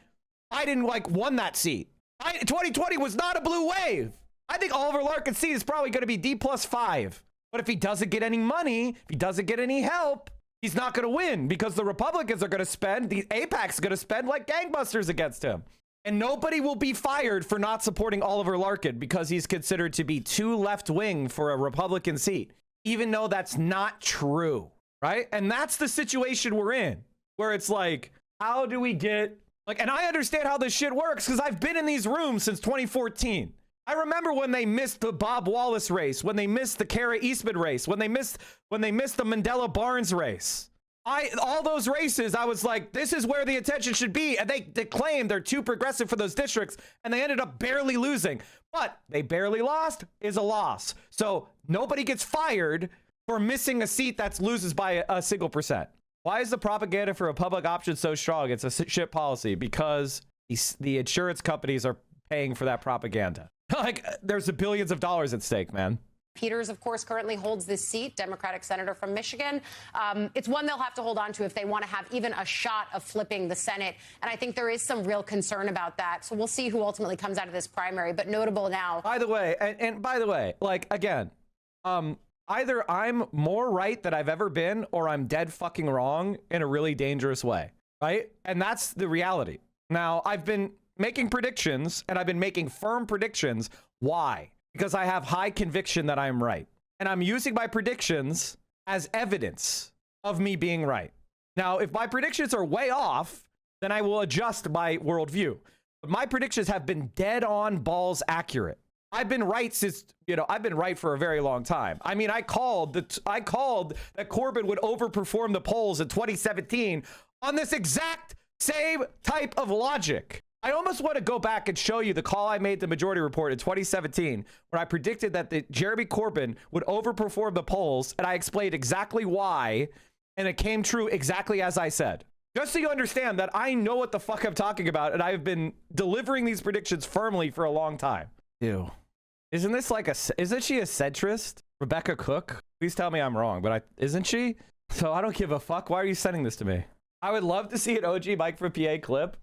Biden won that seat. 2020 was not a blue wave. I think Oliver Larkin's seat is probably going to be D+5. But if he doesn't get any money, if he doesn't get any help, he's not going to win because the Republicans are going to spend, the AIPAC's going to spend like gangbusters against him. And nobody will be fired for not supporting Oliver Larkin because he's considered to be too left-wing for a Republican seat, even though that's not true, right? And that's the situation we're in, where it's like, how do we get... and I understand how this shit works because I've been in these rooms since 2014. I remember when they missed the Bob Wallace race, when they missed the Kara Eastman race, when they missed the Mandela Barnes race. All those races, I was like, this is where the attention should be. And they claim they're too progressive for those districts, and they ended up barely losing. But they barely lost is a loss. So nobody gets fired for missing a seat that loses by a single %. Why is the propaganda for a public option so strong? It's a shit policy because the insurance companies are paying for that propaganda. There's billions of dollars at stake, man. Peters, of course, currently holds this seat, Democratic senator from Michigan. It's one they'll have to hold on to if they want to have even a shot of flipping the Senate. And I think there is some real concern about that. So we'll see who ultimately comes out of this primary. But notable now. By the way, and by the way, again, either I'm more right than I've ever been or I'm dead fucking wrong in a really dangerous way, right? And that's the reality. Now, I've been making predictions and I've been making firm predictions. Why? Because I have high conviction that I'm right. And I'm using my predictions as evidence of me being right. Now, if my predictions are way off, then I will adjust my worldview. But my predictions have been dead on balls accurate. I've been right since, I've been right for a very long time. I mean, I called that Corbyn would overperform the polls in 2017 on this exact same type of logic. I almost want to go back and show you the call I made the Majority Report in 2017 when I predicted that Jeremy Corbyn would overperform the polls, and I explained exactly why, and it came true exactly as I said. Just so you understand that I know what the fuck I'm talking about, and I've been delivering these predictions firmly for a long time. Ew. Isn't this like isn't she a centrist? Rebecca Cook? Please tell me I'm wrong, but isn't she? So I don't give a fuck. Why are you sending this to me? I would love to see an OG Mike for PA clip.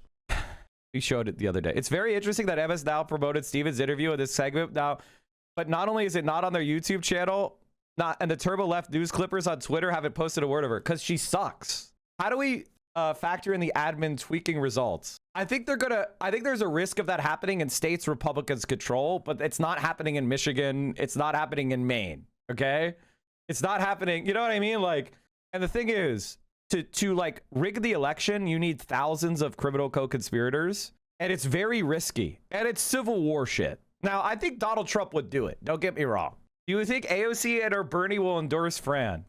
We showed it the other day. It's very interesting that MS Now promoted Steven's interview in this segment now, but not only is it not on their YouTube channel, and the Turbo Left news clippers on Twitter haven't posted a word of her because she sucks. How do we factor in the admin tweaking results? I think there's a risk of that happening in states Republicans control, but it's not happening in Michigan. It's not happening in Maine. Okay, it's not happening. You know what I mean? Like, and the thing is, to like rig the election, you need thousands of criminal co-conspirators, and it's very risky, and it's Civil War shit. Now, I think Donald Trump would do it. Don't get me wrong. Do you think AOC and or Bernie will endorse Fran?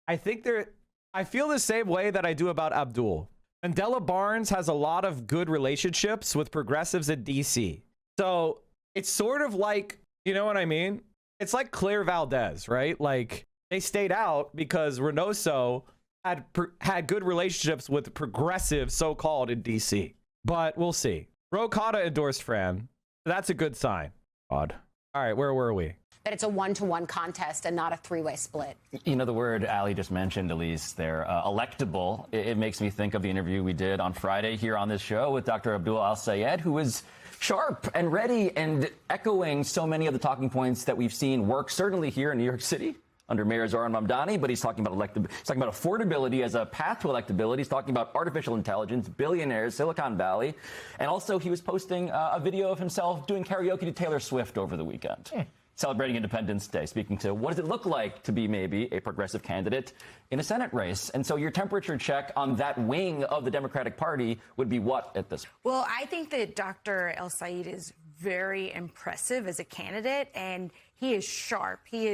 I feel the same way that I do about Abdul. Mandela Barnes has a lot of good relationships with progressives in DC. So it's sort of like, you know what I mean? It's like Claire Valdez, right? Like, they stayed out because Reynoso had good relationships with progressives, so-called, in DC. But we'll see. Rokata endorsed Fran. That's a good sign. Odd. All right, where were we? That it's a 1-to-1 contest and not a three-way split. You know, the word Ali just mentioned, Elise, there, electable. It makes me think of the interview we did on Friday here on this show with Dr. Abdul Al-Sayed, who was sharp and ready and echoing so many of the talking points that we've seen work, certainly here in New York City under Mayor Zohran Mamdani, but he's talking about affordability as a path to electability. He's talking about artificial intelligence, billionaires, Silicon Valley, and also he was posting a video of himself doing karaoke to Taylor Swift over the weekend. Celebrating Independence Day, speaking to what does it look like to be maybe a progressive candidate in a Senate race. And so your temperature check on that wing of the Democratic Party would be what at this? Well, I think that Dr. El-Sayed is very impressive as a candidate, and he is sharp. He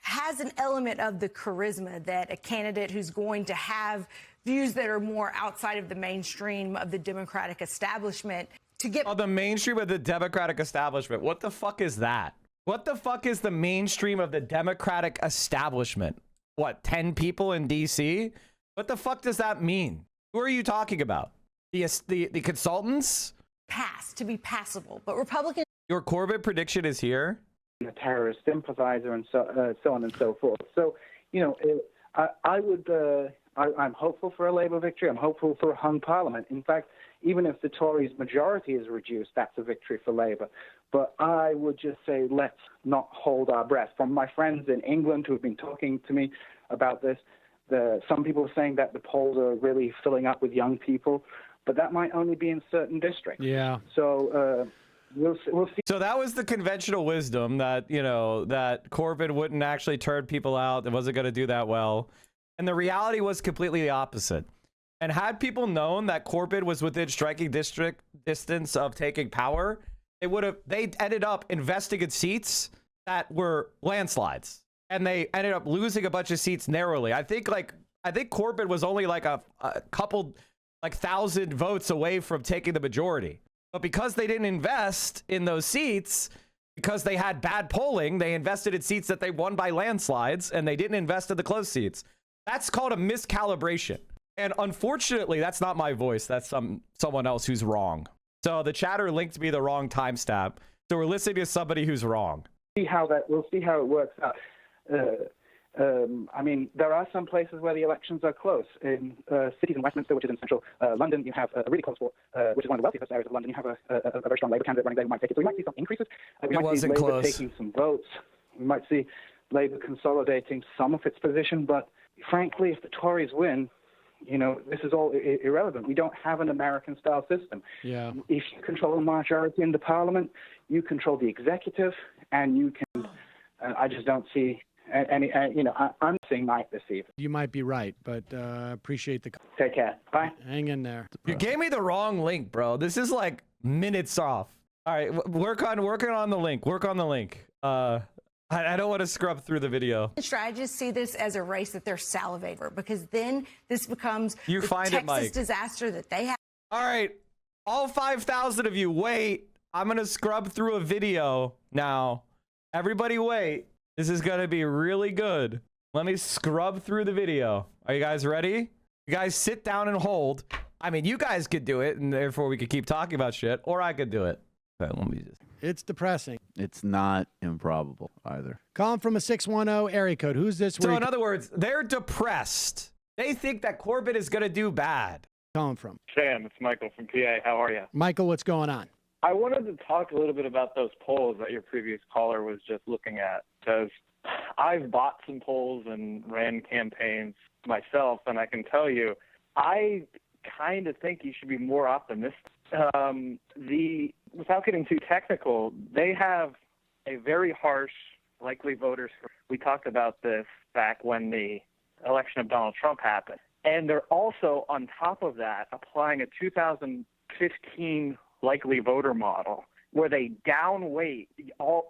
has an element of the charisma that a candidate who's going to have views that are more outside of the mainstream of the Democratic establishment to get... Oh, the mainstream of the Democratic establishment. What the fuck is that? What the fuck is the mainstream of the Democratic establishment? What, 10 people in DC? What the fuck does that mean? Who are you talking about? The consultants? To be passable, but Republicans... Your Corbett prediction is here? A terrorist sympathizer and so on and so forth. So, you know, I'm hopeful for a Labour victory. I'm hopeful for a hung parliament. In fact, even if the Tories' majority is reduced, that's a victory for Labour. But I would just say let's not hold our breath. From my friends in England who have been talking to me about this, some people are saying that the polls are really filling up with young people, but that might only be in certain districts. Yeah. So we'll see. So that was the conventional wisdom that, you know, that Corbyn wouldn't actually turn people out. It wasn't going to do that well. And the reality was completely the opposite. And had people known that Corbyn was within striking distance of taking power, they ended up investing in seats that were landslides, and they ended up losing a bunch of seats narrowly. I think Corbyn was only like a couple, like 1,000 votes away from taking the majority. But because they didn't invest in those seats, because they had bad polling, they invested in seats that they won by landslides, and they didn't invest in the close seats. That's called a miscalibration. And unfortunately, that's not my voice. That's someone else who's wrong. So the chatter linked me the wrong timestamp. So we're listening to somebody who's wrong. We'll see how it works out. I mean, there are some places where the elections are close. In cities in Westminster, which is in central London, you have a really close vote, which is one of the wealthiest areas of London. You have a very strong Labour candidate running there who might take it. So we might see some increases. We might see Labour taking some votes. We might see Labour consolidating some of its position. But frankly, if the Tories win, you know, this is all irrelevant. We don't have an American-style system. Yeah. If you control a majority in the parliament, you control the executive, and you can. I just don't see any. You know, I'm seeing Mike this evening. You might be right, but appreciate the. Take care. Bye. Hang in there. You gave me the wrong link, bro. This is like minutes off. All right, working on the link. Work on the link. I don't want to scrub through the video. Strategists see this as a race that they're salivating for, because then this becomes the Texas disaster that they have. All right, all 5,000 of you, wait. I'm going to scrub through a video now. Everybody wait. This is going to be really good. Let me scrub through the video. Are you guys ready? You guys sit down and hold. I mean, you guys could do it, and therefore we could keep talking about shit, or I could do it. Okay, let me just... It's depressing. It's not improbable either. Calling from a 610 area code. Who's this? So in other words, they're depressed. They think that Corbyn is going to do bad. Calling from? Sam, it's Michael from PA. How are you? Michael, what's going on? I wanted to talk a little bit about those polls that your previous caller was just looking at, because I've bought some polls and ran campaigns myself, and I can tell you, I kind of think you should be more optimistic. Without getting too technical, they have a very harsh likely voters. We talked about this back when the election of Donald Trump happened. And they're also, on top of that, applying a 2015 likely voter model where they downweight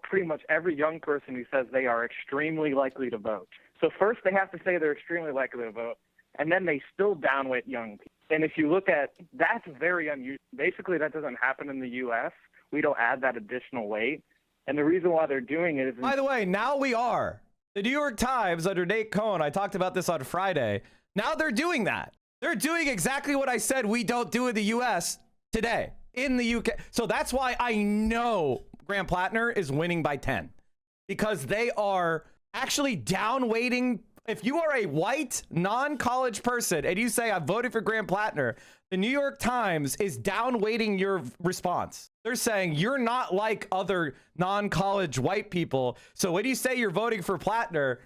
pretty much every young person who says they are extremely likely to vote. So first they have to say they're extremely likely to vote, and then they still downweight young people. And if you look at, that's very unusual. Basically, that doesn't happen in the U.S. We don't add that additional weight. And the reason why they're doing it is... By the way, now we are. The New York Times under Nate Cohn, I talked about this on Friday. Now they're doing that. They're doing exactly what I said we don't do in the U.S. today in the UK. So that's why I know Graham Plattner is winning by 10. Because they are actually downweighting. If you are a white, non-college person and you say, I voted for Graham Plattner, the New York Times is downweighting your response. They're saying you're not like other non-college white people. So when you say you're voting for Plattner,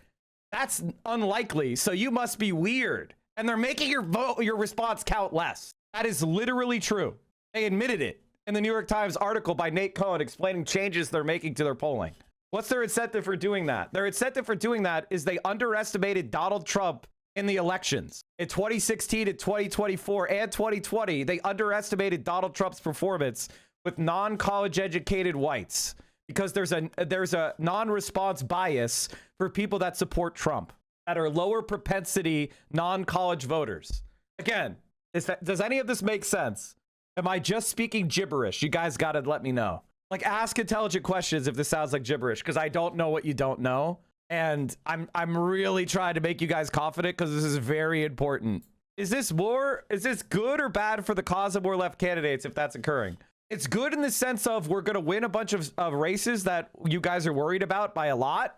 that's unlikely. So you must be weird. And they're making your response count less. That is literally true. They admitted it in the New York Times article by Nate Cohn explaining changes they're making to their polling. What's their incentive for doing that? Their incentive for doing that is they underestimated Donald Trump in the elections. In 2016, and 2024, and 2020, they underestimated Donald Trump's performance with non-college educated whites because there's a non-response bias for people that support Trump, that are lower propensity non-college voters. Again, does any of this make sense? Am I just speaking gibberish? You guys got to let me know. Like, ask intelligent questions if this sounds like gibberish, because I don't know what you don't know. And I'm really trying to make you guys confident because this is very important. Is this good or bad for the cause of more left candidates if that's occurring? It's good in the sense of we're going to win a bunch of races that you guys are worried about by a lot,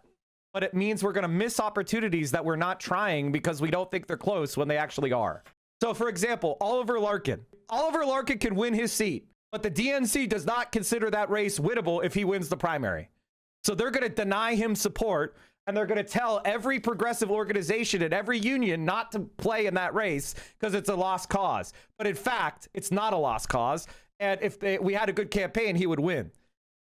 but it means we're going to miss opportunities that we're not trying because we don't think they're close when they actually are. So, for example, Oliver Larkin can win his seat, but the DNC does not consider that race winnable if he wins the primary. So they're going to deny him support, and they're going to tell every progressive organization and every union not to play in that race because it's a lost cause. But in fact, it's not a lost cause. And if we had a good campaign, he would win.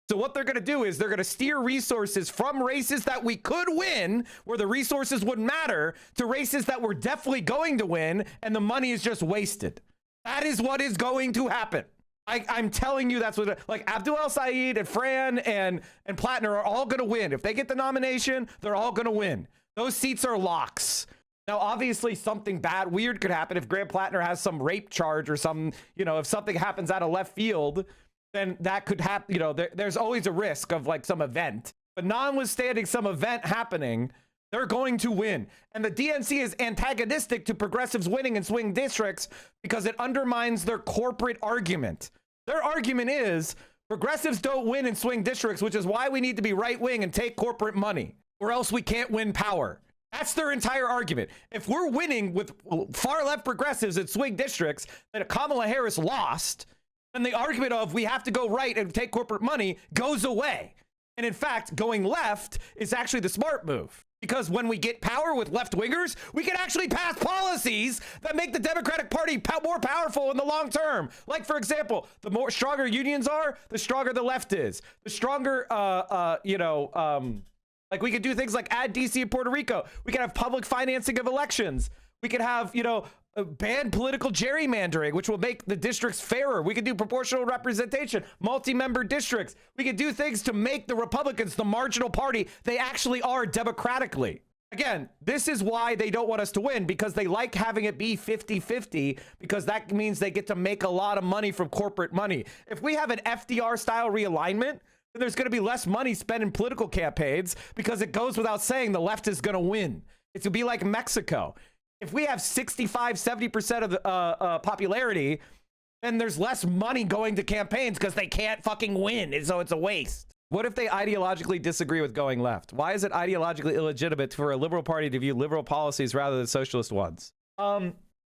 So what they're going to do is they're going to steer resources from races that we could win, where the resources wouldn't matter, to races that we're definitely going to win, and the money is just wasted. That is what is going to happen. I'm telling you, that's what, like, Abdul El-Sayed and Fran and Plattner are all going to win. If they get the nomination, they're all going to win. Those seats are locks. Now, obviously, something weird could happen if Graham Plattner has some rape charge or some, if something happens out of left field, then that could happen. There's always a risk of like some event, but notwithstanding some event happening, they're going to win. And the DNC is antagonistic to progressives winning in swing districts because it undermines their corporate argument. Their argument is progressives don't win in swing districts, which is why we need to be right wing and take corporate money, or else we can't win power. That's their entire argument. If we're winning with far left progressives in swing districts that Kamala Harris lost, then the argument of we have to go right and take corporate money goes away. And in fact, going left is actually the smart move. Because when we get power with left-wingers, we can actually pass policies that make the Democratic Party more powerful in the long term. Like, for example, the more stronger unions are, the stronger the left is. The stronger, like we could do things like add DC and Puerto Rico. We could have public financing of elections. We could have, ban political gerrymandering, which will make the districts fairer. We could do proportional representation, multi-member districts. We could do things to make the Republicans the marginal party they actually are democratically. Again, this is why they don't want us to win, because they like having it be 50-50, because that means they get to make a lot of money from corporate money. If we have an FDR-style realignment, then there's going to be less money spent in political campaigns, because it goes without saying the left is going to win. It's going to be like Mexico. If we have 65-70% of the popularity then there's less money going to campaigns because they can't fucking win, and so it's a waste. What if they ideologically disagree with going left? Why is it ideologically illegitimate for a liberal party to view liberal policies rather than socialist ones?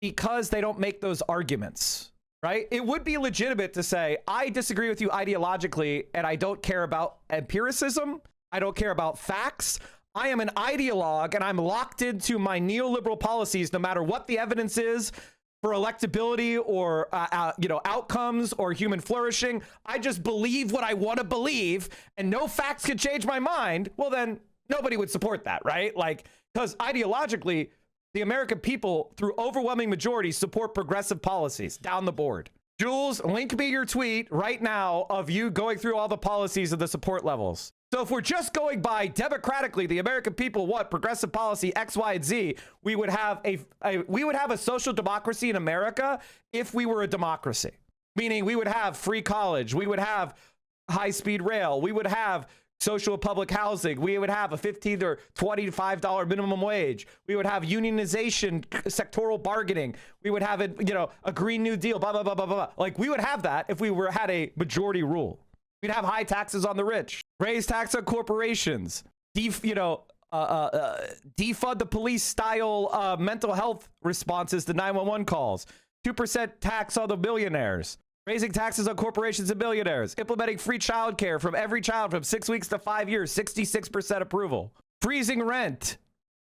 Because they don't make those arguments, right? It would be legitimate to say, I disagree with you ideologically, and I don't care about empiricism. I don't care about facts. I am an ideologue, and I'm locked into my neoliberal policies, no matter what the evidence is for electability or outcomes or human flourishing. I just believe what I want to believe, and no facts can change my mind. Well, then nobody would support that, right? Like, because ideologically, the American people, through overwhelming majority, support progressive policies down the board. Jules, link me your tweet right now of you going through all the policies of the support levels. So if we're just going by democratically, the American people want progressive policy X, Y, and Z, we would have a social democracy in America if we were a democracy. Meaning we would have free college, we would have high-speed rail, we would have social public housing, we would have a $15 or $25 minimum wage, we would have unionization, sectoral bargaining, we would have a Green New Deal, blah, blah, blah, blah, blah. Like, we would have that if we had a majority rule. We'd have high taxes on the rich, raise tax on corporations, defund the police style mental health responses to 911 calls, 2% tax on the billionaires, raising taxes on corporations and billionaires, implementing free childcare from every child from 6 weeks to 5 years, 66% approval, freezing rent,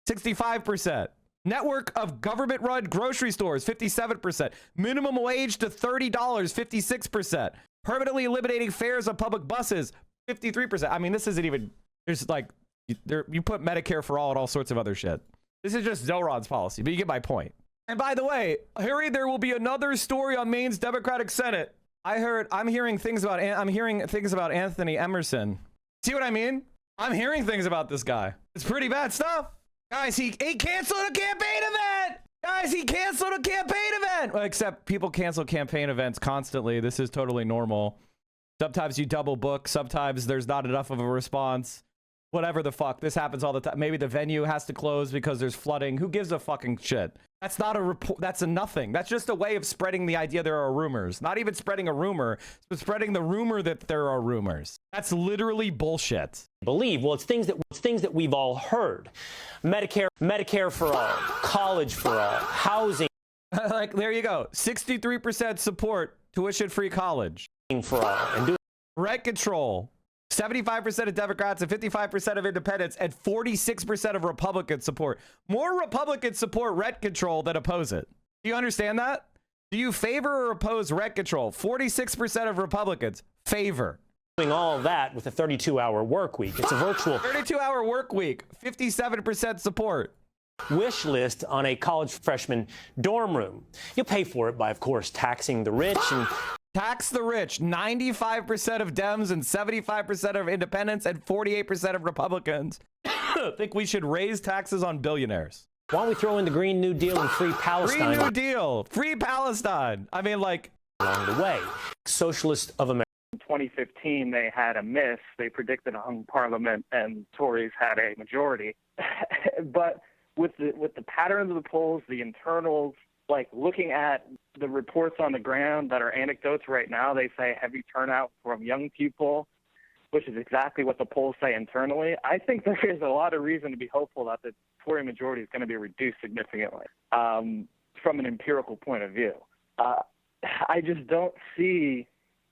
65%. Network of government-run grocery stores, 57%. Minimum wage to $30, 56%. Permanently eliminating fares on public buses, 53%. I mean, this isn't even, there's like, you put Medicare for all and all sorts of other shit. This is just Zoran's policy, but you get my point. And by the way, Harry, there will be another story on Maine's Democratic Senate. I'm hearing things about Anthony Emerson. See what I mean? I'm hearing things about this guy. It's pretty bad stuff. Guys, he canceled a campaign event. Guys, he canceled a campaign event. Well, except people cancel campaign events constantly. This is totally normal. Sometimes you double book. Sometimes there's not enough of a response. Whatever the fuck. This happens all the time. Maybe the venue has to close because there's flooding. Who gives a fucking shit? That's not a report. That's a nothing. That's just a way of spreading the idea there are rumors. Not even spreading a rumor, but spreading the rumor that there are rumors. That's literally bullshit. Well, it's things that we've all heard. Medicare for all, college for all, housing. Like, there you go. 63% support tuition-free college for all, and rent control. 75% of Democrats and 55% of independents and 46% of Republicans support. More Republicans support rent control than oppose it. Do you understand that? Do you favor or oppose rent control? 46% of Republicans favor. Doing all that with a 32-hour work week. It's a virtual 32-hour work week. 57% support. Wish list on a college freshman dorm room. You'll pay for it by, of course, taxing the rich and tax the rich. 95% of Dems and 75% of independents and 48% of Republicans think we should raise taxes on billionaires. Why don't we throw in the Green New Deal and free Palestine? Green New Deal, free Palestine. I mean, like, along the way, socialist of America. In 2015, they had a miss. They predicted hung parliament, and Tories had a majority. But with the patterns of the polls, the internals, like looking at the reports on the ground that are anecdotes right now, they say heavy turnout from young people, which is exactly what the polls say internally. I think there is a lot of reason to be hopeful that the Tory majority is going to be reduced significantly from an empirical point of view. I just don't see,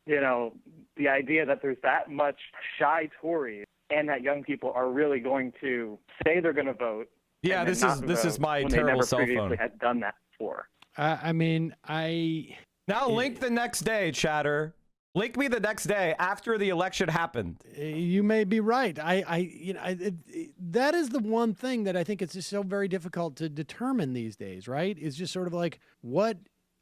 the idea that there's that much shy Tories and that young people are really going to say they're going to vote. Yeah, this is my terrible cell phone. They never previously had done that before. Now link the next day, chatter. Link me the next day after the election happened. You may be right. That is the one thing that I think it's just so very difficult to determine these days, right? It's just sort of like what.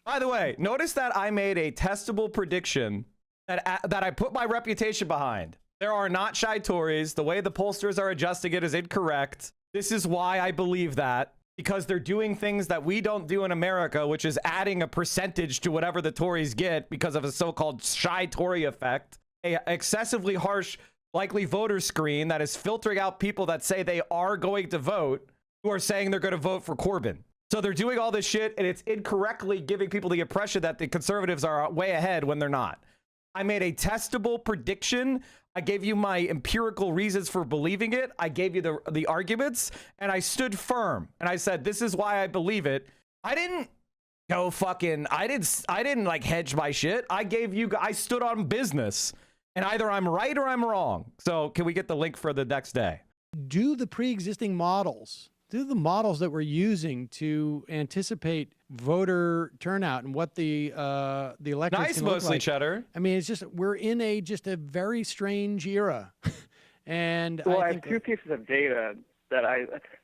By the way, notice that I made a testable prediction that I put my reputation behind. There are not shy Tories. The way the pollsters are adjusting it is incorrect. This is why I believe that. Because they're doing things that we don't do in America, which is adding a percentage to whatever the Tories get because of a so-called shy Tory effect, a excessively harsh likely voter screen that is filtering out people that say they are going to vote, who are saying they're going to vote for Corbyn. So they're doing all this shit, and it's incorrectly giving people the impression that the conservatives are way ahead when they're not. I made a testable prediction. I gave you my empirical reasons for believing it. I gave you the arguments, and I stood firm. And I said, this is why I believe it. I didn't go fucking, I didn't like hedge my shit. I stood on business, and either I'm right or I'm wrong. So can we get the link for the next day? Do the pre-existing models, do the models that we're using to anticipate voter turnout and what the election Nice, mostly like. cheddar. I mean, it's just we're in just a very strange era, and Well, I think have two pieces of data that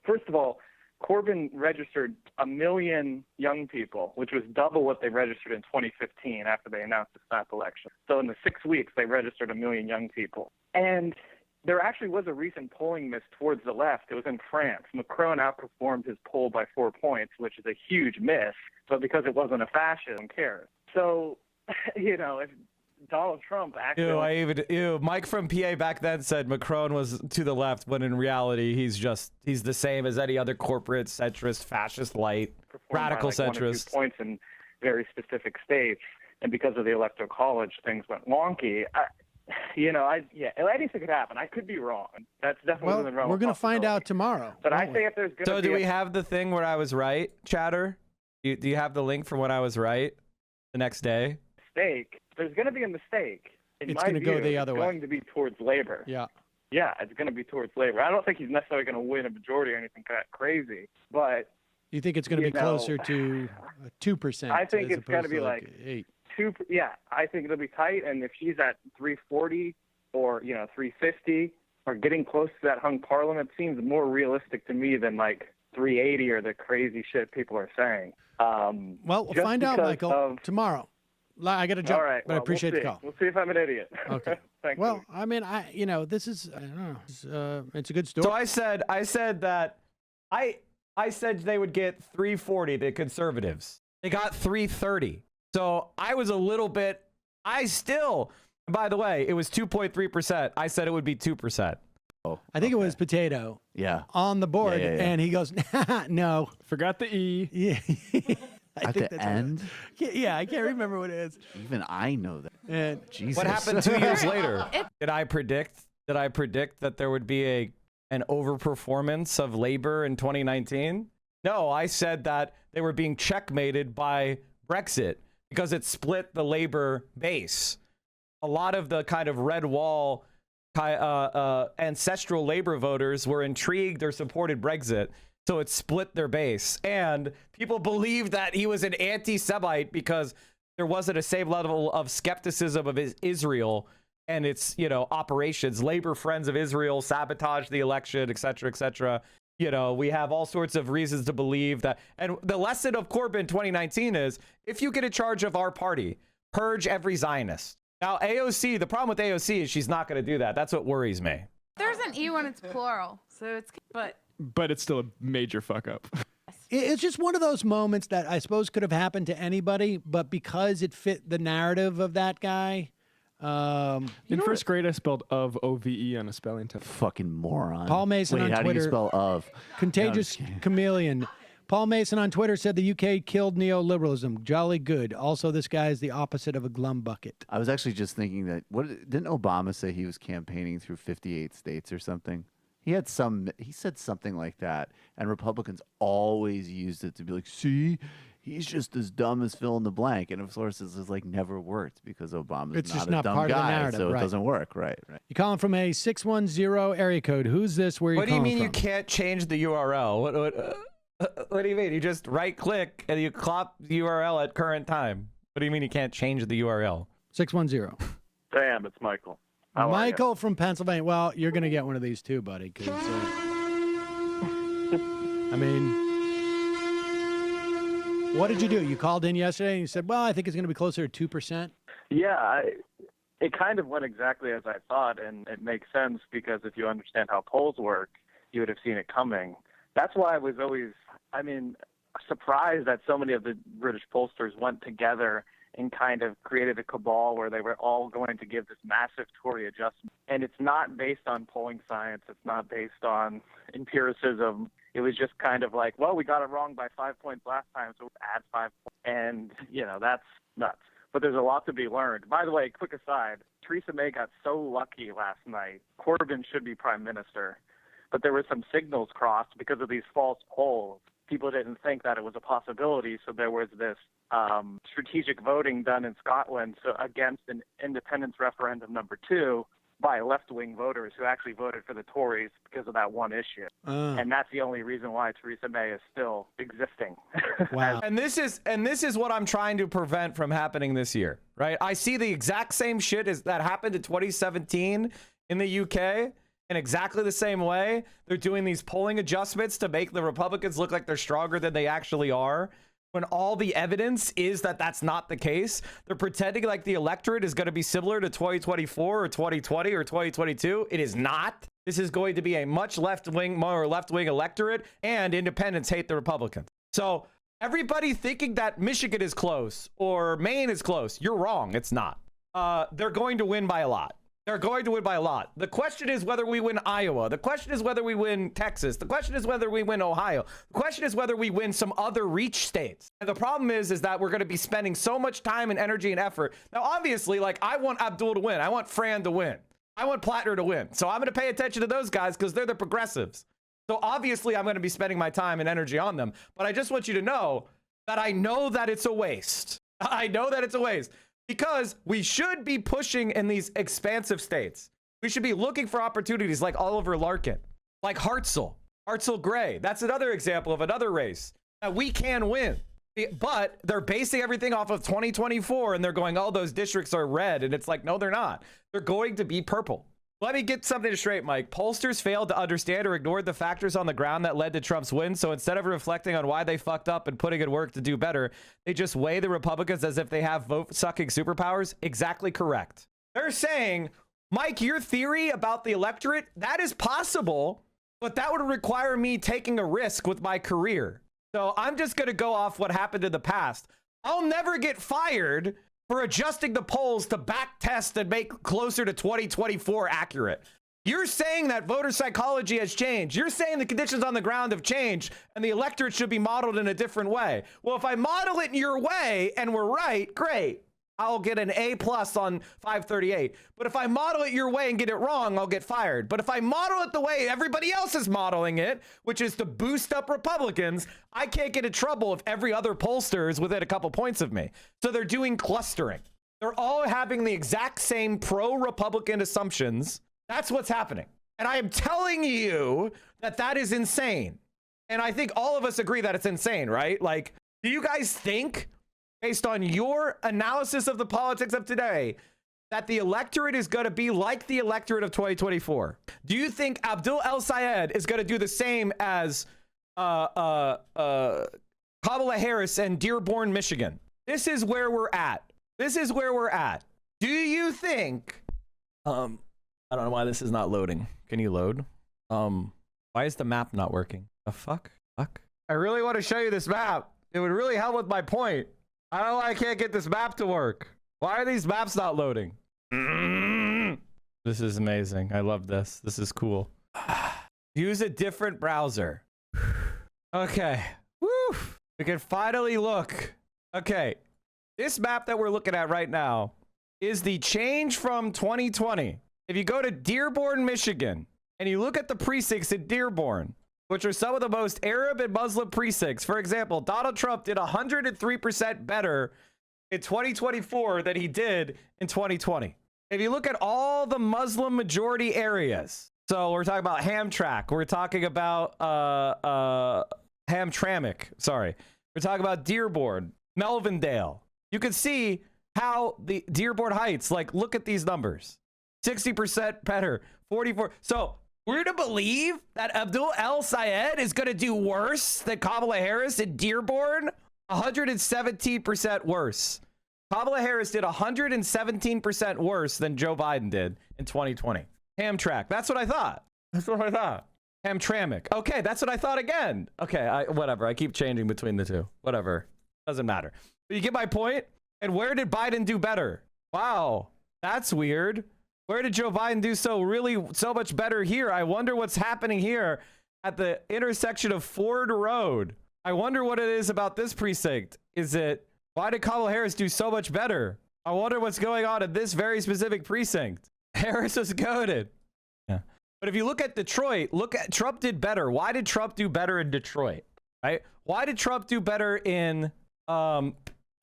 first of all, Corbyn registered 1 million young people, which was double what they registered in 2015 after they announced the snap election. So in the 6 weeks, they registered 1 million young people. And there actually was a recent polling miss towards the left. It was in France. Macron outperformed his poll by 4 points, which is a huge miss. But because it wasn't a fascist, no one cared. So, if Donald Trump actually... Mike from PA back then said Macron was to the left, when in reality, he's the same as any other corporate, centrist, fascist, light, radical centrist. 1 or 2 points in very specific states. And because of the Electoral College, things went wonky. Anything could happen. I could be wrong. That's definitely the wrong. We're going to find out tomorrow. But I think if there's going to be... So do we have the thing where I was right, chatter? Do you have the link from when I was right the next day? Mistake. There's going to be a mistake. It's going to go the other way. It's going to be towards labor. Yeah. Yeah, it's going to be towards labor. I don't think he's necessarily going to win a majority or anything crazy, but... You think it's going to be closer to 2%? I think it's going to be like 8. Yeah, I think it'll be tight, and if she's at 340 or 350 or getting close to that hung parliament, seems more realistic to me than like 380 or the crazy shit people are saying. Well, we'll find out, Michael, tomorrow. I got to jump, all right, but I appreciate the call. We'll see if I'm an idiot. Okay. Thanks. Well, I mean, this is, I don't know, it's a good story. So I said that I said they would get 340, the conservatives. They got 330. So I was a little bit, by the way, it was 2.3%. I said it would be 2%. Oh, I think it was potato. Yeah. On the board. Yeah. And he goes, no. Forgot the E. Yeah. At the end? Yeah, I can't remember what it is. Even I know that. And Jesus. What happened 2 years later? Did I predict that there would be an overperformance of labor in 2019? No, I said that they were being checkmated by Brexit because it split the labor base. A lot of the kind of red wall ancestral labor voters were intrigued or supported Brexit. So it split their base. And people believed that he was an anti-Semite because there wasn't a same level of skepticism of Israel and its, operations. Labor Friends of Israel sabotaged the election, et cetera, et cetera. We have all sorts of reasons to believe that. And the lesson of Corbyn 2019 is, if you get in charge of our party, purge every Zionist. Now, AOC, the problem with AOC is she's not going to do that. That's what worries me. There's an E when it's plural, so it's, But it's still a major fuck up. It's just one of those moments that I suppose could have happened to anybody, but because it fit the narrative of that guy. In first grade, I spelled of O-V-E on a spelling test. Fucking moron. Paul Mason on how Twitter. do you spell of? Contagious Chameleon. Paul Mason on Twitter said the UK killed neoliberalism. Jolly good. Also, this guy is the opposite of a glum bucket. I was actually just thinking that, didn't Obama say he was campaigning through 58 states or something? He said something like that, and Republicans always used it to be like, see, he's just as dumb as fill in the blank. And of course, this has never worked because Obama's just not a not dumb part of the guy, narrative, so right. it doesn't work. Right. You calling from a 610 area code. Who's this? Where are you What do you calling mean you from? can't change the URL? What do you mean? You just right-click and you clop the URL at current time. What do you mean you can't change the URL? 610. Sam, it's Michael. How Michael from Pennsylvania. Well, you're going to get one of these too, buddy. 'Cause, what did you do? You called in yesterday and you said, well, I think it's going to be closer to 2%. Yeah, it kind of went exactly as I thought, and it makes sense because if you understand how polls work, you would have seen it coming. That's why I was always, surprised that so many of the British pollsters went together and kind of created a cabal where they were all going to give this massive Tory adjustment. And it's not based on polling science. It's not based on empiricism. It was just kind of like, well, we got it wrong by 5 points last time, so we'll add 5 points. And, that's nuts. But there's a lot to be learned. By the way, quick aside, Theresa May got so lucky last night. Corbyn should be prime minister. But there were some signals crossed because of these false polls. People didn't think that it was a possibility, so there was this strategic voting done in Scotland against an independence referendum number 2 by left-wing voters who actually voted for the Tories because of that one issue. And that's the only reason why Theresa May is still existing. Wow. And this is what I'm trying to prevent from happening this year, right? I see the exact same shit as that happened in 2017 in the UK in exactly the same way. They're doing these polling adjustments to make the Republicans look like they're stronger than they actually are, when all the evidence is that that's not the case. They're pretending like the electorate is going to be similar to 2024 or 2020 or 2022. It is not. This is going to be a much more left-wing electorate, and independents hate the Republicans. So everybody thinking that Michigan is close or Maine is close, you're wrong. It's not. They're going to win by a lot. They're going to win by a lot. The question is whether we win Iowa. The question is whether we win Texas. The question is whether we win Ohio. The question is whether we win some other reach states. And the problem is that we're going to be spending so much time and energy and effort. Now, obviously, I want Abdul to win. I want Fran to win. I want Plattner to win. So I'm going to pay attention to those guys because they're the progressives. So obviously, I'm going to be spending my time and energy on them. But I just want you to know that I know that it's a waste. I know that it's a waste. Because we should be pushing in these expansive states. We should be looking for opportunities like Oliver Larkin, like Hartzell Gray. That's another example of another race that we can win. But they're basing everything off of 2024, and they're going, oh, those districts are red. And it's like, no, they're not. They're going to be purple. Let me get something straight, Mike. Pollsters failed to understand or ignored the factors on the ground that led to Trump's win. So instead of reflecting on why they fucked up and putting in work to do better, they just weigh the Republicans as if they have vote-sucking superpowers. Exactly correct. They're saying, Mike, your theory about the electorate, that is possible, but that would require me taking a risk with my career. So I'm just going to go off what happened in the past. I'll never get fired for adjusting the polls to back test and make closer to 2024 accurate. You're saying that voter psychology has changed. You're saying the conditions on the ground have changed and the electorate should be modeled in a different way. Well, if I model it in your way and we're right, great. I'll get an A+ on 538. But if I model it your way and get it wrong, I'll get fired. But if I model it the way everybody else is modeling it, which is to boost up Republicans, I can't get in trouble if every other pollster is within a couple points of me. So they're doing clustering. They're all having the exact same pro-Republican assumptions. That's what's happening. And I am telling you that that is insane. And I think all of us agree that it's insane, right? Like, do you guys think, based on your analysis of the politics of today, that the electorate is going to be like the electorate of 2024? Do you think Abdul El-Sayed is going to do the same as Kamala Harris in Dearborn, Michigan? This is where we're at. This is where we're at. Do you think... I don't know why this is not loading. Can you load? Why is the map not working? The fuck? I really want to show you this map. It would really help with my point. I don't know why I can't get this map to work. Why are these maps not loading? This is amazing. I love this. This is cool. Use a different browser. Okay. Woo! We can finally look. Okay. This map that we're looking at right now is the change from 2020. If you go to Dearborn, Michigan, and you look at the precincts in Dearborn, which are some of the most Arab and Muslim precincts. For example, Donald Trump did 103% better in 2024 than he did in 2020. If you look at all the Muslim majority areas, so we're talking about Hamtramck, we're talking about Hamtramck, sorry. We're talking about Dearborn, Melvindale. You can see how the Dearborn Heights, like, look at these numbers. 60% better, 44. So we're to believe that Abdul El-Sayed is going to do worse than Kamala Harris in Dearborn? 117% worse. Kamala Harris did 117% worse than Joe Biden did in 2020. Hamtramck. That's what I thought. Hamtramck. Okay, that's what I thought again. Okay, whatever. I keep changing between the two. Whatever. Doesn't matter. But you get my point? And where did Biden do better? Wow, that's weird. Where did Joe Biden do so much better here? I wonder what's happening here. at the intersection of Ford Road. I wonder what it is about this precinct. Is it, why did Kamala Harris do so much better? I wonder what's going on in this very specific precinct. Harris was goated. Yeah. But if you look at Detroit, look at Trump did better. Why did Trump do better in Detroit? Right? Why did Trump do better in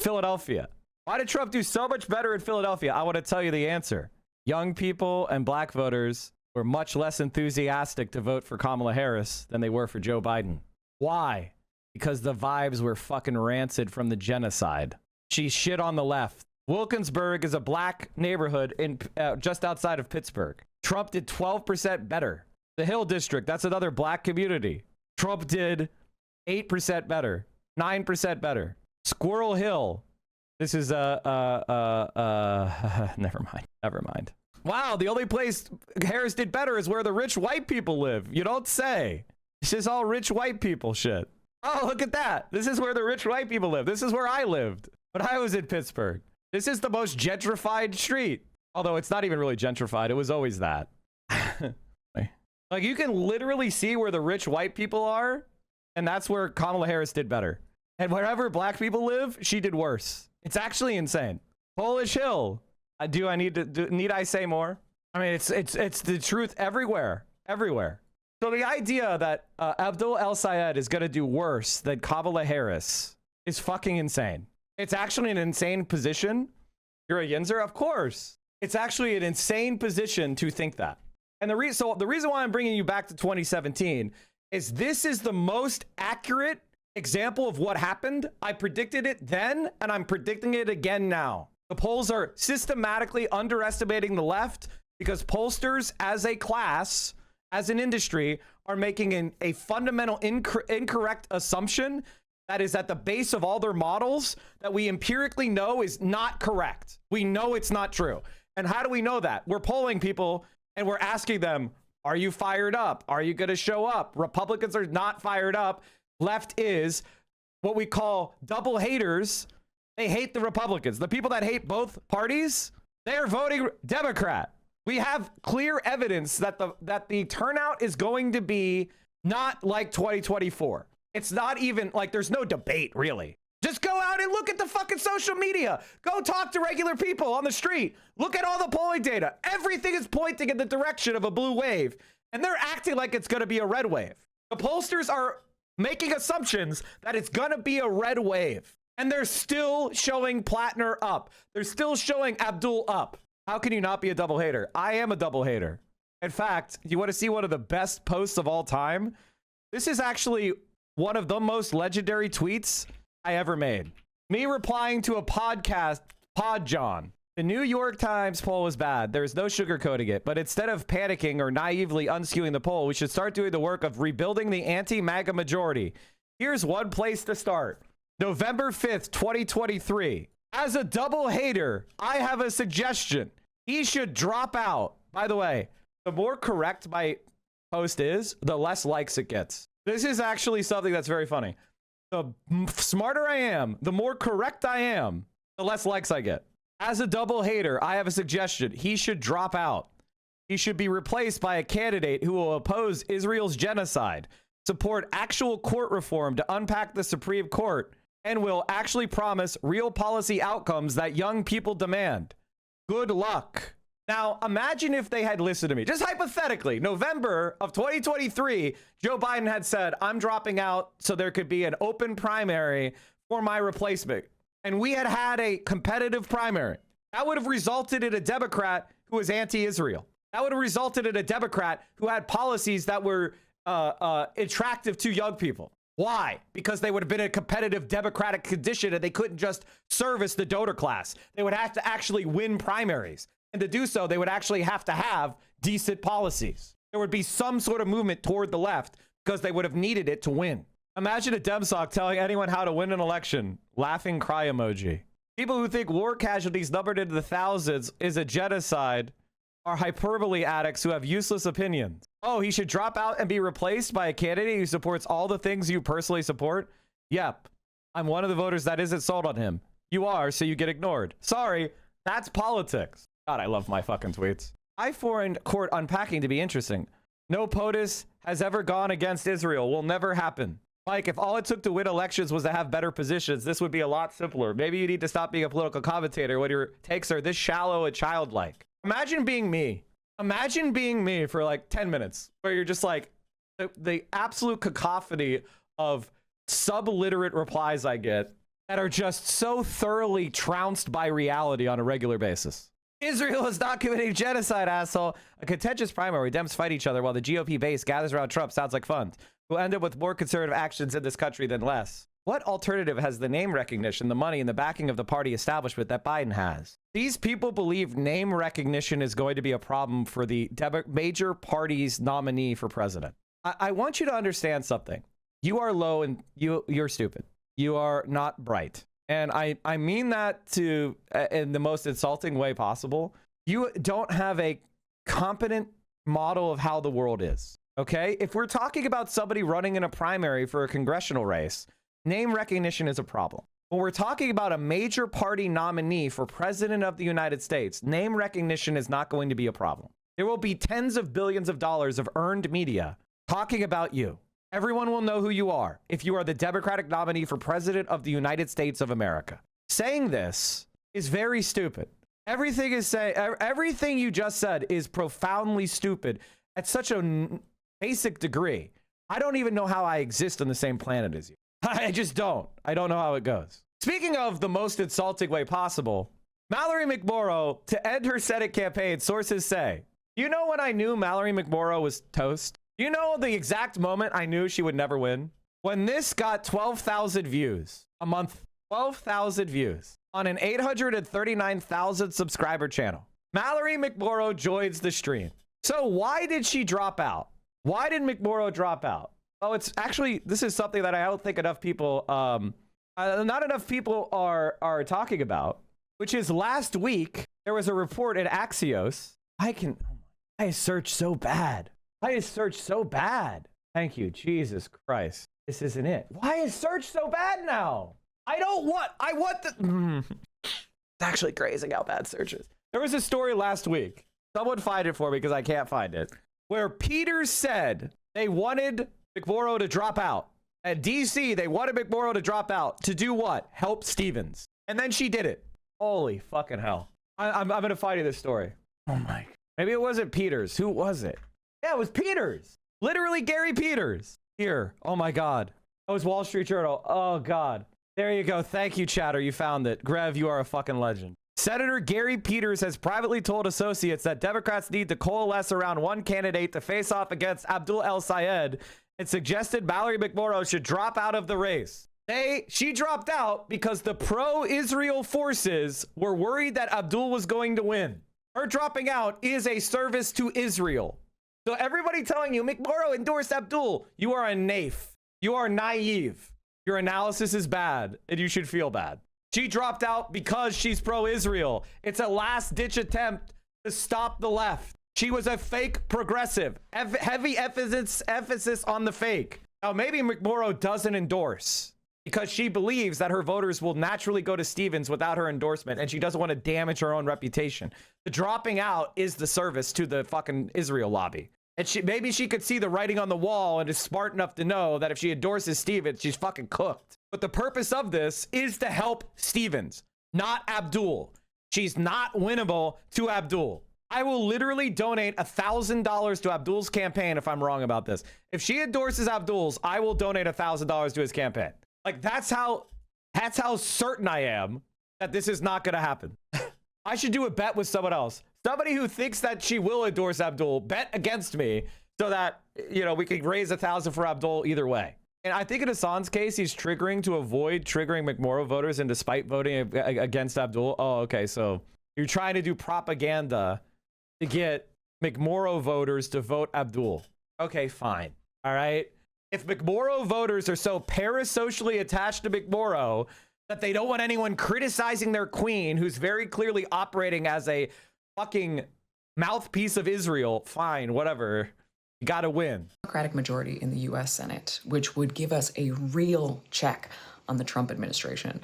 Philadelphia? Why did Trump do so much better in Philadelphia? I want to tell you the answer. Young people and black voters were much less enthusiastic to vote for Kamala Harris than they were for Joe Biden. Why? Because the vibes were fucking rancid from the genocide. She shit on the left. Wilkinsburg is a black neighborhood in just outside of Pittsburgh. Trump did 12% better. The Hill District, that's another black community. Trump did 8% better, 9% better. Squirrel Hill. This is never mind. Wow, the only place Harris did better is where the rich white people live. You don't say. This is all rich white people shit. Oh, look at that. This is where the rich white people live. This is where I lived when I was in Pittsburgh. This is the most gentrified street. Although it's not even really gentrified. It was always that. Like, you can literally see where the rich white people are, and that's where Kamala Harris did better. And wherever black people live, she did worse. It's actually insane. Polish Hill. Need I say more? I mean, it's the truth everywhere. So the idea that Abdul El-Sayed is going to do worse than Kamala Harris is fucking insane. It's actually an insane position. You're a Yinzer? Of course. It's actually an insane position to think that. And the reason why I'm bringing you back to 2017 is this is the most accurate example of what happened. I predicted it then, and I'm predicting it again now. The polls are systematically underestimating the left because pollsters as a class, as an industry, are making a fundamental incorrect assumption that is at the base of all their models that we empirically know is not correct. We know it's not true. And how do we know that? We're polling people and we're asking them, are you fired up? Are you going to show up? Republicans are not fired up. Left is what we call double haters. They hate the Republicans. The people that hate both parties, they're voting Democrat. We have clear evidence that the turnout is going to be not like 2024. It's not even like there's no debate, really. Just go out and look at the fucking social media. Go talk to regular people on the street. Look at all the polling data. Everything is pointing in the direction of a blue wave, and they're acting like it's going to be a red wave. The pollsters are making assumptions that it's going to be a red wave, and they're still showing Plattner up. They're still showing Abdul up. How can you not be a double hater? I am a double hater. In fact, you want to see one of the best posts of all time? This is actually one of the most legendary tweets I ever made. Me replying to a podcast, Pod John. The New York Times poll was bad. There's no sugarcoating it. But instead of panicking or naively unskewing the poll, we should start doing the work of rebuilding the anti-MAGA majority. Here's one place to start. November 5th, 2023. As a double hater, I have a suggestion. He should drop out. By the way, the more correct my post is, the less likes it gets. This is actually something that's very funny. The smarter I am, the more correct I am, the less likes I get. As a double hater, I have a suggestion. He should drop out. He should be replaced by a candidate who will oppose Israel's genocide, support actual court reform to unpack the Supreme Court, and will actually promise real policy outcomes that young people demand. Good luck. Now, imagine if they had listened to me. Just hypothetically, November of 2023, Joe Biden had said, I'm dropping out so there could be an open primary for my replacement. And we had had a competitive primary. That would have resulted in a Democrat who was anti-Israel. That would have resulted in a Democrat who had policies that were attractive to young people. Why? Because they would have been in a competitive Democratic condition and they couldn't just service the donor class. They would have to actually win primaries. And to do so, they would actually have to have decent policies. There would be some sort of movement toward the left because they would have needed it to win. Imagine a Demsoc telling anyone how to win an election. Laughing cry emoji. People who think war casualties numbered into the thousands is a genocide are hyperbole addicts who have useless opinions. Oh, he should drop out and be replaced by a candidate who supports all the things you personally support? Yep. I'm one of the voters that isn't sold on him. You are, so you get ignored. Sorry, that's politics. God, I love my fucking tweets. I find court unpacking to be interesting. No POTUS has ever gone against Israel. Will never happen. Mike, if all it took to win elections was to have better positions, this would be a lot simpler. Maybe you need to stop being a political commentator when your takes are this shallow and childlike. Imagine being me. Imagine being me for like 10 minutes, where you're just like the absolute cacophony of subliterate replies I get that are just so thoroughly trounced by reality on a regular basis. Israel is not committing genocide, asshole. A contentious primary where Dems fight each other while the GOP base gathers around Trump sounds like fun. We'll end up with more conservative actions in this country than less. What alternative has the name recognition, the money, and the backing of the party establishment that Biden has? These people believe name recognition is going to be a problem for the major party's nominee for president. I want you to understand something. You are low and you're stupid. You are not bright. And I mean that to in the most insulting way possible. You don't have a competent model of how the world is. Okay? If we're talking about somebody running in a primary for a congressional race, name recognition is a problem. When we're talking about a major party nominee for president of the United States, name recognition is not going to be a problem. There will be tens of billions of dollars of earned media talking about you. Everyone will know who you are if you are the Democratic nominee for president of the United States of America. Saying this is very stupid. Everything you just said is profoundly stupid at such a basic degree. I don't even know how I exist on the same planet as you. I just don't. I don't know how it goes. Speaking of the most insulting way possible, Mallory McMorrow, to end her Senate campaign, sources say, you know when I knew Mallory McMorrow was toast? You know the exact moment I knew she would never win? When this got 12,000 views a month. 12,000 views on an 839,000 subscriber channel. Mallory McMorrow joins the stream. So why did she drop out? Why did McMorrow drop out? Oh, it's actually, this is something that I don't think enough people, not enough people are talking about, which is last week, there was a report at Axios. I searched so bad. Why is search so bad? Thank you, Jesus Christ. This isn't it. Why is search so bad now? I want the... It's actually crazy how bad search is. There was a story last week. Someone find it for me because I can't find it. Where Peters said they wanted McMorrow to drop out. At DC, they wanted McMorrow to drop out. To do what? Help Stevens. And then she did it. Holy fucking hell. I'm going to find you this story. Oh my. Maybe it wasn't Peters. Who was it? Yeah, it was Peters. Literally Gary Peters. Here. Oh my God. That was Wall Street Journal. Oh God. There you go. Thank you, chatter. You found it. Grev, you are a fucking legend. Senator Gary Peters has privately told associates that Democrats need to coalesce around one candidate to face off against Abdul El-Sayed and suggested Mallory McMorrow should drop out of the race. She dropped out because the pro-Israel forces were worried that Abdul was going to win. Her dropping out is a service to Israel. So everybody telling you McMorrow endorsed Abdul, you are a naif. You are naive. Your analysis is bad and you should feel bad. She dropped out because she's pro-Israel. It's a last-ditch attempt to stop the left. She was a fake progressive. Heavy emphasis on the fake. Now, maybe McMorrow doesn't endorse because she believes that her voters will naturally go to Stevens without her endorsement, and she doesn't want to damage her own reputation. The dropping out is the service to the fucking Israel lobby. And maybe she could see the writing on the wall and is smart enough to know that if she endorses Stevens, she's fucking cooked. But the purpose of this is to help Stevens, not Abdul. She's not winnable to Abdul. I will literally donate $1,000 to Abdul's campaign if I'm wrong about this. If she endorses Abdul's, I will donate $1,000 to his campaign. Like that's how certain I am that this is not going to happen. I should do a bet with someone else. Somebody who thinks that she will endorse Abdul, bet against me so that, you know, we can raise $1,000 for Abdul either way. And I think in Hassan's case, he's triggering to avoid triggering McMorrow voters and despite voting against Abdul. Oh, okay. So you're trying to do propaganda to get McMorrow voters to vote Abdul. Okay, fine. All right. If McMorrow voters are so parasocially attached to McMorrow that they don't want anyone criticizing their queen, who's very clearly operating as a fucking mouthpiece of Israel, fine, whatever. You got to win. Democratic majority in the U.S. Senate, which would give us a real check on the Trump administration.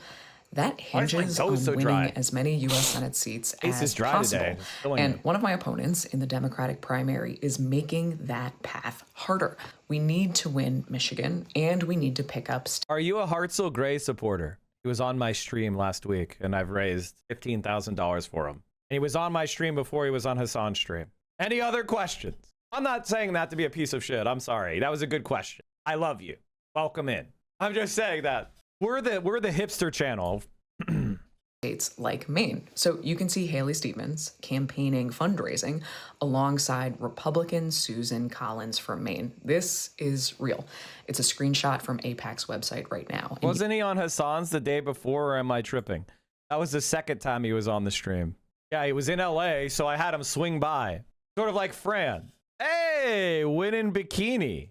That Why is my hinges toast on so winning dry? as many U.S. Senate seats Face as is dry possible. today. It's killing And me. one of my opponents in the Democratic primary is making that path harder. We need to win Michigan, and we need to pick up. Are you a Hartzell Gray supporter? He was on my stream last week, and I've raised $15,000 for him. And he was on my stream before he was on Hassan's stream. Any other questions? I'm not saying that to be a piece of shit. I'm sorry. That was a good question. I love you. Welcome in. I'm just saying that we're the hipster channel. States like Maine. So you can see Haley Stevens campaigning fundraising alongside Republican Susan Collins from Maine. This is real. It's a screenshot from AIPAC's website right now. And Wasn't he on Hassan's the day before, or am I tripping? That was the second time he was on the stream. Yeah, he was in LA, so I had him swing by. Sort of like Fran. Hey, winning bikini.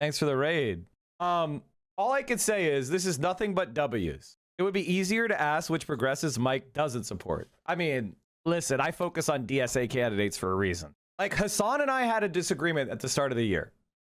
Thanks for the raid. All I can say is this is nothing but W's. It would be easier to ask which progressives Mike doesn't support. I mean, listen, I focus on DSA candidates for a reason. Like, Hassan and I had a disagreement at the start of the year.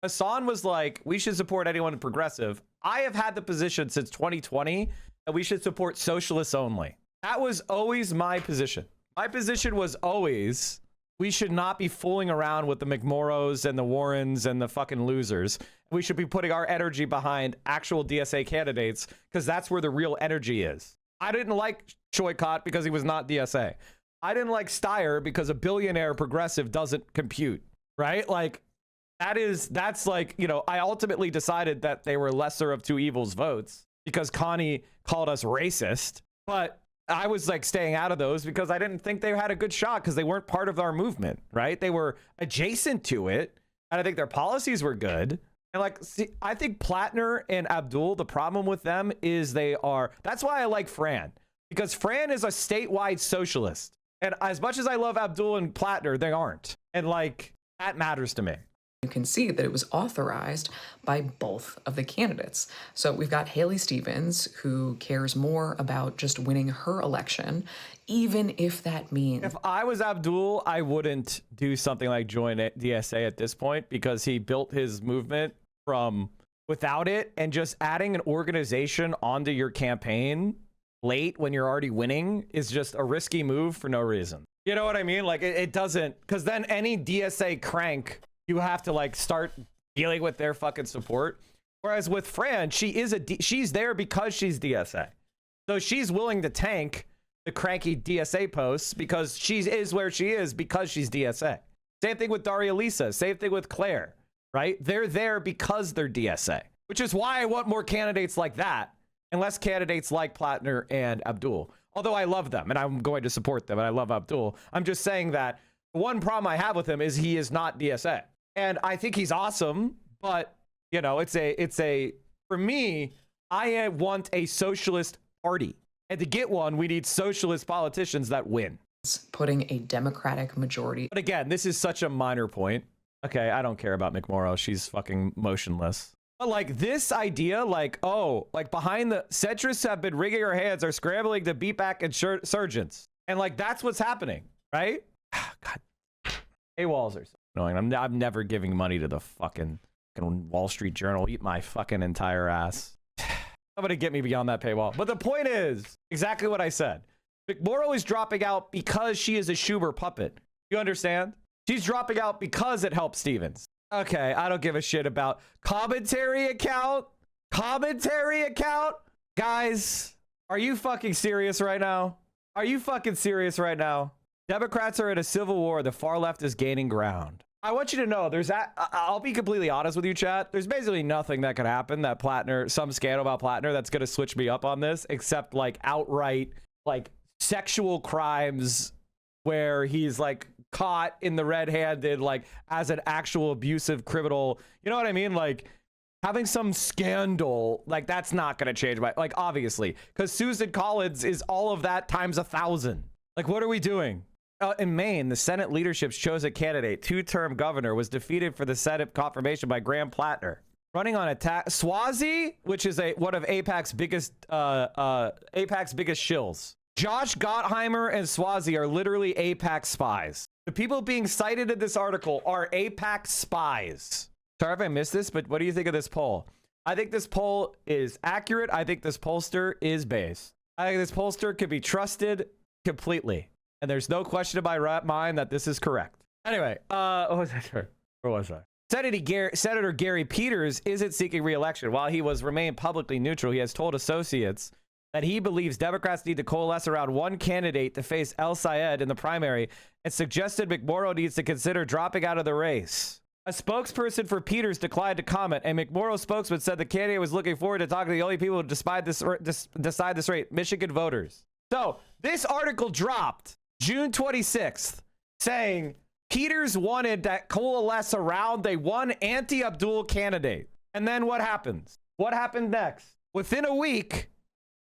Hassan was like, we should support anyone progressive. I have had the position since 2020 that we should support socialists only. That was always my position. My position was always we should not be fooling around with the McMorrows and the Warrens and the fucking losers. We should be putting our energy behind actual DSA candidates because that's where the real energy is. I didn't like Choicott because he was not DSA. I didn't like Steyer because a billionaire progressive doesn't compute, right? Like, that's like, you know, I ultimately decided that they were lesser of two evils votes because Connie called us racist, but I was like staying out of those because I didn't think they had a good shot because they weren't part of our movement, right? They were adjacent to it, and I think their policies were good. And like, see, I think Plattner and Abdul, the problem with them is that's why I like Fran, because Fran is a statewide socialist. And as much as I love Abdul and Plattner, they aren't. And like, that matters to me. you can see that it was authorized by both of the candidates. So we've got Haley Stevens, who cares more about just winning her election, even if that means... If I was Abdul, I wouldn't do something like join DSA at this point, because he built his movement from without it, and just adding an organization onto your campaign late when you're already winning is just a risky move for no reason. You know what I mean? Like it doesn't, because then any DSA crank, you have to like start dealing with their fucking support. Whereas with Fran, she's there because she's DSA. So she's willing to tank the cranky DSA posts because she is where she is because she's DSA. Same thing with Daria Lisa. Same thing with Claire, right? They're there because they're DSA, which is why I want more candidates like that and less candidates like Plattner and Abdul. Although I love them and I'm going to support them and I love Abdul. I'm just saying that the one problem I have with him is he is not DSA. And I think he's awesome, but you know, for me, I want a socialist party. And to get one, we need socialist politicians that win. Putting a Democratic majority. But again, this is such a minor point. Okay, I don't care about McMorrow. She's fucking motionless. But like this idea, like, oh, like behind the centrists have been wringing our hands, are scrambling to beat back insurgents. And like, that's what's happening, right? God, paywalls are so annoying. I'm never giving money to the fucking Wall Street Journal. Eat my fucking entire ass. Somebody get me beyond that paywall. But the point is exactly what I said. McMorrow is dropping out because she is a Schumer puppet. You understand? She's dropping out because it helps Stevens. Okay, I don't give a shit about commentary account. Commentary account? Guys, are you fucking serious right now? Are you fucking serious right now? Democrats are in a civil war. The far left is gaining ground. I want you to know I'll be completely honest with you, chat. There's basically nothing that could happen that Plattner, some scandal about Plattner that's going to switch me up on this, except like outright, like sexual crimes where he's like caught in the red-handed, like as an actual abusive criminal. You know what I mean? Like having some scandal, like that's not going to change my, like obviously, because Susan Collins is all of that times 1,000. Like, what are we doing? In Maine, the Senate leadership's chosen candidate, two-term governor, was defeated for the Senate confirmation by Graham Plattner. Running on attack, Swazi, which is one of AIPAC's biggest shills. Josh Gottheimer and Swazi are literally AIPAC spies. The people being cited in this article are AIPAC spies. Sorry if I missed this, but what do you think of this poll? I think this poll is accurate. I think this pollster is based. I think this pollster could be trusted completely. And there's no question in my mind that this is correct. Anyway, what was I? Where was I? Senator Gary Peters isn't seeking re-election. While he was remain publicly neutral, he has told associates that he believes Democrats need to coalesce around one candidate to face El Sayed in the primary and suggested McMorrow needs to consider dropping out of the race. A spokesperson for Peters declined to comment. A McMorrow spokesman said the candidate was looking forward to talking to the only people who decide this rate, Michigan voters. So this article dropped June 26th saying Peters wanted to coalesce around a one anti-Abdul candidate. And then what happens? What happened next? Within a week,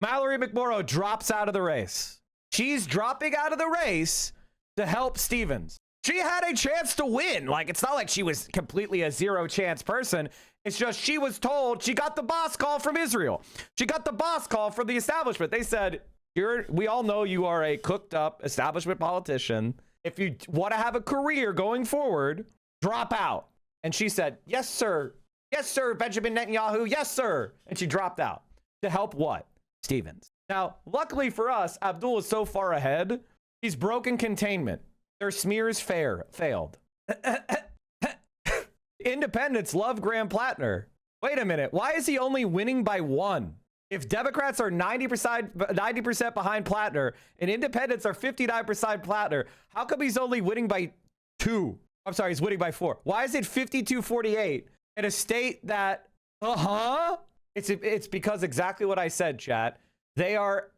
Mallory McMorrow drops out of the race. She's dropping out of the race to help Stevens. She had a chance to win. Like, it's not like she was completely a zero chance person. It's just she was told, she got the boss call from Israel. She got the boss call from the establishment. They said, we all know you are a cooked up establishment politician. If you want to have a career going forward, drop out. And she said, yes, sir. Yes, sir, Benjamin Netanyahu. Yes, sir. And she dropped out to help what? Stevens. Now, luckily for us, Abdul is so far ahead. He's broken containment. Their smears failed. Independents love Graham Plattner. Wait a minute. Why is he only winning by 1? If Democrats are 90% behind Plattner and independents are 59% Plattner, how come he's only winning by 2? I'm sorry, he's winning by 4. Why is it 52-48 in a state that, It's because exactly what I said, chat. They are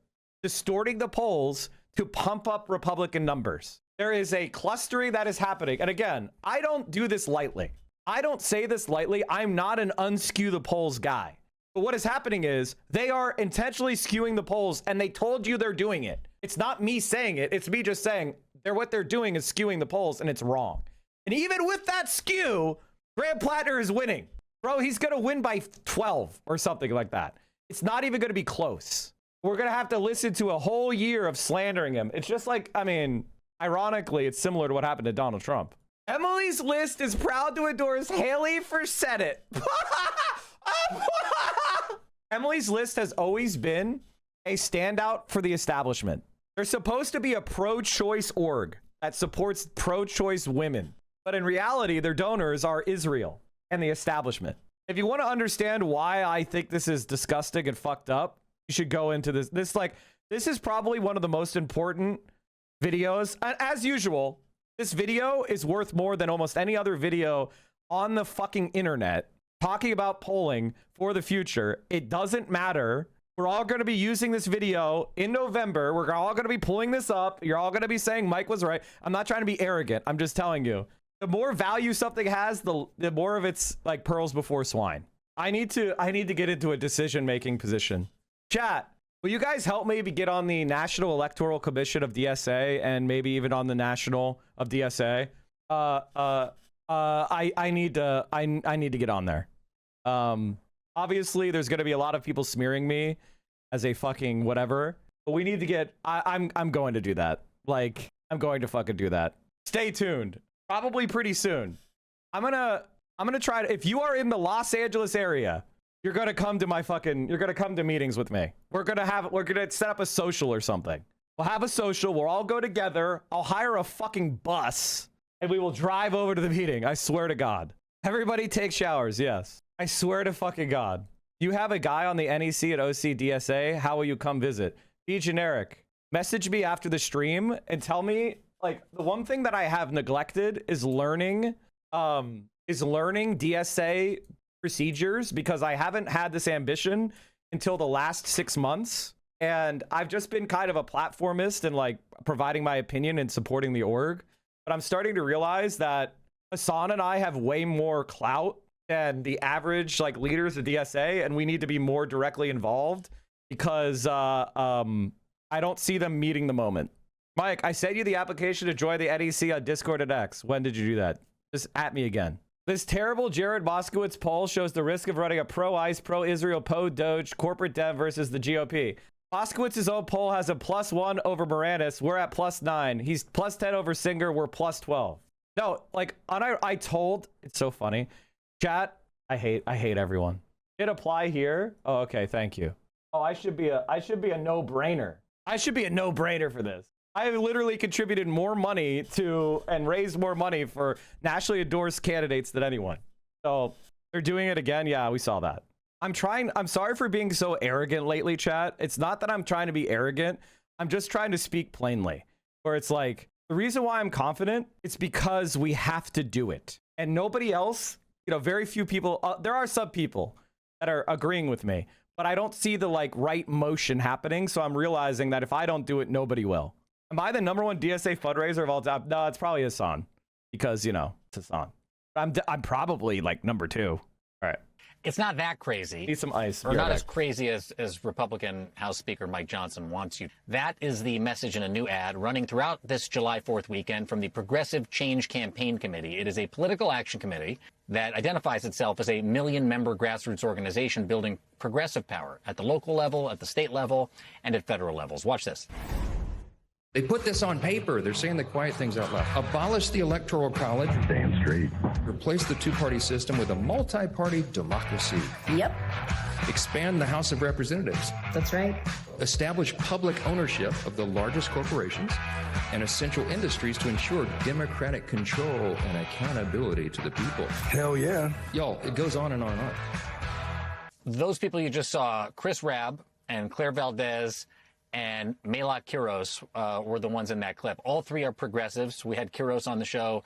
distorting the polls to pump up Republican numbers. There is a clustering that is happening. And again, I don't do this lightly. I don't say this lightly. I'm not an unskew the polls guy. But what is happening is they are intentionally skewing the polls, and they told you they're doing it. It's not me saying it. It's me just saying what they're doing is skewing the polls, and it's wrong. And even with that skew, Graham Plattner is winning. Bro, he's going to win by 12 or something like that. It's not even going to be close. We're going to have to listen to a whole year of slandering him. It's just like, I mean, ironically, it's similar to what happened to Donald Trump. Emily's List is proud to endorse Haley for Senate. Emily's List has always been a standout for the establishment. They're supposed to be a pro-choice org that supports pro-choice women. But in reality, their donors are Israel and the establishment. If you want to understand why I think this is disgusting and fucked up, you should go into this. This is probably one of the most important videos. As usual, this video is worth more than almost any other video on the fucking internet talking about polling for the future. It doesn't matter. We're all going to be using this video in November. We're all going to be pulling this up. You're all going to be saying Mike was right. I'm not trying to be arrogant. I'm just telling you. The more value something has, the more of it's like pearls before swine. I need to get into a decision-making position. Chat, will you guys help me get on the National Electoral Commission of DSA and maybe even on the National of DSA? I need to get on there. Obviously there's going to be a lot of people smearing me as a fucking whatever, but we need to get, I'm going to do that. Like, I'm going to fucking do that. Stay tuned. Probably pretty soon. I'm gonna try to, if you are in the Los Angeles area, you're gonna come to meetings with me. We're gonna set up a social or something. We'll have a social, we'll all go together. I'll hire a fucking bus and we will drive over to the meeting. I swear to God. Everybody take showers, yes. I swear to fucking God. You have a guy on the NEC at OCDSA, how will you come visit? Be generic. Message me after the stream and tell me, like, the one thing that I have neglected is learning DSA procedures, because I haven't had this ambition until the last 6 months. And I've just been kind of a platformist and like providing my opinion and supporting the org. But I'm starting to realize that Hassan and I have way more clout than the average like leaders of DSA, and we need to be more directly involved because I don't see them meeting the moment. Mike, I sent you the application to join the NEC on Discord at X. When did you do that? Just at me again. This terrible Jared Moskowitz poll shows the risk of running a pro-ICE, pro-Israel, pro-Doge, corporate Dem versus the GOP. Moskowitz's own poll has a +1 over Moranis. We're at +9. He's +10 over Singer. We're +12. No, like, I told, it's so funny. Chat, I hate everyone. Hit apply here. Oh, okay, thank you. Oh, I should be a no-brainer. I should be a no-brainer for this. I have literally contributed more money to and raised more money for nationally endorsed candidates than anyone. So they're doing it again. Yeah, we saw that. I'm sorry for being so arrogant lately, chat. It's not that I'm trying to be arrogant. I'm just trying to speak plainly. Where it's like, the reason why I'm confident, it's because we have to do it. And nobody else, very few people, there are some people that are agreeing with me, but I don't see the right motion happening. So I'm realizing that if I don't do it, nobody will. Am I the #1 DSA fundraiser of all time? No, it's probably Hasan, because it's Hasan. I'm probably number 2. All right. It's not that crazy. Need some ice. Or not as crazy as Republican House Speaker Mike Johnson wants you. That is the message in a new ad running throughout this July 4th weekend from the Progressive Change Campaign Committee. It is a political action committee that identifies itself as a million-member grassroots organization building progressive power at the local level, at the state level, and at federal levels. Watch this. They put this on paper. They're saying the quiet things out loud. Abolish the Electoral College. Damn straight. Replace the two-party system with a multi-party democracy. Yep. Expand the House of Representatives. That's right. Establish public ownership of the largest corporations and essential industries to ensure democratic control and accountability to the people. Hell yeah. Y'all, it goes on and on and on. Those people you just saw, Chris Rabb and Claire Valdez and Melot Kiros were the ones in that clip. All 3 are progressives. We had Kiros on the show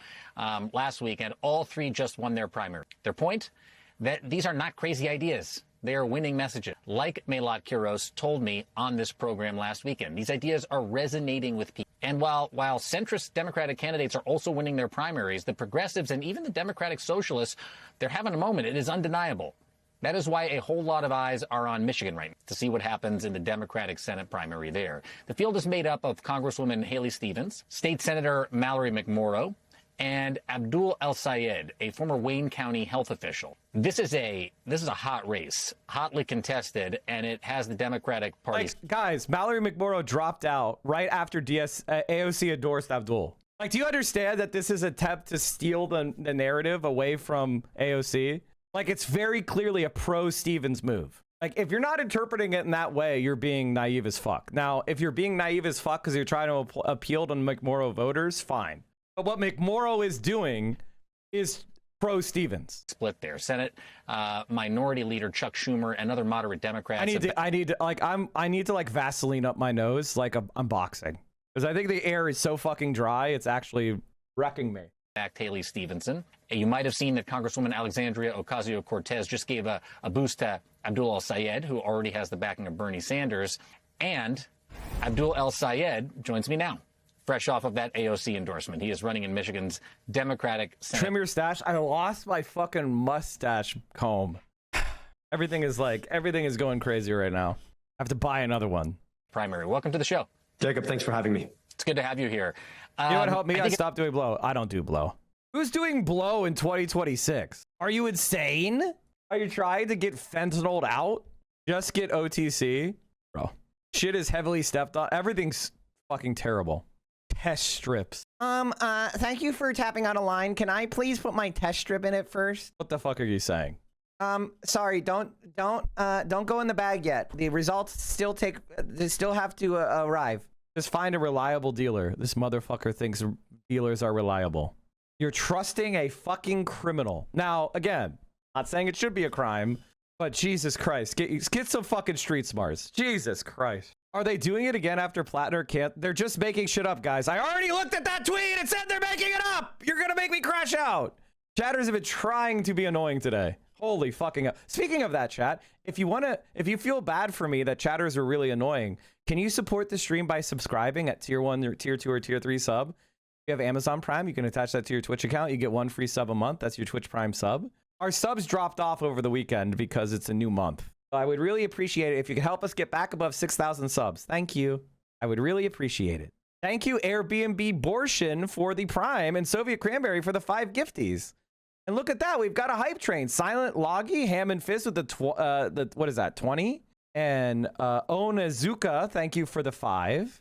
last week, and all 3 just won their primary. Their point? That these are not crazy ideas. They are winning messages. Like Melot Kiros told me on this program last weekend, these ideas are resonating with people. And while centrist Democratic candidates are also winning their primaries, the progressives and even the Democratic socialists, they're having a moment. It is undeniable. That is why a whole lot of eyes are on Michigan right now to see what happens in the Democratic Senate primary there. The field is made up of Congresswoman Haley Stevens, State Senator Mallory McMorrow, and Abdul El-Sayed, a former Wayne County health official. This is a hot race, hotly contested, and it has the Democratic Party. Guys, Mallory McMorrow dropped out right after AOC endorsed Abdul. Do you understand that this is an attempt to steal the narrative away from AOC? It's very clearly a pro-Stevens move. If you're not interpreting it in that way, you're being naive as fuck. Now, if you're being naive as fuck because you're trying to appeal to McMorrow voters, fine. But what McMorrow is doing is pro-Stevens. Split there. Senate Minority Leader Chuck Schumer and other moderate Democrats. I need to Vaseline up my nose like I'm boxing. Because I think the air is so fucking dry, it's actually wrecking me. Backed Haley Stevenson. You might have seen that Congresswoman Alexandria Ocasio-Cortez just gave a boost to Abdul El-Sayed, who already has the backing of Bernie Sanders. And Abdul El-Sayed joins me now, fresh off of that AOC endorsement. He is running in Michigan's Democratic Senate. Trim your stash. I lost my fucking mustache comb. Everything is going crazy right now. I have to buy another one. Primary. Welcome to the show. Jacob, thanks for having me. It's good to have you here. You know what helped me? I stopped doing blow. I don't do blow. Who's doing blow in 2026? Are you insane? Are you trying to get fentanyled out? Just get OTC? Bro. Shit is heavily stepped on. Everything's fucking terrible. Test strips. Thank you for tapping on a line. Can I please put my test strip in it first? What the fuck are you saying? Sorry, don't go in the bag yet. The results still have to arrive. Just find a reliable dealer. This motherfucker thinks dealers are reliable. You're trusting a fucking criminal. Now, again, not saying it should be a crime, but Jesus Christ, get some fucking street smarts. Jesus Christ. Are they doing it again after Plattner can't? They're just making shit up, guys. I already looked at that tweet. It said they're making it up. You're gonna make me crash out. Chatters have been trying to be annoying today. Holy fucking up. Speaking of that, chat, if you feel bad for me that chatters are really annoying, can you support the stream by subscribing at tier 1 or tier 2 or tier 3 sub? If you have Amazon Prime, you can attach that to your Twitch account. You get 1 free sub a month. That's your Twitch Prime sub. Our subs dropped off over the weekend because it's a new month. So I would really appreciate it if you could help us get back above 6,000 subs. Thank you. I would really appreciate it. Thank you, Airbnb Borshin, for the Prime and Soviet Cranberry for the 5 gifties. And look at that. We've got a hype train. Silent Loggy, Ham and Fizz with the what is that, 20? And Onazuka, thank you for the 5.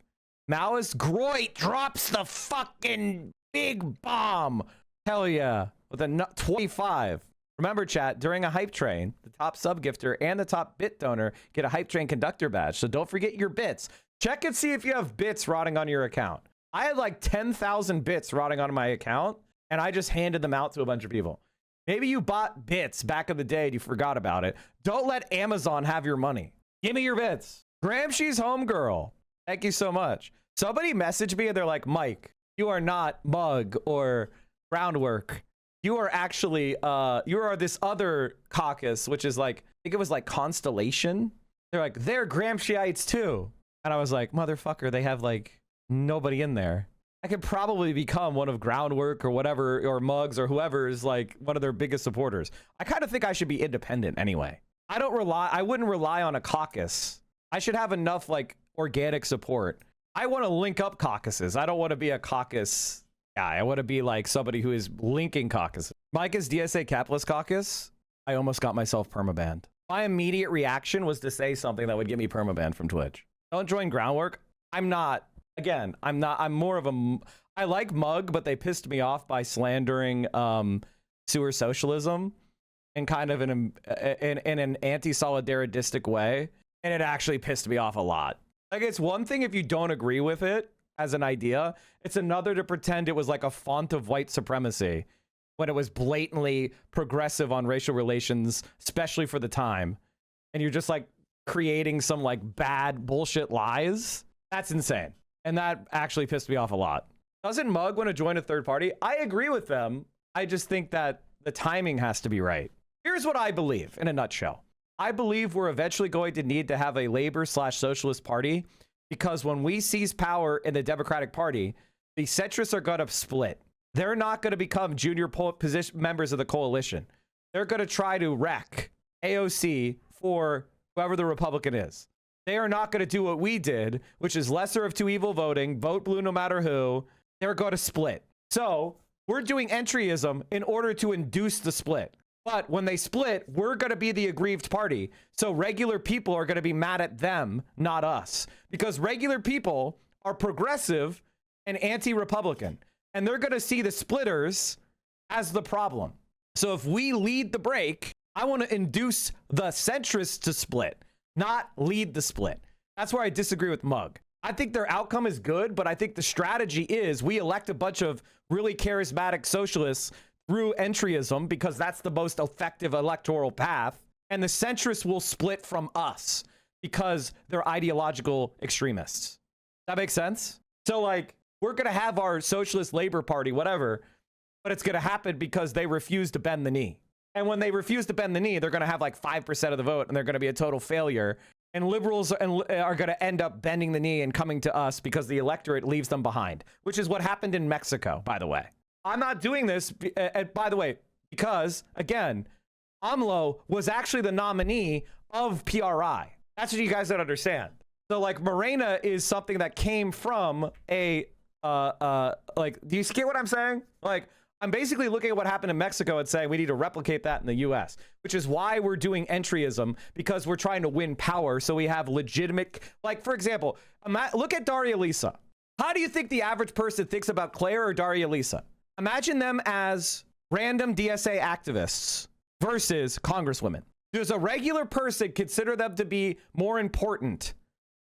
Maoist Groit drops the fucking big bomb. Hell yeah. With a 25. Remember, chat, during a hype train, the top sub gifter and the top bit donor get a hype train conductor badge. So don't forget your bits. Check and see if you have bits rotting on your account. I had like 10,000 bits rotting on my account, and I just handed them out to a bunch of people. Maybe you bought bits back in the day and you forgot about it. Don't let Amazon have your money. Give me your bits. Gramsci's homegirl. Thank you so much. Somebody messaged me and they're like, Mike, you are not Mug or Groundwork. You are actually, you are this other caucus, which is like, I think it was like Constellation. They're like, they're Gramsciites too. And I was like, motherfucker, they have like nobody in there. I could probably become one of Groundwork or whatever, or Mugs or whoever is like one of their biggest supporters. I kind of think I should be independent anyway. I wouldn't rely on a caucus. I should have enough like organic support. I want to link up caucuses. I don't want to be a caucus guy. I want to be like somebody who is linking caucuses. Micah's DSA Capitalist Caucus, I almost got myself permabanned. My immediate reaction was to say something that would get me permabanned from Twitch. Don't join Groundwork. I'm not. Again, I'm more of a, I like Mug, but they pissed me off by slandering sewer socialism in kind of in an anti-solidaristic way. And it actually pissed me off a lot. Like, it's one thing if you don't agree with it as an idea. It's another to pretend it was like a font of white supremacy when it was blatantly progressive on racial relations, especially for the time. And you're just like creating some like bad bullshit lies. That's insane. And that actually pissed me off a lot. Doesn't Mug want to join a third party? I agree with them. I just think that the timing has to be right. Here's what I believe in a nutshell. I believe we're eventually going to need to have a labor/socialist party, because when we seize power in the Democratic Party, the centrists are going to split. They're not going to become junior members of the coalition. They're going to try to wreck AOC for whoever the Republican is. They are not going to do what we did, which is lesser of two evil voting, vote blue no matter who. They're going to split. So we're doing entryism in order to induce the split. But when they split, we're going to be the aggrieved party. So regular people are going to be mad at them, not us. Because regular people are progressive and anti-Republican. And they're going to see the splitters as the problem. So if we lead the break, I want to induce the centrists to split, not lead the split. That's where I disagree with Mug. I think their outcome is good, but I think the strategy is we elect a bunch of really charismatic socialists through entryism, because that's the most effective electoral path, and the centrists will split from us because they're ideological extremists. That makes sense? So like, we're going to have our socialist labor party, whatever, but it's going to happen because they refuse to bend the knee. And when they refuse to bend the knee, they're going to have like 5% of the vote, and they're going to be a total failure. And liberals are going to end up bending the knee and coming to us because the electorate leaves them behind, which is what happened in Mexico, by the way. I'm not doing this, by the way, because, again, AMLO was actually the nominee of PRI. That's what you guys don't understand. So, like, Morena is something that came from a, like, do you get what I'm saying? Like, I'm basically looking at what happened in Mexico and saying we need to replicate that in the U.S., which is why we're doing entryism, because we're trying to win power so we have legitimate, like, for example, look at Daria Lisa. How do you think the average person thinks about Claire or Daria Lisa? Imagine them as random DSA activists versus congresswomen. Does a regular person consider them to be more important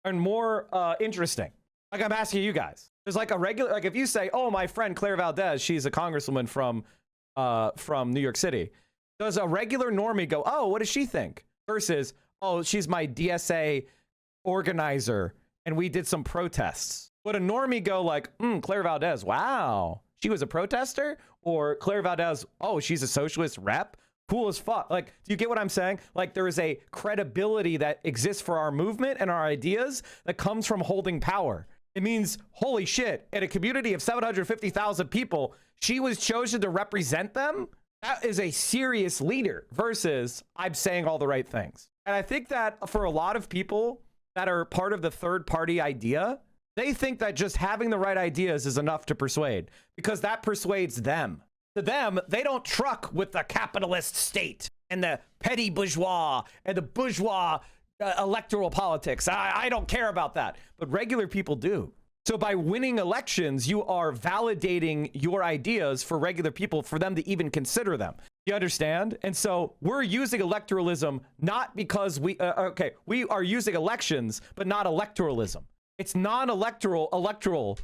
and more interesting? Like, I'm asking you guys. There's like a regular, like if you say, oh, my friend Claire Valdez, she's a congresswoman from New York City. Does a regular normie go, oh, what does she think? Versus, oh, she's my DSA organizer and we did some protests. Would a normie go like, Claire Valdez, wow, she was a protester? Or Claire Valdez, oh, she's a socialist rep? Cool as fuck. Like, do you get what I'm saying? Like, there is a credibility that exists for our movement and our ideas that comes from holding power. It means, holy shit, in a community of 750,000 people, she was chosen to represent them. That is a serious leader versus I'm saying all the right things. And I think that for a lot of people that are part of the third party idea, they think that just having the right ideas is enough to persuade, because that persuades them. To them, they don't truck with the capitalist state and the petty bourgeois and the bourgeois electoral politics. I don't care about that, but regular people do. So by winning elections, you are validating your ideas for regular people, for them to even consider them. You understand? And so we're using electoralism not because we are using elections, but not electoralism. It's electoral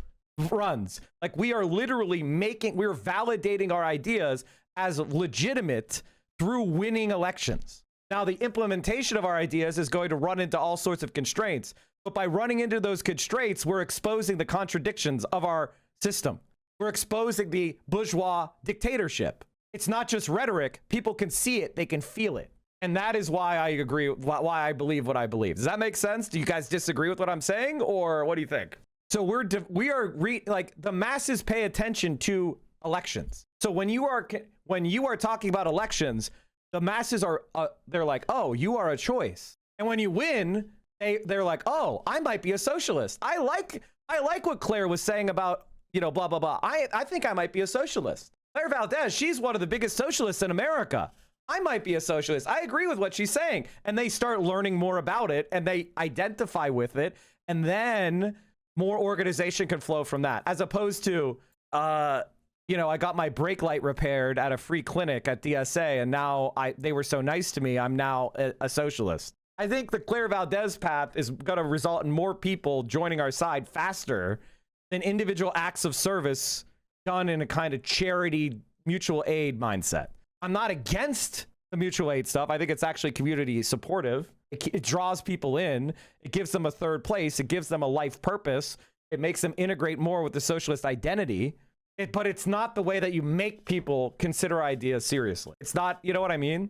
runs. Like we are literally we're validating our ideas as legitimate through winning elections. Now the implementation of our ideas is going to run into all sorts of constraints, but by running into those constraints, we're exposing the contradictions of our system. We're exposing the bourgeois dictatorship. It's not just rhetoric. People can see it. They can feel it. And that is why I agree, why I believe what I believe. Does that make sense? Do you guys disagree with what I'm saying, or what do you think? So like the masses pay attention to elections. So when you are talking about elections, the masses are they're like, oh, you are a choice. And when you win, they're like, oh, I might be a socialist. I like what Claire was saying about, blah blah blah. I think I might be a socialist. Claire Valdez, she's one of the biggest socialists in America. I might be a socialist. I agree with what she's saying. And they start learning more about it and they identify with it. And then more organization can flow from that. As opposed to, I got my brake light repaired at a free clinic at DSA. And now they were so nice to me. I'm now a socialist. I think the Claire Valdez path is going to result in more people joining our side faster than individual acts of service done in a kind of charity mutual aid mindset. I'm not against the mutual aid stuff. I think it's actually community supportive. It draws people in. It gives them a third place. It gives them a life purpose. It makes them integrate more with the socialist identity. But it's not the way that you make people consider ideas seriously. It's not, you know what I mean?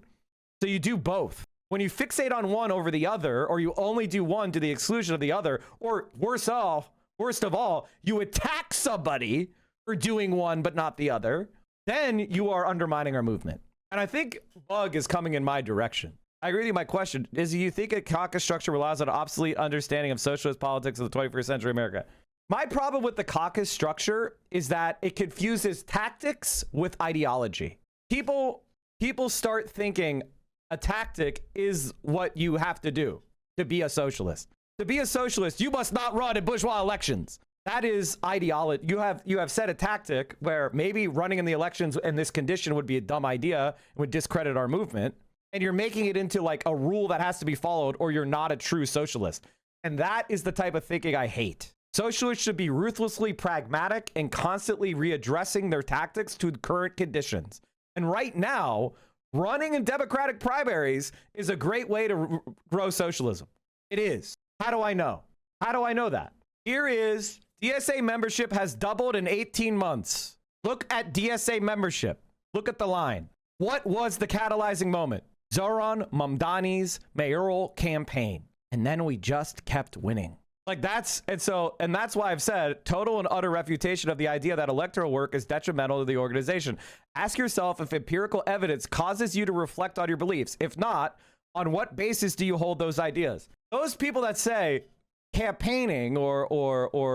So you do both. When you fixate on one over the other, or you only do one to the exclusion of the other, or worst of all, you attack somebody for doing one but not the other, then you are undermining our movement. And I think Bug is coming in my direction. I agree with you. My question is, do you think a caucus structure relies on an obsolete understanding of socialist politics of the 21st century America? My problem with the caucus structure is that it confuses tactics with ideology. People start thinking a tactic is what you have to do to be a socialist. To be a socialist, you must not run in bourgeois elections. That is ideology. You have set a tactic where maybe running in the elections in this condition would be a dumb idea, would discredit our movement, and you're making it into like a rule that has to be followed, or you're not a true socialist. And that is the type of thinking I hate. Socialists should be ruthlessly pragmatic and constantly readdressing their tactics to current conditions. And right now, running in Democratic primaries is a great way to grow socialism. It is. How do I know? How do I know that? Here is DSA membership has doubled in 18 months. Look at DSA membership. Look at the line. What was the catalyzing moment? Zoran Mamdani's mayoral campaign. And then we just kept winning. Like that's why I've said total and utter refutation of the idea that electoral work is detrimental to the organization. Ask yourself if empirical evidence causes you to reflect on your beliefs. If not, on what basis do you hold those ideas? Those people that say campaigning or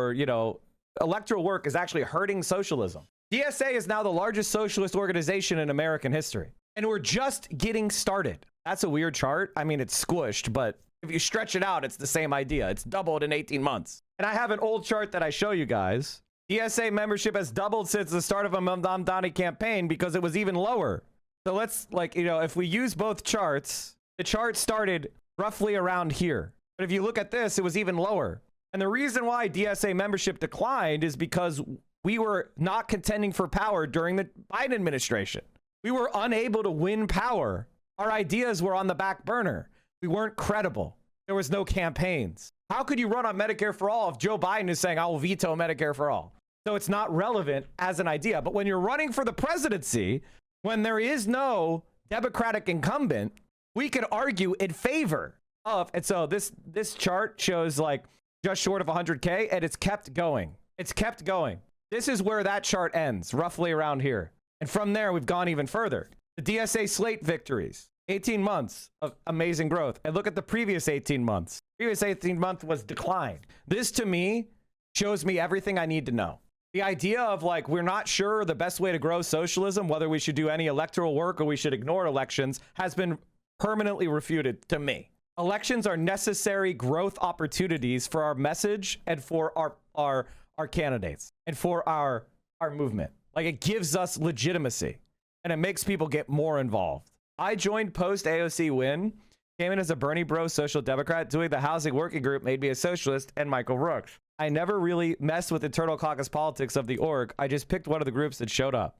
electoral work is actually hurting socialism. DSA is now the largest socialist organization in American history. And we're just getting started. That's a weird chart. I mean, it's squished, but if you stretch it out, it's the same idea. It's doubled in 18 months. And I have an old chart that I show you guys. DSA membership has doubled since the start of a Mamdani campaign because it was even lower. So let's if we use both charts, the chart started roughly around here. But if you look at this, it was even lower. And the reason why DSA membership declined is because we were not contending for power during the Biden administration. We were unable to win power. Our ideas were on the back burner. We weren't credible. There was no campaigns. How could you run on Medicare for all if Joe Biden is saying, I will veto Medicare for all? So it's not relevant as an idea. But when you're running for the presidency, when there is no Democratic incumbent, we could argue in favor of. And so this chart shows like just short of 100K, and it's kept going. It's kept going. This is where that chart ends, roughly around here. And from there, we've gone even further. The DSA slate victories. 18 months of amazing growth. And look at the previous 18 months. Previous 18 months was decline. This to me shows me everything I need to know. The idea of like, we're not sure the best way to grow socialism, whether we should do any electoral work or we should ignore elections, has been permanently refuted to me. Elections are necessary growth opportunities for our message and for our candidates and for our movement. Like it gives us legitimacy. and it makes people get more involved. I joined post AOC win, came in as a Bernie bro social democrat, doing the housing working group made me a socialist, and Michael Rooks. I never really messed with internal caucus politics of the org. I just picked one of the groups that showed up.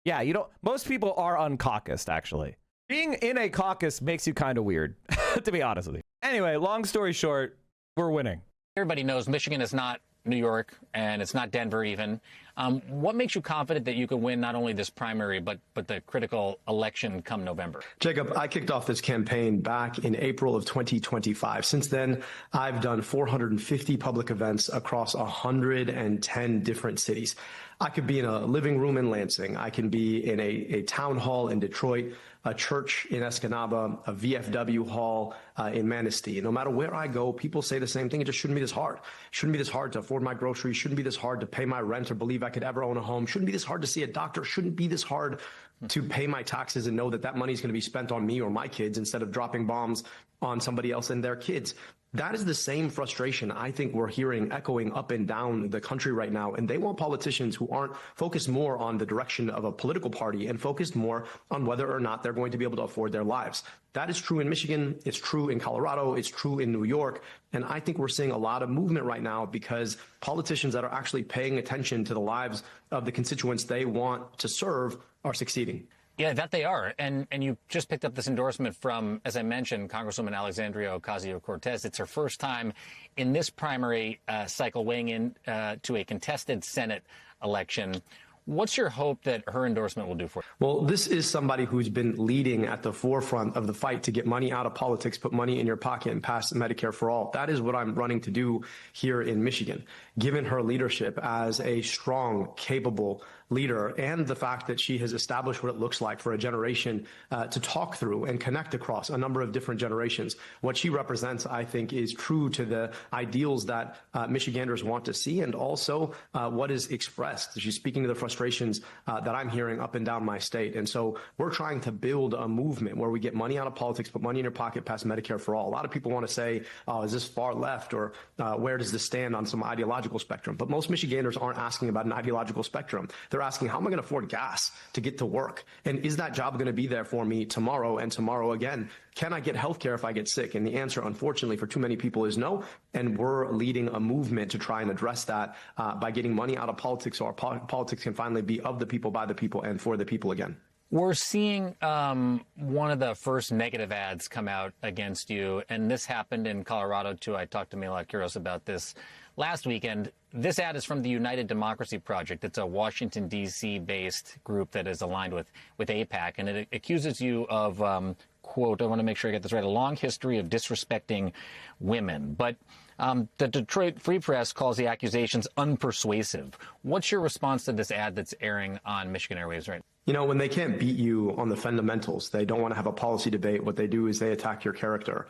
Yeah, you don't, most people are uncaucused, actually. Being in a caucus makes you kind of weird, to be honest with you. Anyway, long story short, we're winning. Everybody knows Michigan is not New York, and it's not Denver even. What makes you confident that you can win not only this primary, but the critical election come November? Jacob, I kicked off this campaign back in April of 2025. Since then, I've done 450 public events across 110 different cities. I could be in a living room in Lansing. I can be in a town hall in Detroit, a church in Escanaba, a VFW hall in Manistee. And no matter where I go, people say the same thing. It just shouldn't be this hard. It shouldn't be this hard to afford my groceries. Shouldn't be this hard to pay my rent or believe I could ever own a home. Shouldn't be this hard to see a doctor. Shouldn't be this hard to pay my taxes and know that that money is going to be spent on me or my kids instead of dropping bombs on somebody else and their kids. That is the same frustration I think we're hearing echoing up and down the country right now. And they want politicians who aren't focused more on the direction of a political party and focused more on whether or not they're going to be able to afford their lives. That is true in Michigan. It's true in Colorado. It's true in New York. And I think we're seeing a lot of movement right now because politicians that are actually paying attention to the lives of the constituents they want to serve are succeeding. Yeah, that they are. And you just picked up this endorsement from, as I mentioned, Congresswoman Alexandria Ocasio-Cortez. It's her first time in this primary cycle weighing in to a contested Senate election. What's your hope that her endorsement will do for you? Well, this is somebody who's been leading at the forefront of the fight to get money out of politics, put money in your pocket, and pass Medicare for all. That is what I'm running to do here in Michigan. Given her leadership as a strong, capable leader and the fact that she has established what it looks like for a generation to talk through and connect across a number of different generations. What she represents, I think, is true to the ideals that Michiganders want to see and also what is expressed. She's speaking to the frustrations that I'm hearing up and down my state. And so we're trying to build a movement where we get money out of politics, put money in your pocket, pass Medicare for all. A lot of people want to say, oh, is this far left or where does this stand on some ideological spectrum? But most Michiganders aren't asking about an ideological spectrum. They're asking, how am I going to afford gas to get to work? And is that job going to be there for me tomorrow and tomorrow again? Can I get health care if I get sick? And the answer, unfortunately, for too many people is no. And we're leading a movement to try and address that by getting money out of politics so our politics can finally be of the people, by the people, and for the people again. We're seeing one of the first negative ads come out against you, and this happened in Colorado, too. I talked to Mila Kuros about this last weekend. This ad is from the United Democracy Project. It's a Washington, D.C.-based group that is aligned with AIPAC, and it accuses you of, quote, I want to make sure I get this right, a long history of disrespecting women. But the Detroit Free Press calls the accusations unpersuasive. What's your response to this ad that's airing on Michigan Airwaves right now? You know, when they can't beat you on the fundamentals, they don't want to have a policy debate. What they do is they attack your character.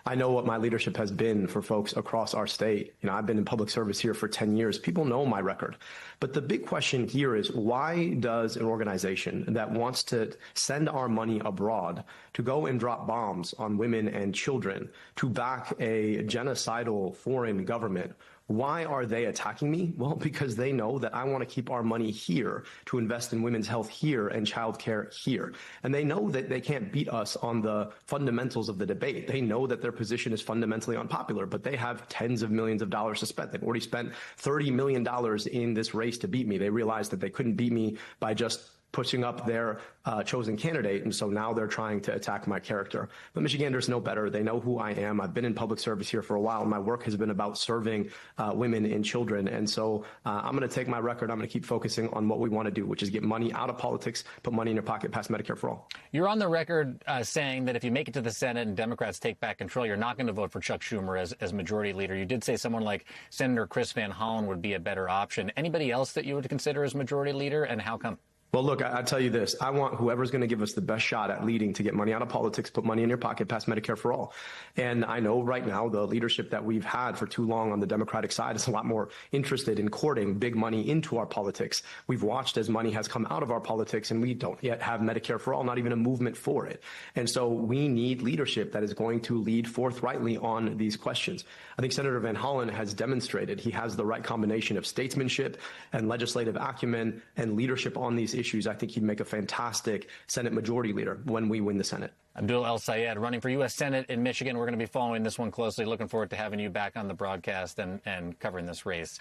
I know what my leadership has been for folks across our state. You know, I've been in public service here for 10 years. People know my record. But the big question here is, why does an organization that wants to send our money abroad to go and drop bombs on women and children, to back a genocidal foreign government, why are they attacking me? Well, because they know that I want to keep our money here to invest in women's health here and childcare here. And they know that they can't beat us on the fundamentals of the debate. They know that their position is fundamentally unpopular, but they have tens of millions of dollars to spend. They've already spent $30 million in this race to beat me. They realized that they couldn't beat me by just pushing up their chosen candidate, and so now they're trying to attack my character. But Michiganders know better. They know who I am. I've been in public service here for a while. My work has been about serving women and children, and so I'm going to take my record. I'm going to keep focusing on what we want to do, which is get money out of politics, put money in your pocket, pass Medicare for all. You're on the record saying that if you make it to the Senate and Democrats take back control, you're not going to vote for Chuck Schumer as majority leader. You did say someone like Senator Chris Van Hollen would be a better option. Anybody else that you would consider as majority leader, and how come? Well, look, I tell you this. I want whoever's going to give us the best shot at leading to get money out of politics, put money in your pocket, pass Medicare for all. And I know right now the leadership that we've had for too long on the Democratic side is a lot more interested in courting big money into our politics. We've watched as money has come out of our politics, and we don't yet have Medicare for all, not even a movement for it. And so we need leadership that is going to lead forthrightly on these questions. I think Senator Van Hollen has demonstrated he has the right combination of statesmanship and legislative acumen and leadership on these issues, I think he'd make a fantastic Senate Majority Leader when we win the Senate. Abdul El-Sayed running for U.S. Senate in Michigan. We're going to be following this one closely. Looking forward to having you back on the broadcast and covering this race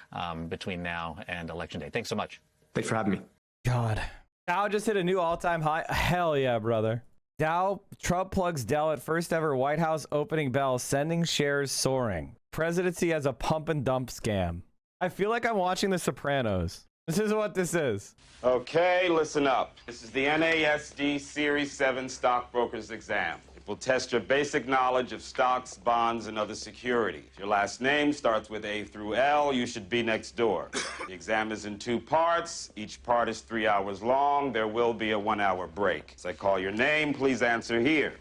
between now and Election Day. Thanks so much. Thanks for having me. God. Dow just hit a new all-time high. Hell yeah, brother. Dow, Trump plugs Dell at first ever White House opening bell, sending shares soaring. Presidency as a pump and dump scam. I feel like I'm watching The Sopranos. This is what this is. Okay, listen up. This is the NASD Series 7 Stockbrokers Exam. It will test your basic knowledge of stocks, bonds, and other securities. If your last name starts with A through L, you should be next door. The exam is in 2 parts. Each part is 3 hours long. There will be a 1-hour break. As I call your name, please answer here.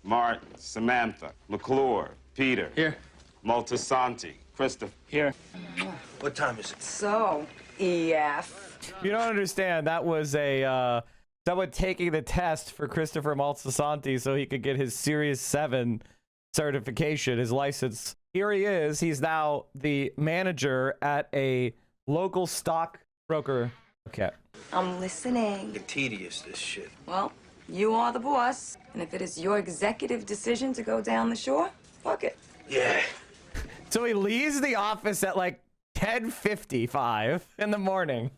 Martin, Samantha, McClure, Peter. Here. Maltasanti, Christopher. Here. What time is it? So, EF. You don't understand. That was a someone taking the test for Christopher Maltasanti so he could get his Series 7 certification, his license. Here he is. He's now the manager at a local stock broker. Okay. I'm listening. It's tedious, this shit. Well, you are the boss, and if it is your executive decision to go down the shore, fuck it. Yeah. So he leaves the office at like 10:55 in the morning.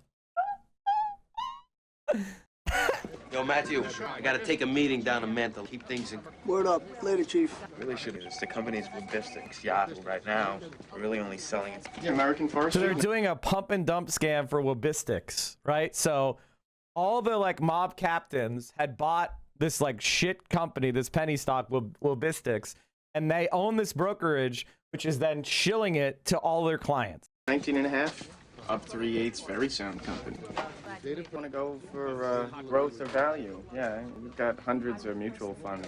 Yo, Matthew, I gotta take a meeting down in Mantle. Keep things in. Word up. Later, Chief. Really should use the company's logistics Yahoo right now. We're really only selling it to the American So forestry. they're doing a pump and dump scam for logistics, right? So all the like mob captains had bought this like shit company, this penny stock logistics, and they own this brokerage, which is then shilling it to all their clients. 19.5, up 3/8, very sound company. They don't want to go for growth or value. Yeah, we've got hundreds of mutual funds.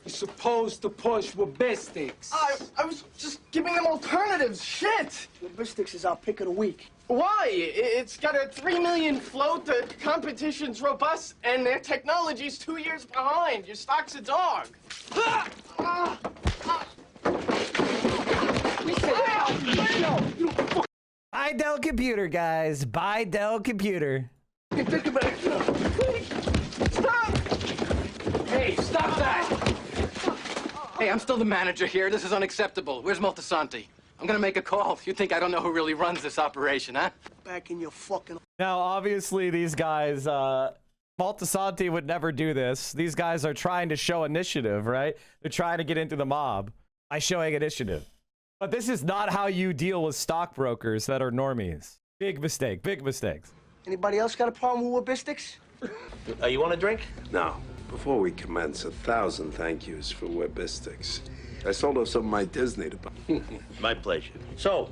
You're supposed to push logistics. I was just giving them alternatives. Shit! Logistics is our pick of the week. Why? It's got a 3 million float, the competition's robust, and their technology's 2 years behind. Your stock's a dog. Buy Dell Computer, guys. Buy Dell Computer. Think about it. Stop! Hey, stop that! Hey, I'm still the manager here. This is unacceptable. Where's Maltasanti? I'm gonna make a call. You think I don't know who really runs this operation, huh? Back in your fucking... Now, obviously, these guys, Maltasanti would never do this. These guys are trying to show initiative, right? They're trying to get into the mob by showing initiative. But this is not how you deal with stockbrokers that are normies. Big mistake, big mistakes. Anybody else got a problem with logistics? You want a drink? No. Before we commence, 1,000 thank yous for Webistics. I sold off some of my Disney to buy. My pleasure. So,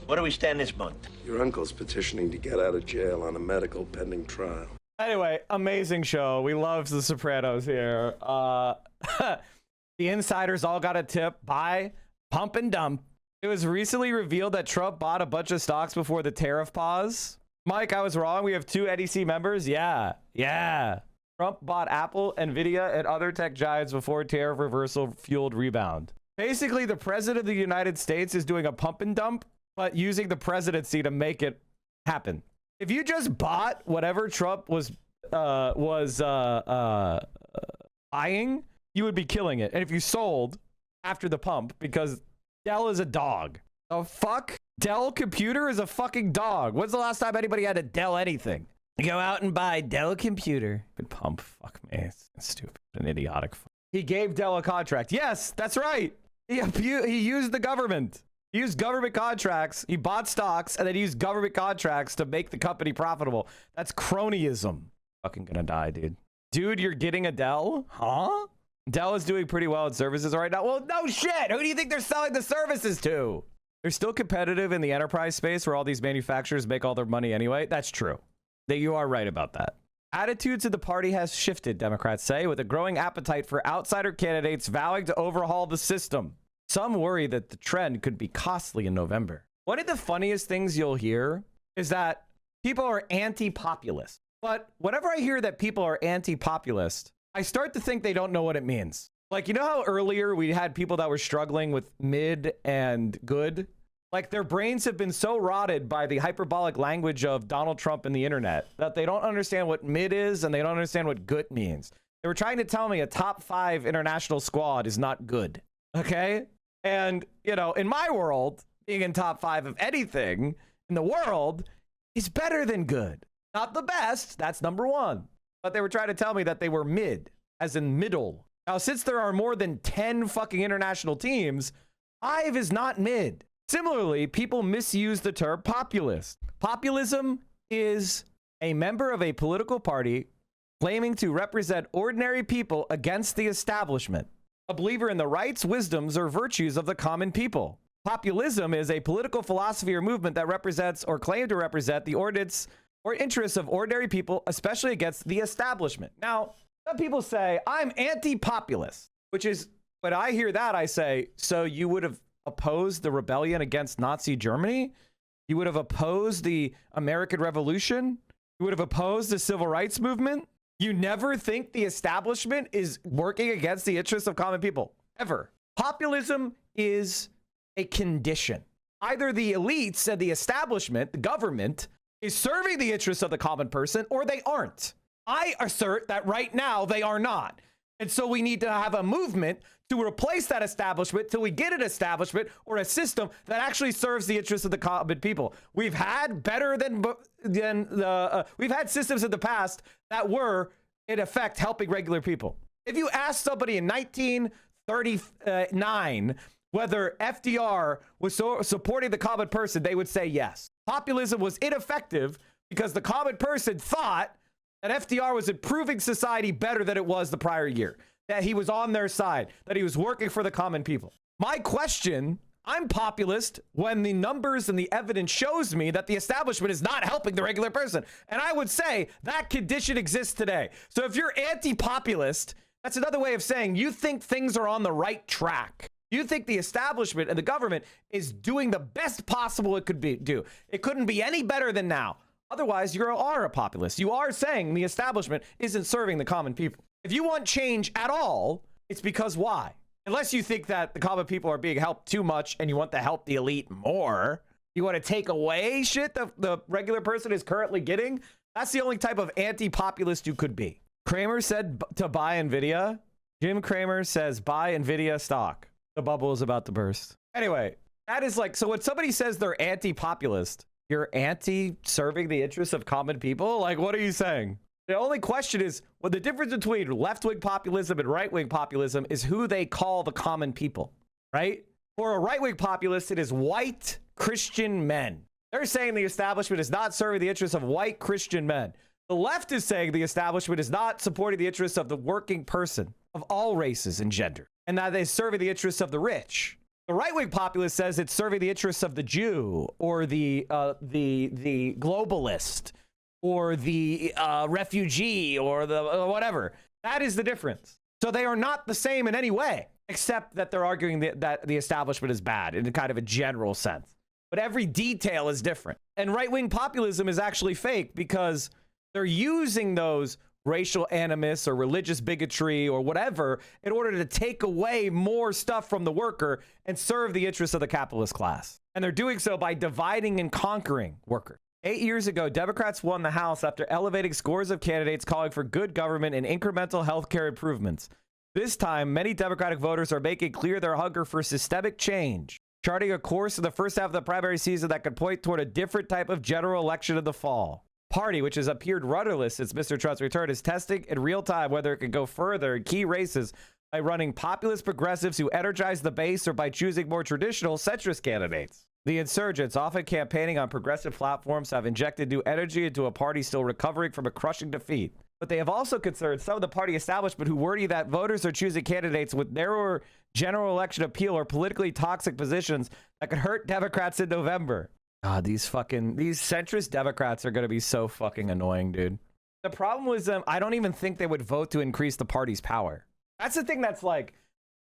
what do we stand this month? Your uncle's petitioning to get out of jail on a medical pending trial. Anyway, amazing show. We love The Sopranos here. The insiders all got a tip. Buy, pump, and dump. It was recently revealed that Trump bought a bunch of stocks before the tariff pause. Mike, I was wrong. We have 2 NEC members. Yeah. Trump bought Apple, Nvidia, and other tech giants before tariff reversal fueled rebound. Basically, the president of the United States is doing a pump and dump, but using the presidency to make it happen. If you just bought whatever Trump was buying, you would be killing it. And if you sold after the pump, because Dell is a dog. The fuck? Dell Computer is a fucking dog. When's the last time anybody had to Dell anything? Go out and buy Dell Computer. Good pump. Fuck me. It's stupid and idiotic. He gave Dell a contract. Yes, that's right. He used the government. He used government contracts. He bought stocks and then he used government contracts to make the company profitable. That's cronyism. Fucking gonna die, dude. Dude, you're getting a Dell? Huh? Dell is doing pretty well in services right now. Well, no shit. Who do you think they're selling the services to? They're still competitive in the enterprise space where all these manufacturers make all their money anyway. That's true. That you are right about that. Attitudes of the party has shifted, Democrats say, with a growing appetite for outsider candidates vowing to overhaul the system. Some worry that the trend could be costly in November. One of the funniest things you'll hear is that people are anti-populist. But whenever I hear that people are anti-populist, I start to think they don't know what it means. Like, you know how earlier we had people that were struggling with mid and good? Like, their brains have been so rotted by the hyperbolic language of Donald Trump and the internet that they don't understand what mid is and they don't understand what good means. They were trying to tell me a top 5 international squad is not good. Okay? And, you know, in my world, being in top 5 of anything in the world is better than good. Not the best. That's number 1. But they were trying to tell me that they were mid, as in middle. Now, since there are more than 10 fucking international teams, 5 is not mid. Similarly, people misuse the term populist. Populism is a member of a political party claiming to represent ordinary people against the establishment, a believer in the rights, wisdoms, or virtues of the common people. Populism is a political philosophy or movement that represents or claims to represent the ordinance or interests of ordinary people, especially against the establishment. Now, some people say, I'm anti-populist, which is, when I hear that, I say, so you would have opposed the rebellion against Nazi Germany? You would have opposed the American Revolution? You would have opposed the civil rights movement? You never think the establishment is working against the interests of common people, ever. Populism is a condition. Either the elites and the establishment, the government, is serving the interests of the common person, or they aren't. I assert that right now they are not. And so we need to have a movement to replace that establishment till we get an establishment or a system that actually serves the interests of the common people. We've had we've had systems in the past that were, in effect, helping regular people. If you ask somebody in 1939 whether FDR was supporting the common person, they would say yes. Populism was ineffective because the common person thought that FDR was improving society better than it was the prior year, that he was on their side, that he was working for the common people. My question, I'm populist when the numbers and the evidence shows me that the establishment is not helping the regular person. And I would say that condition exists today. So if you're anti-populist, that's another way of saying you think things are on the right track. You think the establishment and the government is doing the best possible it could do. It couldn't be any better than now. Otherwise, you are a populist. You are saying the establishment isn't serving the common people. If you want change at all, it's because why? Unless you think that the common people are being helped too much and you want to help the elite more, you want to take away shit that the regular person is currently getting, that's the only type of anti-populist you could be. Kramer said to buy NVIDIA. Jim Cramer says buy NVIDIA stock. The bubble is about to burst. Anyway, that is like, so when somebody says they're anti-populist, you're anti-serving the interests of common people? Like, what are you saying? The only question is, well, the difference between left-wing populism and right-wing populism is who they call the common people, right? For a right-wing populist, it is white Christian men. They're saying the establishment is not serving the interests of white Christian men. The left is saying the establishment is not supporting the interests of the working person of all races and gender, and that it's serving the interests of the rich. The right-wing populist says it's serving the interests of the Jew or the globalist or the refugee or the whatever. That is the difference. So they are not the same in any way, except that they're arguing that the establishment is bad in kind of a general sense. But every detail is different. And right-wing populism is actually fake because they're using those racial animus or religious bigotry or whatever in order to take away more stuff from the worker and serve the interests of the capitalist class. And they're doing so by dividing and conquering workers. 8 years ago, Democrats won the House after elevating scores of candidates calling for good government and incremental healthcare improvements. This time, many Democratic voters are making clear their hunger for systemic change, charting a course in the first half of the primary season that could point toward a different type of general election in the fall. Party, which has appeared rudderless since Mr. Trump's return, is testing in real time whether it can go further in key races by running populist progressives who energize the base or by choosing more traditional centrist candidates. The insurgents, often campaigning on progressive platforms, have injected new energy into a party still recovering from a crushing defeat. But they have also concerned some of the party establishment who worry that voters are choosing candidates with narrower general election appeal or politically toxic positions that could hurt Democrats in November. God, these centrist Democrats are going to be so fucking annoying, dude. The problem was I don't even think they would vote to increase the party's power. That's the thing that's like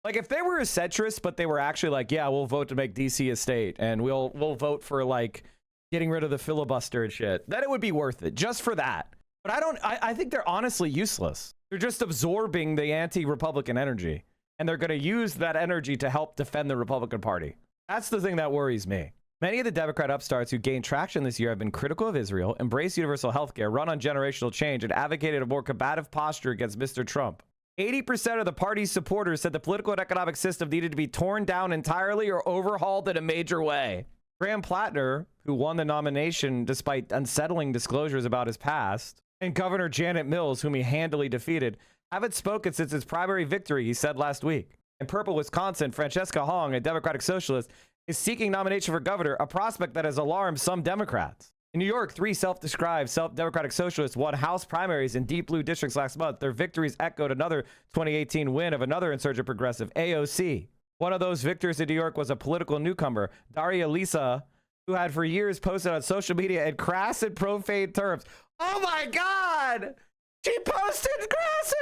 if they were a centrist, but they were actually like, yeah, we'll vote to make DC a state and we'll vote for like getting rid of the filibuster and shit, then it would be worth it just for that. But I think they're honestly useless. They're just absorbing the anti-Republican energy and they're going to use that energy to help defend the Republican Party. That's the thing that worries me. Many of the Democrat upstarts who gained traction this year have been critical of Israel, embraced universal health care, run on generational change, and advocated a more combative posture against Mr. Trump. 80% of the party's supporters said the political and economic system needed to be torn down entirely or overhauled in a major way. Graham Plattner, who won the nomination despite unsettling disclosures about his past, and Governor Janet Mills, whom he handily defeated, haven't spoken since his primary victory, he said last week. In Purple, Wisconsin, Francesca Hong, a Democratic socialist, is seeking nomination for governor, a prospect that has alarmed some Democrats. In New York, 3 self-described Democratic socialists won House primaries in deep blue districts last month. Their victories echoed another 2018 win of another insurgent progressive, AOC. One of those victors in New York was a political newcomer, Daria Lisa, who had for years posted on social media in crass and profane terms. Oh my God! She posted crass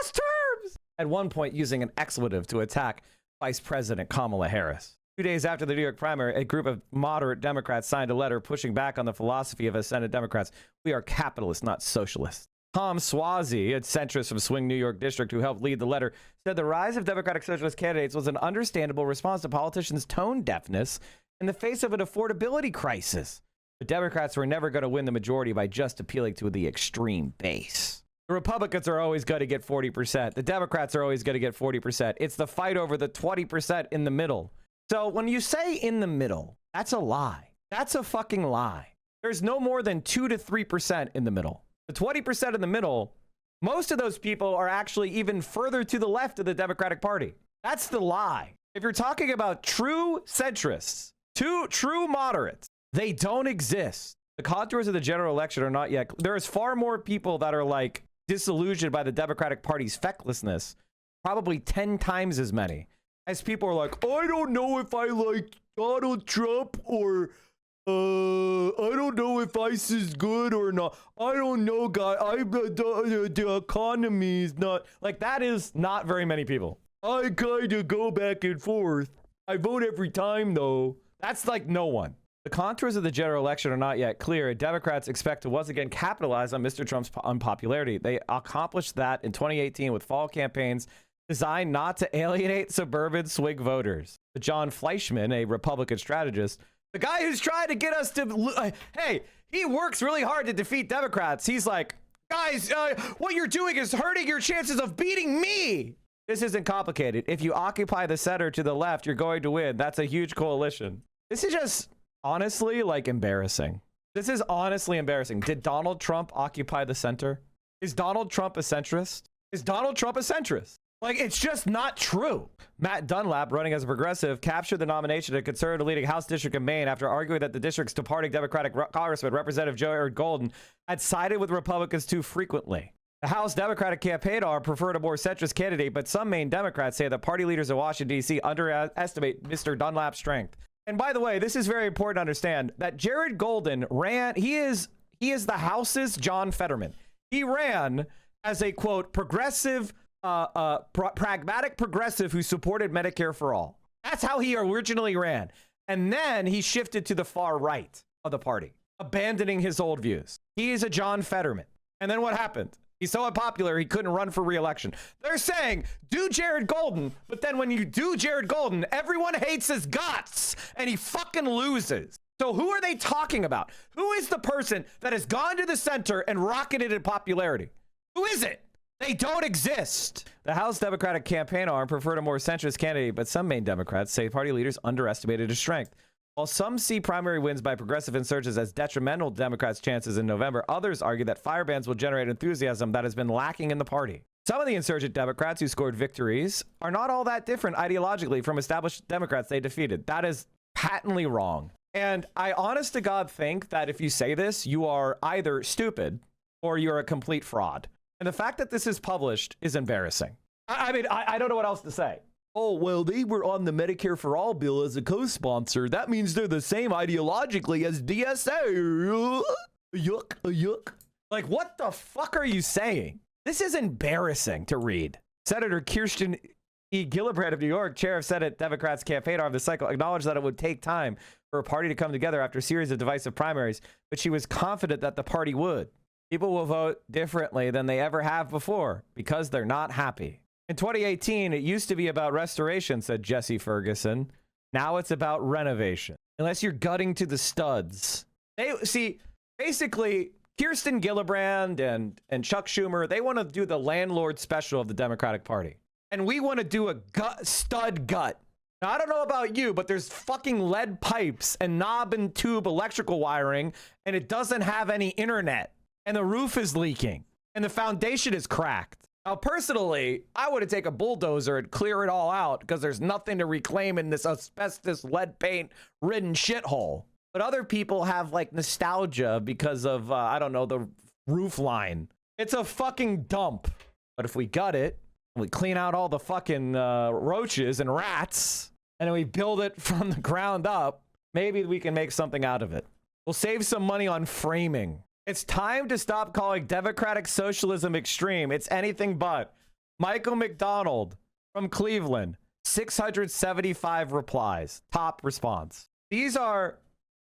terms! At one point using an expletive to attack Vice President Kamala Harris. 2 days after the New York primary, a group of moderate Democrats signed a letter pushing back on the philosophy of Senate Democrats. We are capitalists, not socialists. Tom Swazi, a centrist from Swing New York District who helped lead the letter, said the rise of Democratic socialist candidates was an understandable response to politicians' tone deafness in the face of an affordability crisis. The Democrats were never going to win the majority by just appealing to the extreme base. The Republicans are always going to get 40%. The Democrats are always going to get 40%. It's the fight over the 20% in the middle. So when you say in the middle, that's a lie. That's a fucking lie. There's no more than 2 to 3% in the middle. The 20% in the middle, most of those people are actually even further to the left of the Democratic Party. That's the lie. If you're talking about true centrists, true moderates, they don't exist. The contours of the general election are not yet. There's far more people that are like disillusioned by the Democratic Party's fecklessness, probably 10 times as many. As people are like, I don't know if I like Donald Trump or I don't know if ICE is good or not. I don't know, guy. The economy is not like that. Is not very many people. I kind of go back and forth. I vote every time, though. That's like no one. The contours of the general election are not yet clear. Democrats expect to once again capitalize on Mr. Trump's unpopularity. They accomplished that in 2018 with fall campaigns designed not to alienate suburban swing voters. But John Fleischman, a Republican strategist, the guy who's trying to get us to, hey, he works really hard to defeat Democrats. He's like, guys, what you're doing is hurting your chances of beating me. This isn't complicated. If you occupy the center to the left, you're going to win. That's a huge coalition. This is just honestly like embarrassing. This is honestly embarrassing. Did Donald Trump occupy the center? Is Donald Trump a centrist? Is Donald Trump a centrist? Like, it's just not true. Matt Dunlap, running as a progressive, captured the nomination of a conservative leading House district in Maine after arguing that the district's departing Democratic Congressman, Representative Jared Golden, had sided with Republicans too frequently. The House Democratic campaign arm preferred a more centrist candidate, but some Maine Democrats say that party leaders in Washington, D.C. underestimate Mr. Dunlap's strength. And by the way, this is very important to understand that Jared Golden ran, he is the House's John Fetterman. He ran as a, quote, progressive, pragmatic progressive who supported Medicare for all. That's how he originally ran. And then he shifted to the far right of the party, abandoning his old views. He is a John Fetterman. And then what happened? He's so unpopular, he couldn't run for re-election. They're saying, do Jared Golden, but then when you do Jared Golden, everyone hates his guts, and he fucking loses. So who are they talking about? Who is the person that has gone to the center and rocketed in popularity? Who is it? They don't exist. The House Democratic campaign arm preferred a more centrist candidate, but some Maine Democrats say party leaders underestimated his strength. While some see primary wins by progressive insurgents as detrimental to Democrats' chances in November, others argue that fire bans will generate enthusiasm that has been lacking in the party. Some of the insurgent Democrats who scored victories are not all that different ideologically from established Democrats they defeated. That is patently wrong. And I honest to God think that if you say this, you are either stupid or you're a complete fraud. And the fact that this is published is embarrassing. I mean, I don't know what else to say. Oh, well, they were on the Medicare for All bill as a co-sponsor. That means they're the same ideologically as DSA. Yuck. Like, what the fuck are you saying? This is embarrassing to read. Senator Kirsten E. Gillibrand of New York, chair of Senate Democrats campaign arm of the cycle, acknowledged that it would take time for a party to come together after a series of divisive primaries, but she was confident that the party would. People will vote differently than they ever have before because they're not happy. In 2018, it used to be about restoration, said Jesse Ferguson. Now it's about renovation. unless you're gutting to the studs. They see, basically, Kirsten Gillibrand and Chuck Schumer, they want to do the landlord special of the Democratic Party. And we want to do a stud gut. Now, I don't know about you, but there's fucking lead pipes and knob and tube electrical wiring, and it doesn't have any internet. And the roof is leaking, and the foundation is cracked. Now, personally, I would take a bulldozer and clear it all out because there's nothing to reclaim in this asbestos lead paint ridden shithole. But other people have like nostalgia because of, I don't know, the roof line. It's a fucking dump. But if we gut it, we clean out all the fucking roaches and rats, and then we build it from the ground up, maybe we can make something out of it. We'll save some money on framing. It's time to stop calling democratic socialism extreme. It's anything but. Michael McDonald from Cleveland, 675 replies. Top response. These are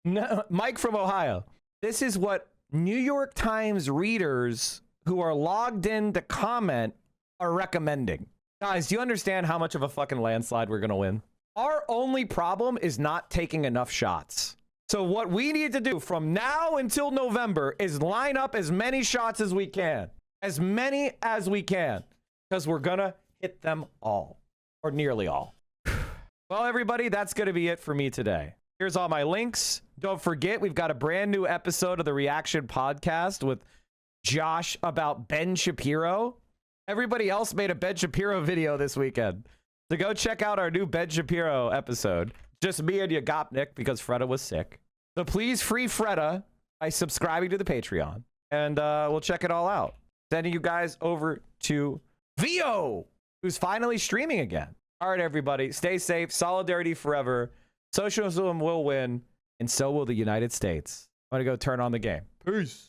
Mike from Ohio. This is what New York Times readers who are logged in to comment are recommending. Guys, do you understand how much of a fucking landslide we're going to win? Our only problem is not taking enough shots. So what we need to do from now until November is line up as many shots as we can. As many as we can. Because we're going to hit them all. Or nearly all. Well, everybody, that's going to be it for me today. Here's all my links. Don't forget, we've got a brand new episode of the Reaction Podcast with Josh about Ben Shapiro. Everybody else made a Ben Shapiro video this weekend. So go check out our new Ben Shapiro episode. Just me and Yagopnik because Freda was sick. So please free Freda by subscribing to the Patreon. And we'll check it all out. Sending you guys over to Vio, who's finally streaming again. All right, everybody. Stay safe. Solidarity forever. Socialism will win. And so will the United States. I'm going to go turn on the game. Peace.